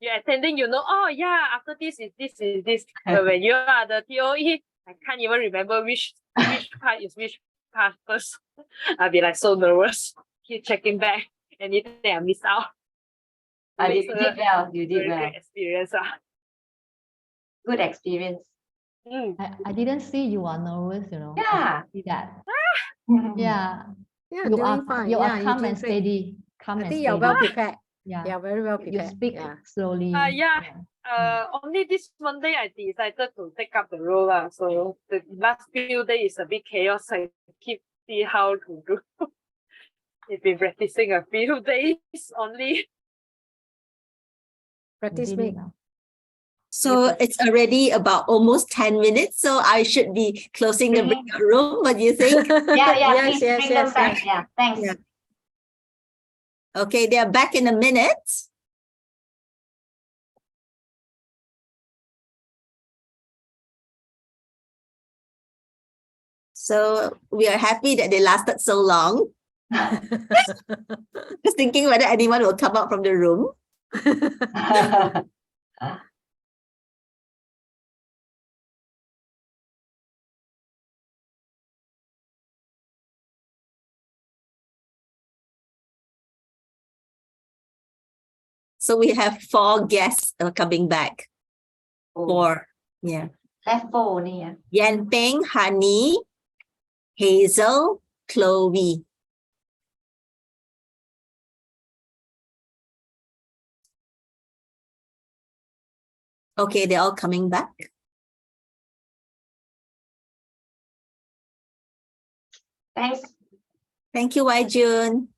You're attending, you know, oh yeah, after this is this is this. But when you are the TOE, I can't even remember which part is which part first. I'll be like so nervous. Keep checking back. Anything I miss out. You did well. You did well. Great experience. Good experience. I didn't see you are nervous, you know. Yeah. I see that. Yeah, You doing are fine. you Yeah, are you're calm doing and great. steady. Calm I and think steady. you're well prepared. Yeah. You're very well You prepared. speak Yeah. slowly. Only this Monday I decided to take up the role. So the last few days is a bit chaos. I keep see how to do. I've been practicing a few days only. Practice make. So it's already about almost 10 minutes. So I should be closing the breakout room. What do you think? Please bring them back. Yeah, thanks. Yeah. Okay, they're back in a minute. So we are happy that they lasted so long. Just thinking whether anyone will come out from the room. So we have 4 guests coming back. Oh. 4, yeah. Left 4 only. Yeah. Yan Peng, Honey, Hazel, Chloe. Okay, they're all coming back. Thanks. Thank you, Wai Jun.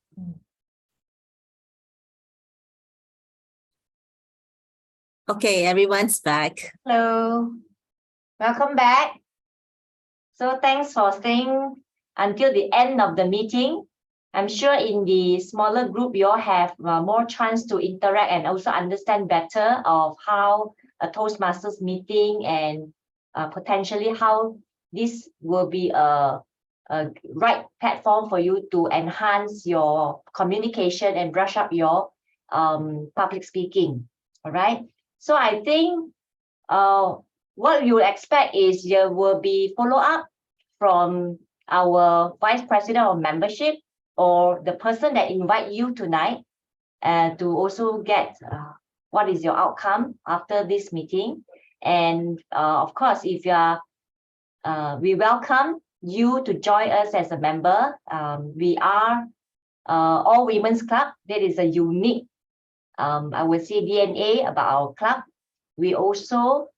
Okay, everyone's back. Hello. Welcome back. So thanks for staying until the end of the meeting. I'm sure in the smaller group, you all have more chance to interact and also understand better of how a Toastmasters meeting and potentially how this will be a right platform for you to enhance your communication and brush up your public speaking. All right. So I think what you expect is there will be follow-up from our Vice President of Membership or the person that invite you tonight to also get what is your outcome after this meeting. And of course, if you are, we welcome you to join us as a member. We are all women's club. That is a unique, I would say, DNA about our club. We also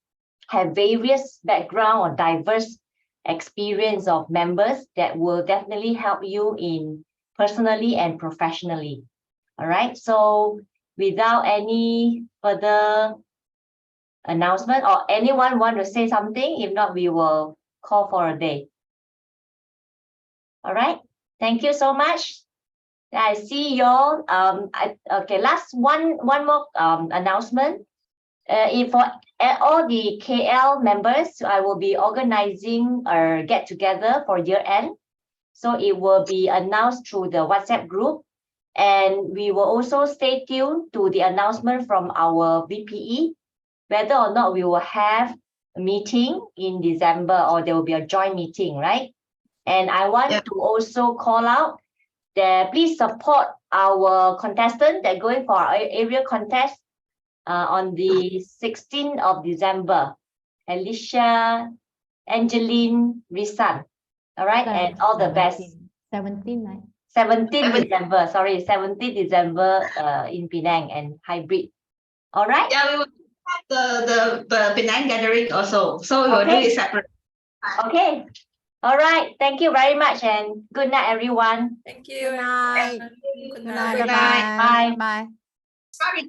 have various background or diverse experience of members that will definitely help you in personally and professionally. All right. So without any further announcement or anyone want to say something, if not, we will call for a day. All right. Thank you so much. I see you all. Okay, last one more announcement. If for all the KL members, I will be organizing a get together for year end. So it will be announced through the WhatsApp group. And we will also stay tuned to the announcement from our VPE, whether or not we will have a meeting in December or there will be a joint meeting, right? And I want to also call out that please support our contestant that going for our area contest on the 16th of December, Alicia, Angeline, Risan. All right, and all the best. 17, right? 17th December, sorry, 17th December in Penang and hybrid. All right? Yeah, we will have the Penang gathering also. So we will do it separate. Okay. All right. Thank you very much and good night, everyone. Thank you. Good night. Good Good night. night. Bye-bye. Bye. Bye. Sorry.